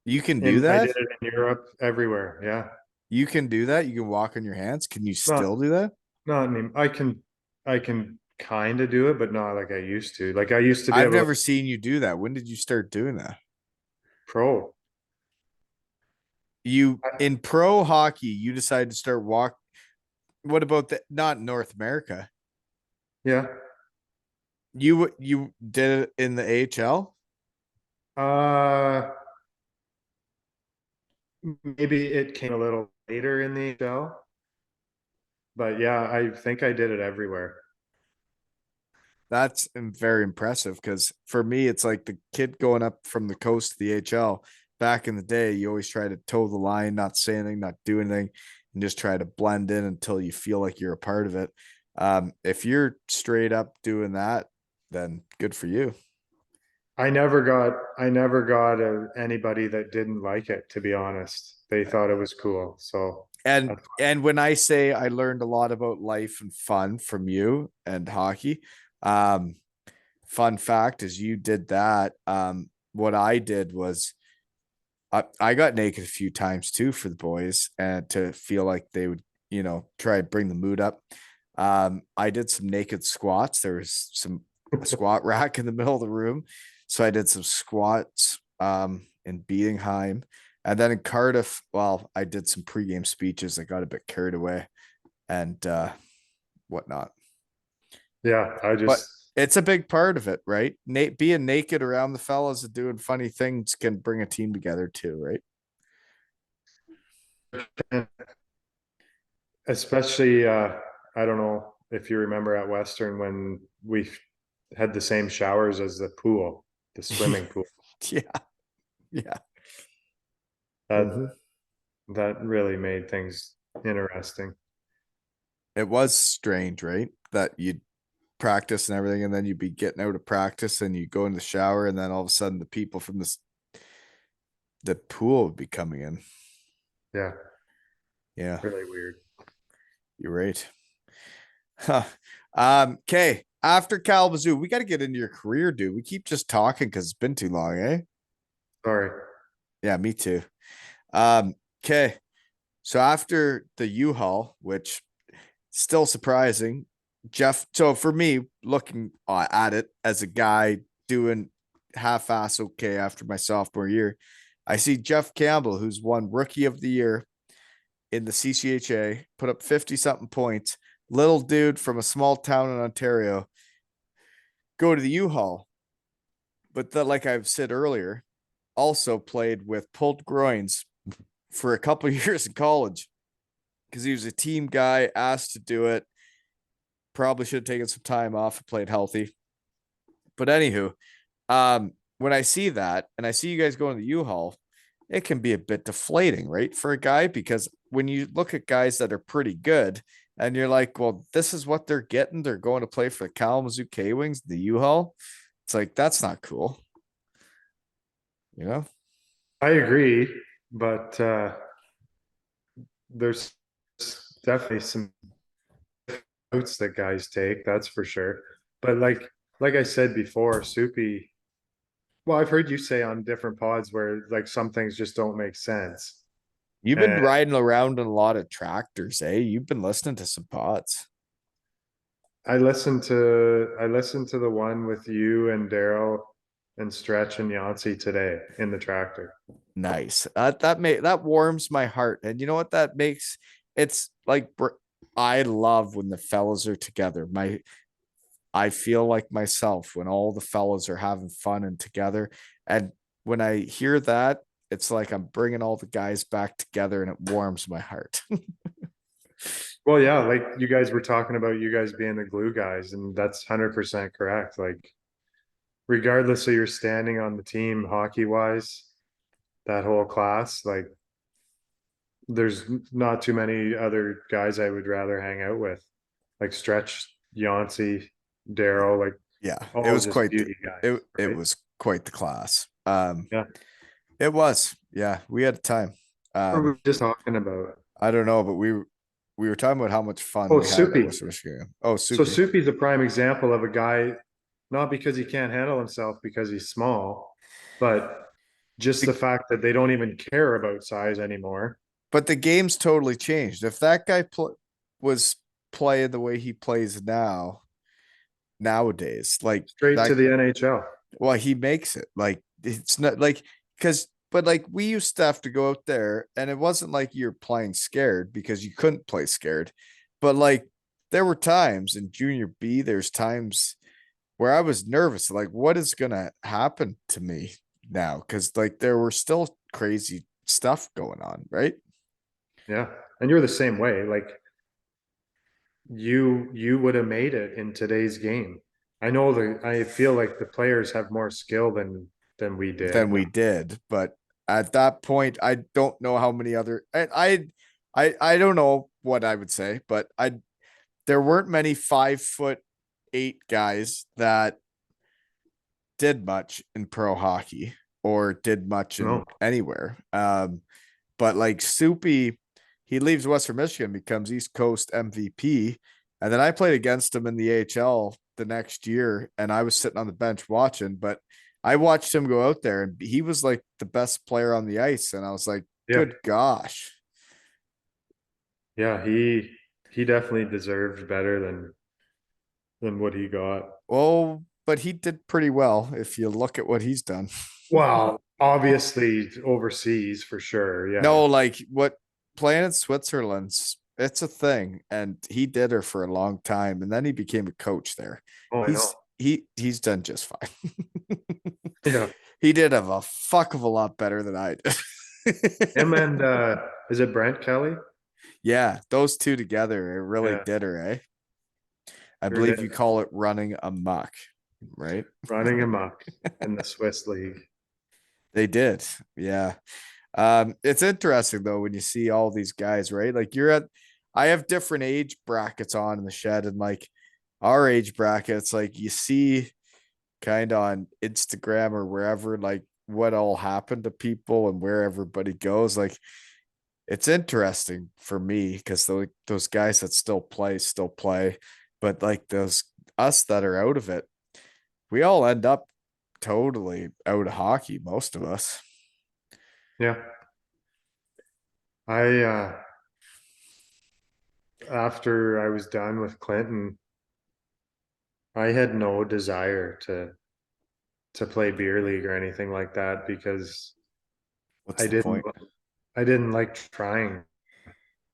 You can do And I did that. it in Europe, everywhere. Yeah. You can do that. You can walk on your hands. Can you Not still do that? not I mean I can kind of do it, but not like I used to. Like I used to be I've able to never seen you do that. When did you start doing that? pro. You I- in pro hockey, you decided to start walk. What about the not North America? yeah. You did it in the AHL? Uh maybe it came a little later in the show, but yeah, I think I did it everywhere. That's very impressive because for me, it's like the kid going up from the coast to the HL. Back in the day, you always try to toe the line, not say anything, not do anything, and just try to blend in until you feel like you're a part of it. If you're straight up doing that, then good for you. I never got anybody that didn't like it, to be honest. They thought it was cool. So And when I say I learned a lot about life and fun from you and hockey, um, fun fact is you did that. What I did was I got naked a few times too for the boys and to feel like they would, try and bring the mood up. I did some naked squats. There was some a squat rack in the middle of the room. So I did some squats in Beatingheim. And then in Cardiff, well, I did some pregame speeches. I got a bit carried away and whatnot. yeah, I But just it's a big part of it, right? Nate being naked around the fellas and doing funny things can bring a team together too, right? especially I don't know if you remember at Western when we had the same showers as the pool, the swimming pool. Yeah, yeah. That Mhm. that really made things interesting. It was strange, right? That you'd practice and everything, and then you'd be getting out of practice and you go in the shower, and then all of a sudden the people from the pool would be coming in. Yeah, Yeah, really weird. you're right. Huh. Okay. after Kalamazoo, we got to get into your career, dude. We keep just talking because it's been too long, eh? Sorry. Yeah, me too. Okay. So after the U-Haul, which still surprising, Jeff. So for me, looking at it as a guy doing half-ass okay after my sophomore year, I see Jeff Campbell, who's won Rookie of the Year in the CCHA, put up 50 something points. Little dude from a small town in Ontario, go to the U-Haul. But like I've said earlier, also played with pulled groins for a couple of years in college because he was a team guy, asked to do it. Probably should have taken some time off and played healthy. But anywho, when I see that and I see you guys going to the U-Haul, it can be a bit deflating, right? For a guy, because when you look at guys that are pretty good and you're like, well, this is what they're getting. They're going to play for the Kalamazoo K-Wings, the U-Haul. It's like, that's not cool. You know? I agree, but there's definitely some routes that guys take, that's for sure. But like I said before, Soupy, well, I've heard you say on different pods where like some things just don't make sense. You've been And riding around in a lot of tractors, eh? You've been listening to some pods. I listened to the one with you and Daryl and Stretch and Yancey today in the tractor. Nice. That warms my heart. And you know what that makes? It's like I love when the fellas are together. I feel like myself when all the fellas are having fun and together. And when I hear that, it's like I'm bringing all the guys back together and it warms my heart. Well, yeah, like you guys were talking about you guys being the glue guys, and that's 100% correct. Like, regardless of your standing on the team hockey wise, that whole class, like, there's not too many other guys I would rather hang out with, like Stretch, Yancey, Daryl, like Yeah, it all was just quite beauty it guys, it right? was quite the class. Yeah. It was. Yeah, we had time. What were Um, we just talking about? I don't know, but we were talking about how much fun Oh, we had at Soupy. Western Michigan. Oh, So Soupy. Soupy's a prime example of a guy, not because he can't handle himself because he's small, but just the fact that they don't even care about size anymore. But the game's totally changed. If that guy was playing the way he plays nowadays, like Straight to that, the NHL. well, he makes it. Like it's not like because, but like we used to have to go out there, and it wasn't like you're playing scared because you couldn't play scared, but like there were times in junior B, there's times where I was nervous, like what is gonna happen to me now? Because like there were still crazy stuff going on, right? Yeah. And you're the same way. Like you would have made it in today's game. I feel like the players have more skill than we Than did. we did. But at that point, I don't know how many other I don't know what I would say, but I there weren't many 5'8" guys that did much in pro hockey or did much in No. anywhere. But like Soupy, he leaves Western Michigan, becomes East Coast MVP. And then I played against him in the AHL the next year, and I was sitting on the bench watching, but I watched him go out there and he was like the best player on the ice. And I was like, Yeah. good gosh. Yeah, he definitely deserved better than what he got. Oh, but he did pretty well if you look at what he's done. Well, obviously overseas for sure. Yeah. No, like what playing in Switzerland's it's a thing, and he did her for a long time, and then he became a coach there. Oh, I know. He's done just fine. Yeah. He did have a fuck of a lot better than I Him did. and is it Brent Kelly? Yeah, those two together, it really Yeah, did her, eh? I sure believe did. you call it running amok, right? Running amok in the Swiss league. They did. Yeah. It's interesting though when you see all these guys, right? Like I have different age brackets on in the shed, and like our age brackets, like you see kind of on Instagram or wherever, like what all happened to people and where everybody goes. Like it's interesting for me because those guys that still play, but like those us that are out of it, we all end up totally out of hockey, most of us. Yeah. I after I was done with Clinton, I had no desire to play beer league or anything like that because What's I the didn't point? I didn't like trying.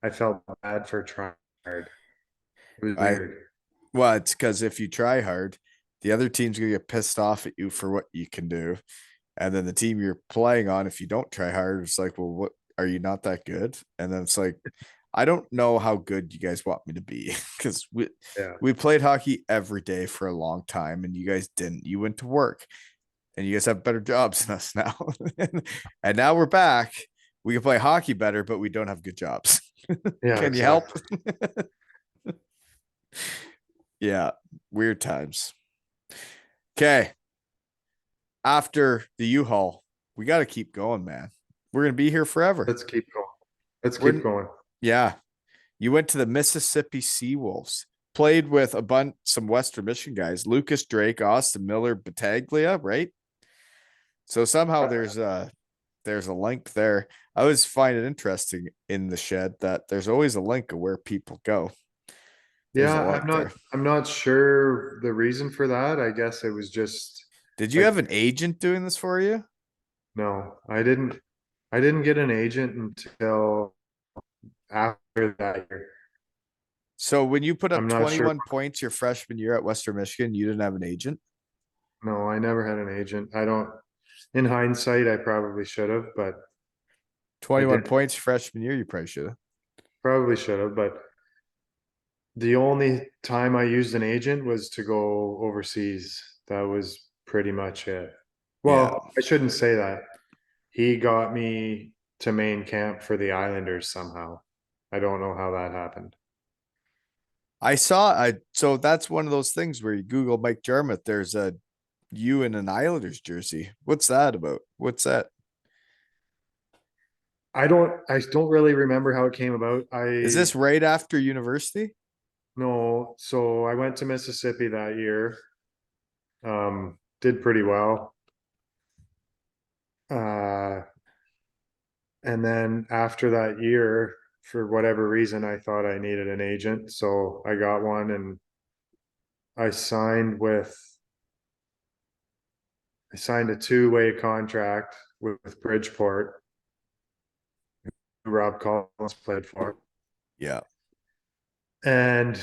I felt bad for trying hard. It was I weird. Well, it's because if you try hard, the other team's gonna get pissed off at you for what you can do. And then the team you're playing on, if you don't try hard, it's like, well, what are you not that good? And then it's like, I don't know how good you guys want me to be because Yeah. we played hockey every day for a long time and you guys didn't. You went to work and you guys have better jobs than us now. And now we're back. We can play hockey better, but we don't have good jobs. Yeah, Can you help? exactly. Yeah, weird times. Okay. After the U-Haul, we got to keep going, man. We're going to be here forever. Let's keep going. Let's keep We're going. Yeah. You went to the Mississippi Seawolves, played with some Western Michigan guys, Lucas Drake, Austin Miller, Battaglia, right? So somehow there's a link there. I always find it interesting in the shed that there's always a link of where people go. There's a Yeah, link there. I'm not sure the reason for that. I guess it was just Did you like have an agent doing this for you? no, I didn't get an agent until after that year. So when you put up I'm not sure. 21 points your freshman year at Western Michigan, you didn't have an agent? No, I never had an agent. I don't, in hindsight, I probably should have, but I 21 didn't. points freshman year, you probably should have. Probably should have, but the only time I used an agent was to go overseas. That was pretty much it. Yeah. Well, I shouldn't say that. He got me to main camp for the Islanders somehow. I don't know how that happened. So that's one of those things where you Google Mike Jarmuth, there's a you in an Islanders jersey. What's that about? What's that? I don't really remember how it came about. Is this right after university? No, so I went to Mississippi that year. Did pretty well. Uh, and then after that year, for whatever reason, I thought I needed an agent, so I got one and I signed with I signed a two-way contract with Bridgeport, who Rob Collins played for. Yeah. And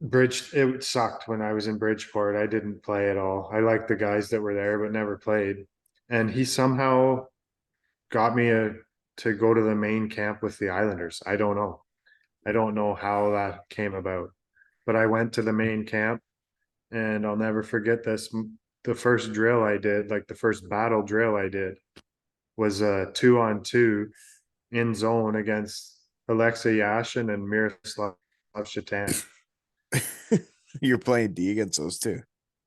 it sucked when I was in Bridgeport. I didn't play at all. I liked the guys that were there, but never played. And he somehow got me to go to the main camp with the Islanders. I don't know. I don't know how that came about, but I went to the main camp and I'll never forget this. The first drill I did, like the first battle drill I did, was a 2-on-2 in zone against Alexei Yashin and Miroslav Shatan. You're playing D against those two.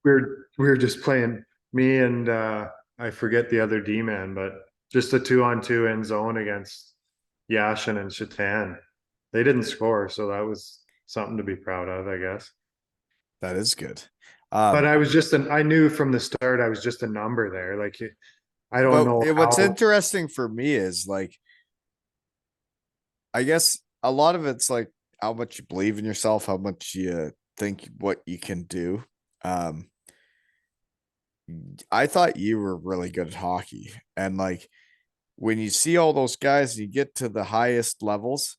We were just playing me and I forget the other D man, but just a 2-on-2 in zone against Yashin and Shatan. They didn't score, so that was something to be proud of, I guess. That is good. But I knew from the start I was just a number there. Like I don't But know what's how. interesting for me is like, I guess a lot of it's like how much you believe in yourself, how much you think what you can do. Um, I thought you were really good at hockey. And like when you see all those guys and you get to the highest levels,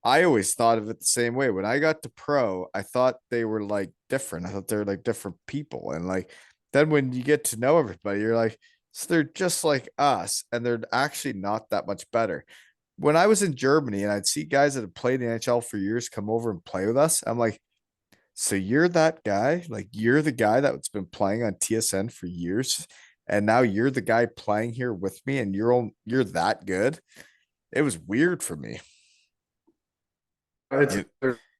I always thought of it the same way. When I got to pro, I thought they were like different. I thought they were like different people. And like then when you get to know everybody, you're like, so they're just like us, and they're actually not that much better. When I was in Germany and I'd see guys that had played in the NHL for years come over and play with us, I'm like, so you're that guy? Like you're the guy that's been playing on TSN for years, and now you're the guy playing here with me, and you're that good. It was weird for me. It's, You,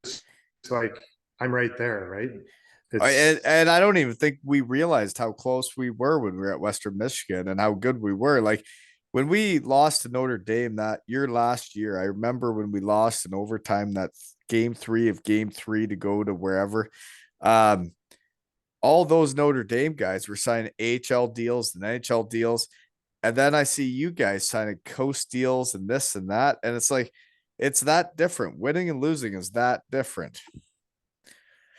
it's like I'm right there, right? and, It's and I don't even think we realized how close we were when we were at Western Michigan and how good we were. Like when we lost to Notre Dame that year last year, I remember when we lost in overtime that game three of game three to go to wherever. Um, all those Notre Dame guys were signing AHL deals and NHL deals. And then I see you guys signing coast deals and this and that. And it's like, it's that different. Winning and losing is that different.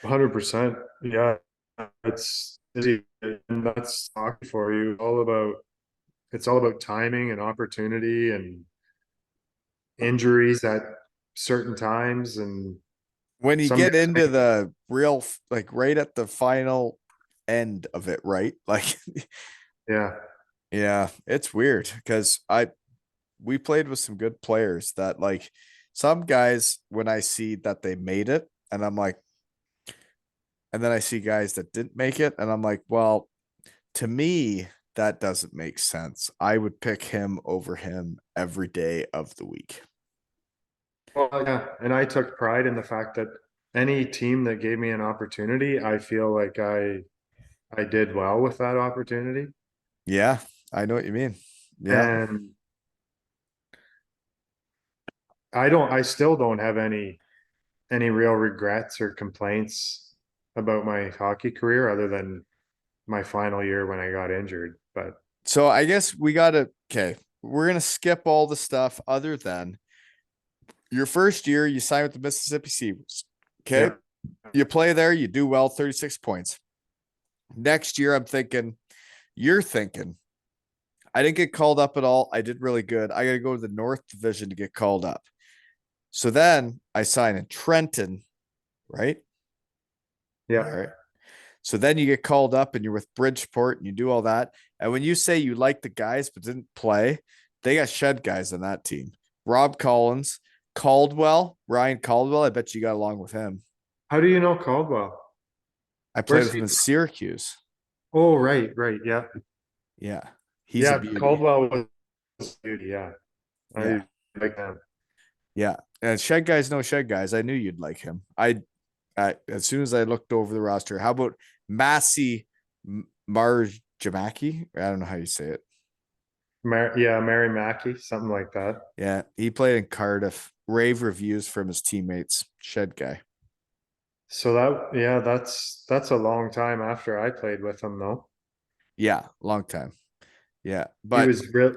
100%. Yeah, it's and that's hockey for you. It's all about timing and opportunity and injuries at certain times. And When you some get guys into make it. the real, like right at the final end of it, right? Like, Yeah, yeah, it's weird because we played with some good players that like some guys when I see that they made it and I'm like, and then I see guys that didn't make it and I'm like, well, to me, that doesn't make sense. I would pick him over him every day of the week. well, yeah. And I took pride in the fact that any team that gave me an opportunity, I feel like I did well with that opportunity. Yeah, I know what you mean. Yeah. And I still don't have any real regrets or complaints about my hockey career other than my final year when I got injured. But So I guess we got to, okay, we're going to skip all the stuff other than your first year, you sign with the Mississippi Seavers. Okay. yeah, You play there, you do well, 36 points. Next year, you're thinking, I didn't get called up at all. I did really good. I got to go to the North Division to get called up. So then I sign in Trenton, right? yeah. All right. So then you get called up and you're with Bridgeport and you do all that. And when you say you like the guys but didn't play, they got shed guys on that team. Rob Collins, Ryan Caldwell. I bet you got along with him. How do you know Caldwell? I played Where's with him he in from? Syracuse. Oh, right. Yeah. Yeah. He's a Yeah, beauty. Caldwell was beauty, yeah. Yeah. I like that. Yeah. And shed guys know shed guys. I knew you'd like him. As soon as I looked over the roster, how about Massey Marjamaki? I don't know how you say it. Yeah, Mary Mackey, something like that. Yeah, he played in Cardiff. Rave reviews from his teammates. Shed guy. So yeah, that's a long time after I played with him though. Yeah, long time. Yeah,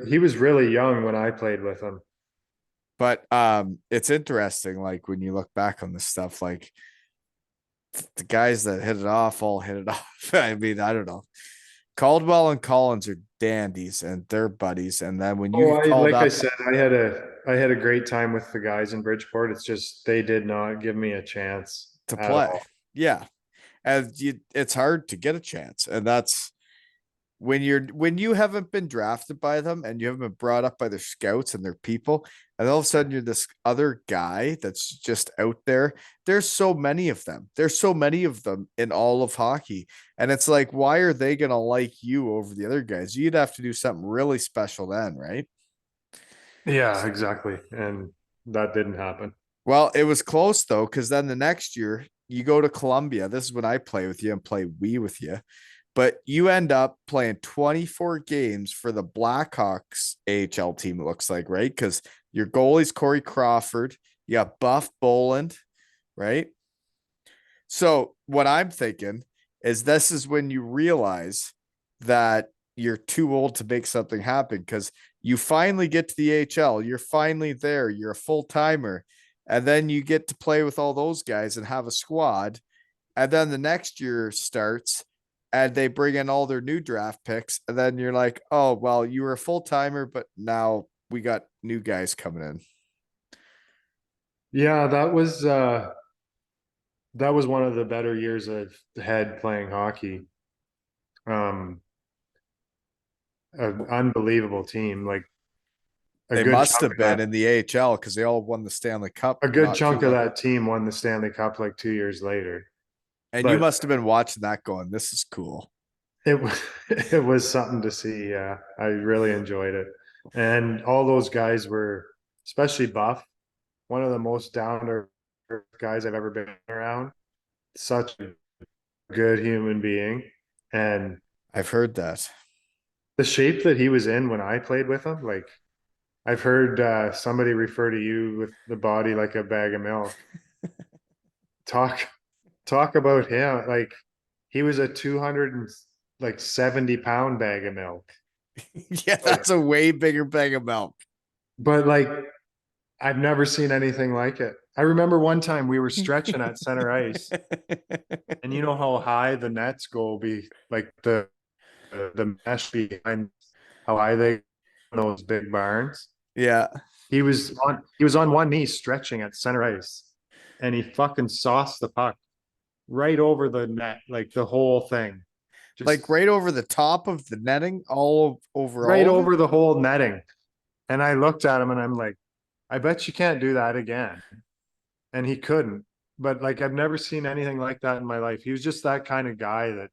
He was really young when I played with him. it's interesting. Like when you look back on this stuff, like the guys that hit it off all hit it off. I mean, I don't know. Caldwell and Collins are dandies and they're buddies. And then when you Oh, get called like I up said, I had a great time with the guys in Bridgeport. It's just they did not give me a chance to at play, all. yeah, it's hard to get a chance, and that's when you haven't been drafted by them and you haven't been brought up by their scouts and their people, and all of a sudden you're this other guy that's just out there. There's so many of them. There's so many of them in all of hockey. And it's like, why are they gonna like you over the other guys? You'd have to do something really special then, right? Yeah, exactly. And that didn't happen. Well, it was close though, because then the next year you go to Columbia. This is when I play with you and play we with you. But you end up playing 24 games for the Blackhawks AHL team, it looks like, right? Because your goalie's Corey Crawford, you got Buff Boland, right? So what I'm thinking is this is when you realize that you're too old to make something happen because you finally get to the AHL, you're finally there, you're a full timer, and then you get to play with all those guys and have a squad. And then the next year starts and they bring in all their new draft picks. And then you're like, oh, well, you were a full timer, but now we got new guys coming in. Yeah, that was one of the better years I've had playing hockey. Um, an unbelievable team. Like a They good must chunk have of been in the AHL because they all won the Stanley Cup a good not too chunk of long. that team won the Stanley Cup like 2 years later. And you But must have been watching that going, this is cool. it was it was something to see. Yeah, I really enjoyed it, and all those guys were, especially Buff, one of the most down to earth guys I've ever been around. Such a good human being, and I've heard that. the shape that he was in when I played with him, like I've heard somebody refer to you with the body like a bag of milk. Talk talk about him. Like he was a 270 pound bag of milk. Yeah, Like, that's a way bigger bag of milk. but like I've never seen anything like it. I remember one time we were stretching at center ice, and you know how high the nets go, be like the mesh behind how high they those big barns. Yeah, He was on one knee stretching at center ice, and he fucking sauced the puck right over the net, like the whole thing, like just right over the top of the netting, all over right all of it. over the whole netting. And I looked at him and I'm like, I bet you can't do that again. And he couldn't. But like I've never seen anything like that in my life. He was just that kind of guy that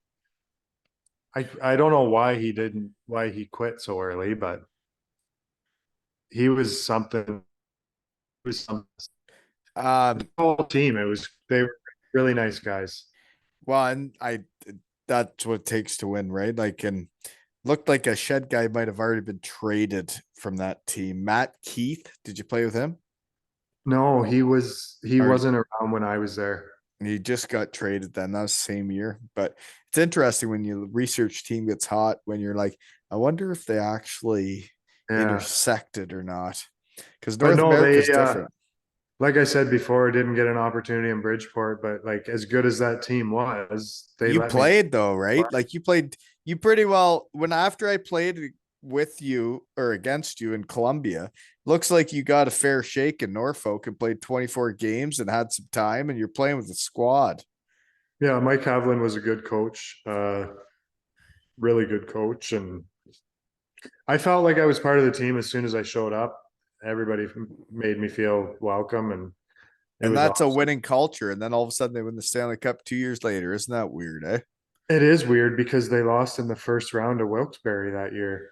I don't know why he quit so early, but he was something. It was some the Um, whole team. They were really nice guys. well, and that's what it takes to win, right? Like, and looked like a shed guy might have already been traded from that team. Matt Keith, did you play with him? No, he Or wasn't around when I was there. he just got traded then. That was the same year. But it's interesting when you research team gets hot when you're like, I wonder if they actually Yeah. intersected or not. Because But North no, America they is different. like I said before, didn't get an opportunity in Bridgeport, but like as good as that team was, they You let me. played though, right? Like you played you pretty well when after I played with you or against you in Columbia, looks like you got a fair shake in Norfolk and played 24 games and had some time and you're playing with the squad. Yeah, Mike Havlin was a good coach, really good coach, and I felt like I was part of the team as soon as I showed up. Everybody made me feel welcome, and it And was that's a awesome. winning culture. And then all of a sudden they win the Stanley Cup 2 years later. Isn't that weird, eh? It is weird because they lost in the first round to Wilkes-Barre that year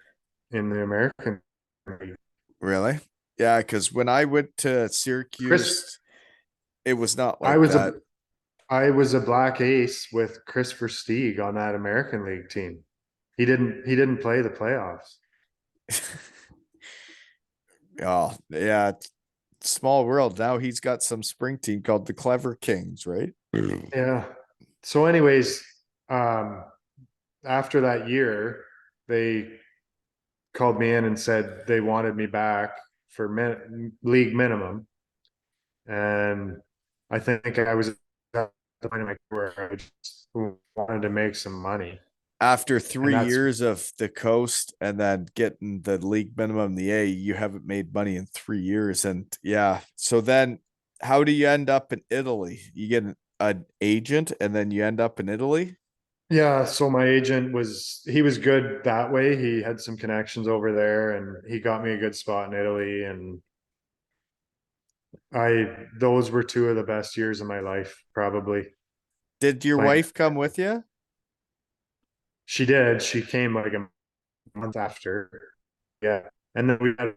in the American League. Really? Yeah, because when I went to Chris, Syracuse, it was not I like was that. a I was a black ace with Chris Versteeg on that American League team. He didn't play the playoffs. Oh, yeah. Small world. Now he's got some spring team called the Clever Kings, right? Yeah. So anyways, um after that year, they called me in and said they wanted me back for league minimum. And I think I was at the point in my career where I just wanted to make some money. After And three that's years of the coast and then getting the league minimum, the A, you haven't made money in 3 years. And yeah, so then how do you end up in Italy? You get an agent and then you end up in Italy? Yeah, so my agent he was good that way. He had some connections over there and he got me a good spot in Italy, and those were two of the best years of my life, probably. Did your Playing. wife come with you? She did. She came like a month after. Yeah. And then we had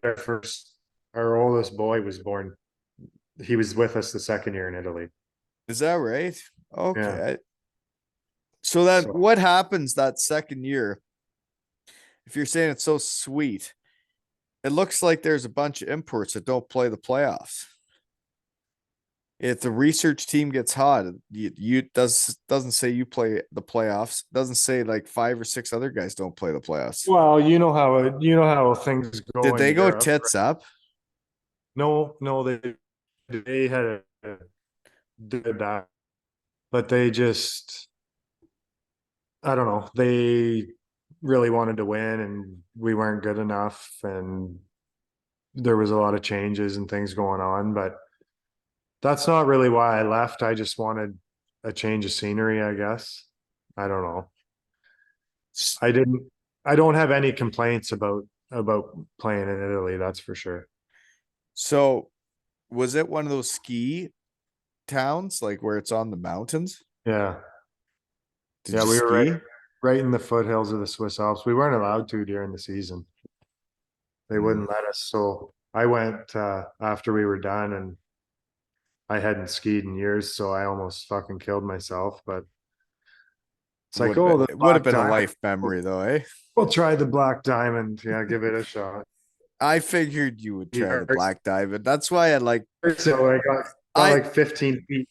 our oldest boy was born. He was with us the second year in Italy. Is that right? Yeah. Okay. So then So what happens that second year? If you're saying it's so sweet, it looks like there's a bunch of imports that don't play the playoffs. If the research team gets hot, you doesn't say you play the playoffs. Doesn't say like 5 or 6 other guys don't play the playoffs. well, you know how things go Did in they go Europe. tits up? No, no, they had did that, but they just I don't know. They really wanted to win, and we weren't good enough, and there was a lot of changes and things going on. But that's not really why I left. I just wanted a change of scenery, I guess. I don't know. I didn't. I don't have any complaints about playing in Italy. That's for sure. So was it one of those ski towns like where it's on the mountains? Yeah, Did yeah. you We were right ski? right in the foothills of the Swiss Alps. We weren't allowed to during the season. They Mm. wouldn't let us. So I went after we were done, and I hadn't skied in years, so I almost fucking killed myself. But it's like, Would have oh, been the it would have black been a diamond. life memory though, eh? We'll try the black diamond. Yeah, give it a shot. I figured you would try the Here. black diamond. That's why I like So I got I like 15 feet.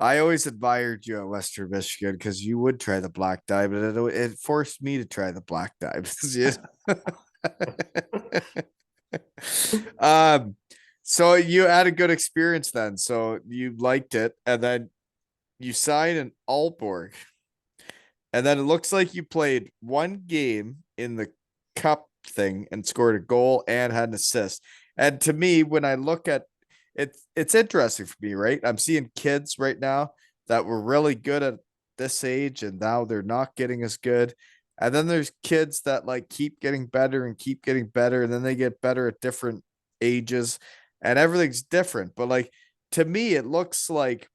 I always admired you at Western Michigan because you would try the black dye, but it forced me to try the black dye. um, so you had a good experience then. So you liked it, and then you signed an Aalborg, and then it looks like you played one game in the cup thing and scored a goal and had an assist. And to me, when I look at it, it's interesting for me, right? I'm seeing kids right now that were really good at this age, and now they're not getting as good. And then there's kids that like keep getting better and keep getting better, and then they get better at different ages, and everything's different. But like to me, it looks like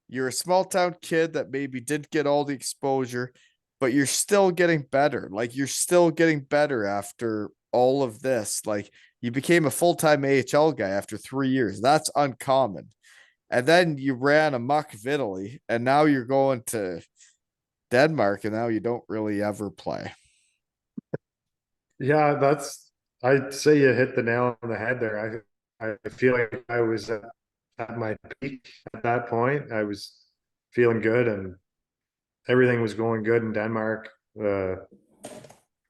you're a small town kid that maybe didn't get all the exposure, but you're still getting better. Like you're still getting better after all of this. Like you became a full-time AHL guy after 3 years. That's uncommon. And then you ran a muck of Italy, and now you're going to Denmark, and now you don't really ever play. Yeah, I'd say you hit the nail on the head there. I feel like I was at my peak at that point. I was feeling good and everything was going good in Denmark. The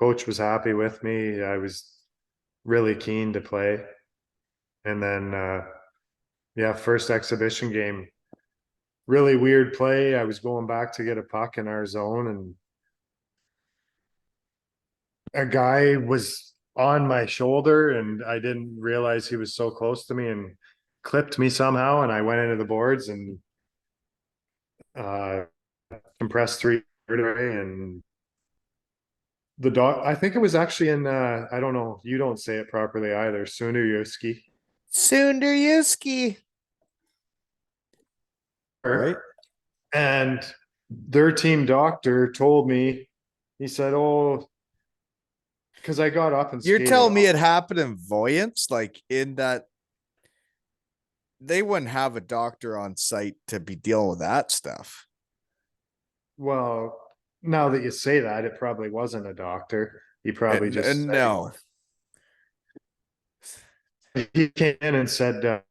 coach was happy with me. I was really keen to play. And then yeah, first exhibition game, really weird play. I was going back to get a puck in our zone and a guy was on my shoulder and I didn't realize he was so close to me and clipped me somehow and I went into the boards and uh compressed three and the dog I think it was actually in I don't know, you don't say it properly either, Sunuyuski. Sunderyuski. Right? And their team doctor told me, he said, oh, because I got up and You're skated telling me off. it happened in Voyance, like in that they wouldn't have a doctor on site to be dealing with that stuff. Well, now that you say that, it probably wasn't a doctor. He probably just And said no, he came in and said,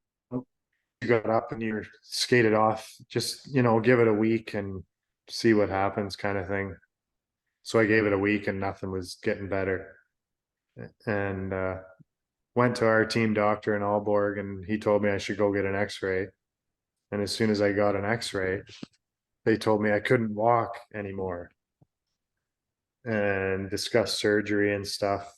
you got up and you skated off. Just, give it a week and see what happens, kind of thing. So I gave it a week and nothing was getting better. And went to our team doctor in Aalborg and he told me I should go get an x-ray. And as soon as I got an x-ray, they told me I couldn't walk anymore and discussed surgery and stuff.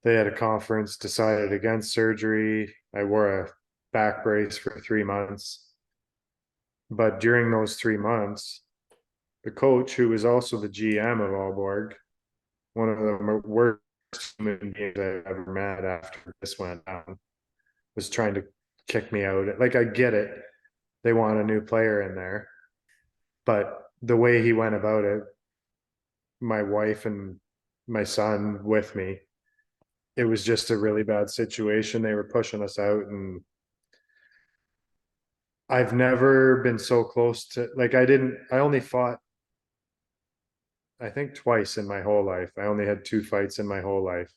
They had a conference, decided against surgery. I wore a back brace for 3 months. But during those 3 months, the coach, who was also the GM of Aalborg, one of the worst human beings I've ever met after this went down, was trying to kick me out. Like, I get it. They want a new player in there. But the way he went about it, my wife and my son with me, it was just a really bad situation. They were pushing us out and I've never been so close to like I only fought I think twice in my whole life. I only had two fights in my whole life.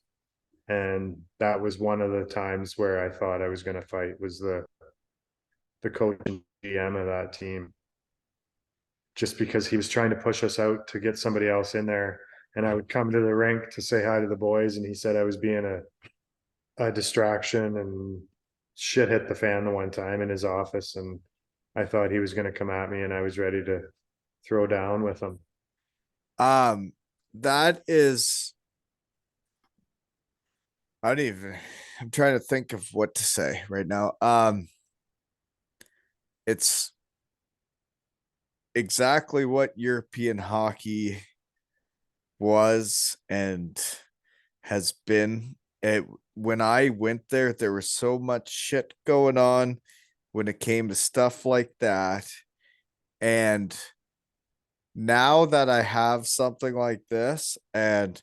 And that was one of the times where I thought I was gonna fight was the coach and GM of that team. Just because he was trying to push us out to get somebody else in there. And I would come to the rink to say hi to the boys, and he said I was being a distraction and shit hit the fan the one time in his office and I thought he was going to come at me and I was ready to throw down with him. um, that is. I don't even. I'm trying to think of what to say right now. It's exactly what European hockey was and has been. When I went there, there was so much shit going on when it came to stuff like that. And now that I have something like this, and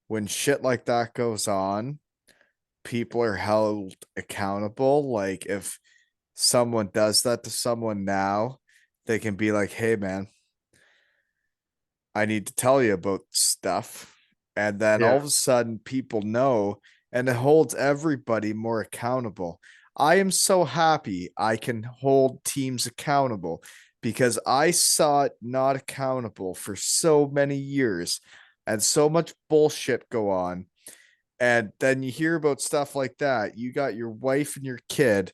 when shit like that goes on, people are held accountable. Like if someone does that to someone now, they can be like, hey, man, I need to tell you about stuff. And then all Yeah. of a sudden, people know, and it holds everybody more accountable. I am so happy I can hold teams accountable because I saw it not accountable for so many years and so much bullshit go on. And then you hear about stuff like that. You got your wife and your kid,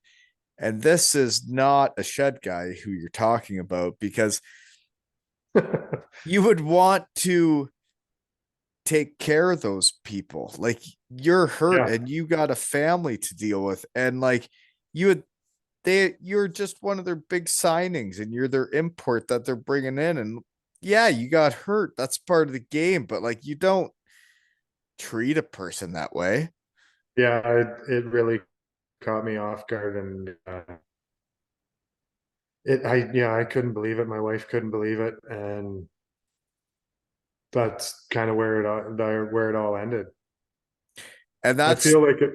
and this is not a shed guy who you're talking about because you would want to take care of those people. Like you're hurt Yeah, and you got a family to deal with, and like you would you're just one of their big signings and you're their import that they're bringing in. And yeah, you got hurt. That's part of the game, but like you don't treat a person that way. yeah, it really caught me off guard, and I couldn't believe it. My wife couldn't believe it, and that's kind of where it all ended. And I that's feel like it,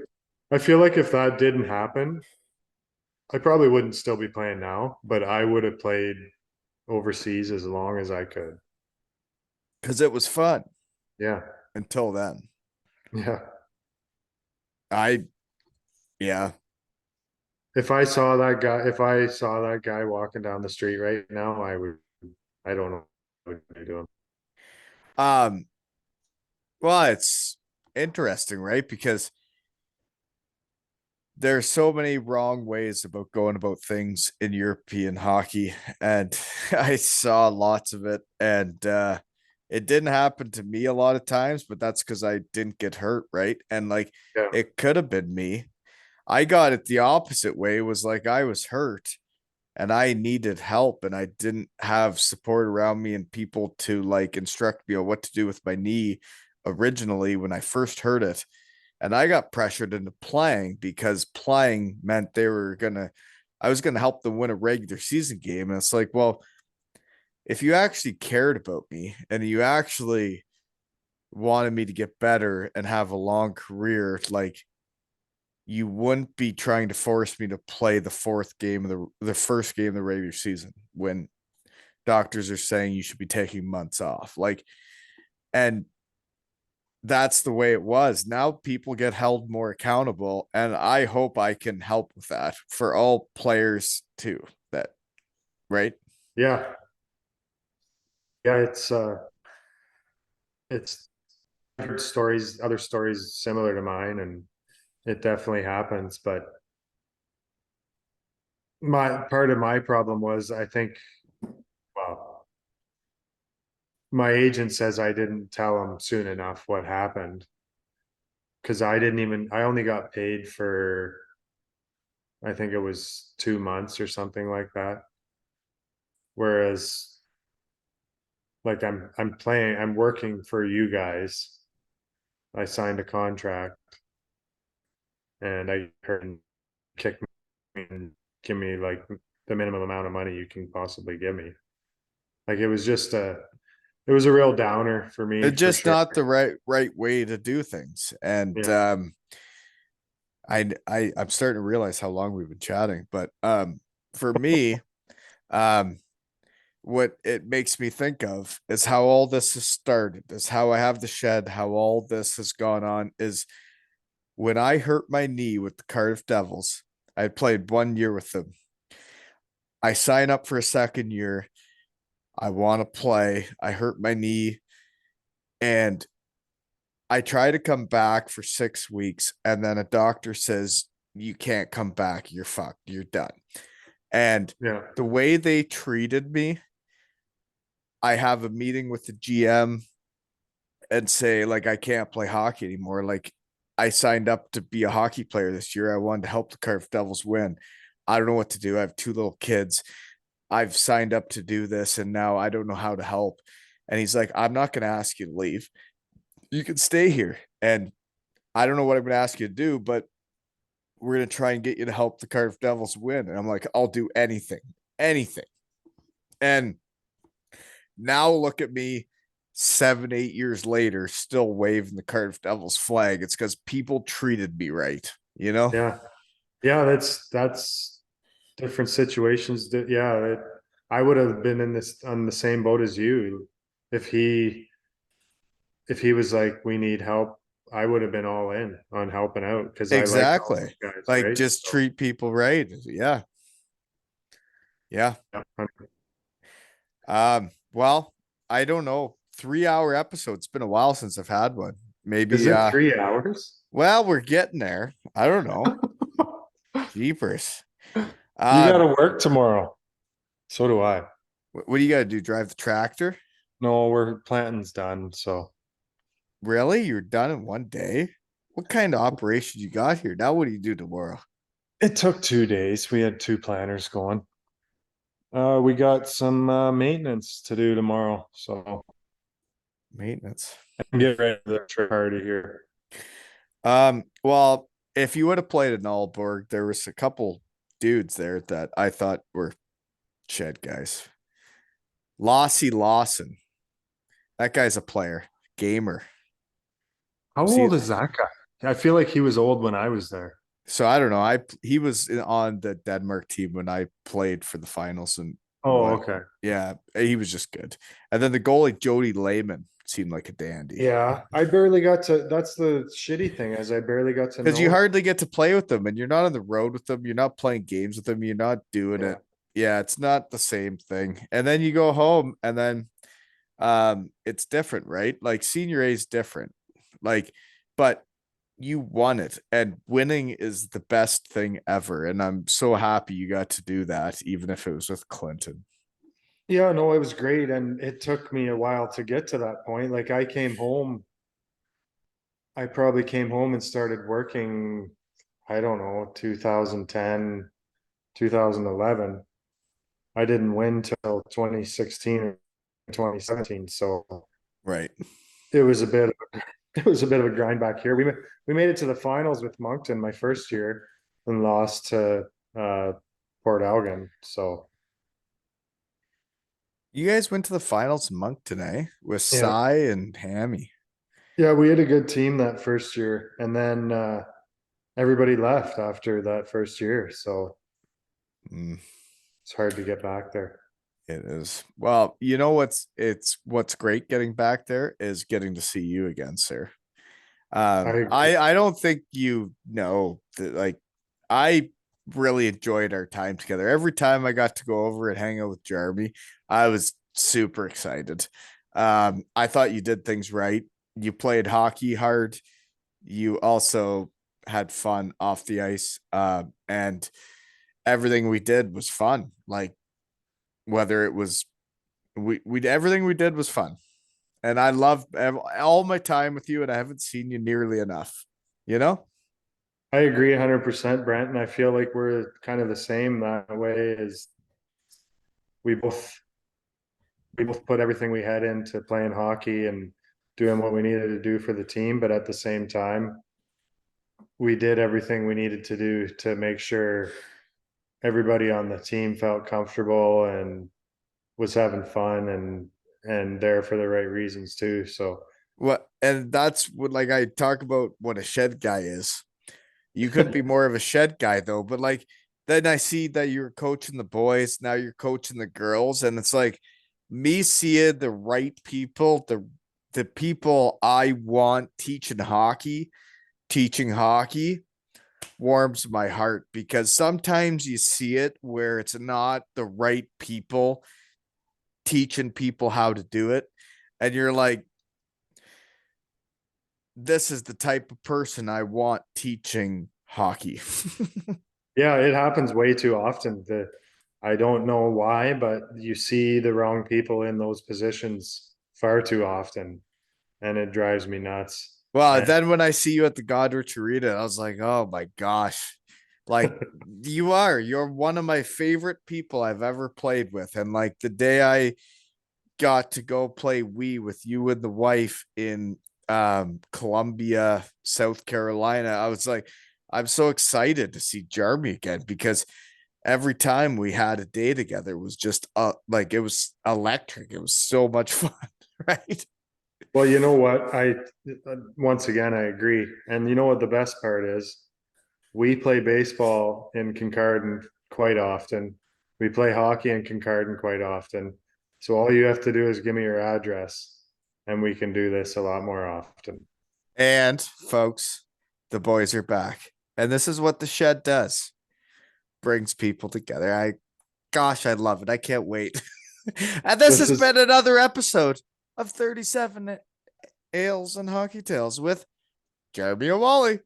I feel like if that didn't happen, I probably wouldn't still be playing now, but I would have played overseas as long as I could. because it was fun Yeah, until then. yeah. I, yeah. If I saw that guy walking down the street right now, I don't know what to do. Um, well, it's interesting, right? Because there's so many wrong ways about going about things in European hockey, and I saw lots of it, and it didn't happen to me a lot of times, but that's because I didn't get hurt, right? And like Yeah, it could have been me. I got it the opposite way. It was like I was hurt and I needed help, and I didn't have support around me and people to like instruct me on what to do with my knee originally when I first heard it. And I got pressured into playing because playing meant I was gonna help them win a regular season game. And it's like, well, if you actually cared about me and you actually wanted me to get better and have a long career, like you wouldn't be trying to force me to play the fourth game of the first game of the regular season when doctors are saying you should be taking months off. Like, and that's the way it was. Now people get held more accountable, and I hope I can help with that for all players too. That right? yeah, yeah. It's I've heard other stories similar to mine, and it definitely happens. But my part of my problem was, I think, well, my agent says I didn't tell him soon enough what happened, because I only got paid for, I think it was 2 months or something like that. Whereas, like, I'm working for you guys. I signed a contract, and I heard him kick me and give me like the minimum amount of money you can possibly give me. Like, it was a real downer for me, It's for just sure. not the right way to do things. And Yeah, I'm starting to realize how long we've been chatting. But for me, um, what it makes me think of is how all this has started, is how I have the shed, how all this has gone on is when I hurt my knee with the Cardiff Devils. I played 1 year with them. I sign up for a second year. I want to play. I hurt my knee and I try to come back for 6 weeks. And then a doctor says, you can't come back. You're fucked. You're done. And yeah, the way they treated me, I have a meeting with the GM and say, like, I can't play hockey anymore. Like, I signed up to be a hockey player this year. I wanted to help the Cardiff Devils win. I don't know what to do. I have two little kids. I've signed up to do this and now I don't know how to help. And he's like, I'm not going to ask you to leave. You can stay here. And I don't know what I'm going to ask you to do, but we're going to try and get you to help the Cardiff Devils win. And I'm like, I'll do anything, anything. And now look at me 7, 8 years later, still waving the Cardiff Devils flag. It's because people treated me right, you know? yeah, yeah. That's different situations. That yeah, I would have been in this on the same boat as you if he was like, we need help I would have been all in on helping out because I liked all Exactly. those guys, Like right? just So treat people right. Yeah. Yeah. yeah. Well, I don't know. 3 hour episode. It's been a while since I've had one. Is Maybe it 3 hours? well, we're getting there. I don't know. Jeepers. You Um, gotta work tomorrow. So do I. what do you gotta do? Drive the tractor? No, we're planting's done. So Really? You're done in one day? What kind of operation you got here? Now what do you do tomorrow? it took 2 days. We had two planners going. We got some maintenance to do tomorrow. So Maintenance. get ready for the trip party here. Well, if you would have played in Aalborg, there was a couple dudes there that I thought were shed guys. Lossie Lawson. That guy's a player, gamer. How Was he? old is that guy? I feel like he was old when I was there. So I don't know. He was on the Denmark team when I played for the finals and Oh, what? okay. Yeah, he was just good. And then the goalie Jody Lehman seemed like a dandy Yeah, I barely got to. That's the shitty thing is I barely got to because you know. hardly get to play with them, and you're not on the road with them. You're not playing games with them. You're not doing Yeah. it. Yeah, it's not the same thing. And then you go home, and then it's different, right? Like senior A is different. Like, but you won it, and winning is the best thing ever. And I'm so happy you got to do that, even if it was with Clinton. Yeah, no, it was great. And it took me a while to get to that point. Like I came home, I probably came home and started working, I don't know, 2010, 2011. I didn't win till 2016 or 2017. So Right. it was a bit of it was a bit of a grind back here. We made it to the finals with Moncton my first year and lost to Port Elgin. So You guys went to the finals in Moncton, eh? With yeah. Cy and Hammy. Yeah, we had a good team that first year, and then everybody left after that first year, so Mm, it's hard to get back there. it is. Well, you know what's great getting back there is getting to see you again, sir. I agree. I don't think you know that like I really enjoyed our time together. Every time I got to go over and hang out with Jeremy, I was super excited. I thought you did things right. You played hockey hard. You also had fun off the ice. And everything we did was fun. Like whether it was we everything we did was fun. And I love all my time with you, and I haven't seen you nearly enough. You know? I agree 100%, Brent, and I feel like we're kind of the same that way. Is we both we both put everything we had into playing hockey and doing what we needed to do for the team, but at the same time, we did everything we needed to do to make sure everybody on the team felt comfortable and was having fun and there for the right reasons too. So What and that's what like I talk about what a shed guy is. You couldn't be more of a shed guy though, but like then I see that you're coaching the boys, now you're coaching the girls, and it's like me seeing the right people, the people I want teaching hockey warms my heart because sometimes you see it where it's not the right people teaching people how to do it. And you're like, this is the type of person I want teaching hockey. yeah, it happens way too often. That I don't know why, but you see the wrong people in those positions far too often, and it drives me nuts. Well, And then when I see you at the Godrich Arena, I was like, oh my gosh. Like you're one of my favorite people I've ever played with. And like the day I got to go play Wii with you and the wife in Columbia, South Carolina, I was like, I'm so excited to see Jeremy again because every time we had a day together was just like it was electric. It was so much fun, right? well, you know what? I once again I agree. And you know what the best part is? We play baseball in Kincardine quite often. We play hockey in Kincardine quite often. So all you have to do is give me your address and we can do this a lot more often. And folks, the boys are back. And this is what the shed does. Brings people together. I love it. I can't wait. And this This has is been another episode of 37 Ales and Hockey Tales with Jeremy and Wally.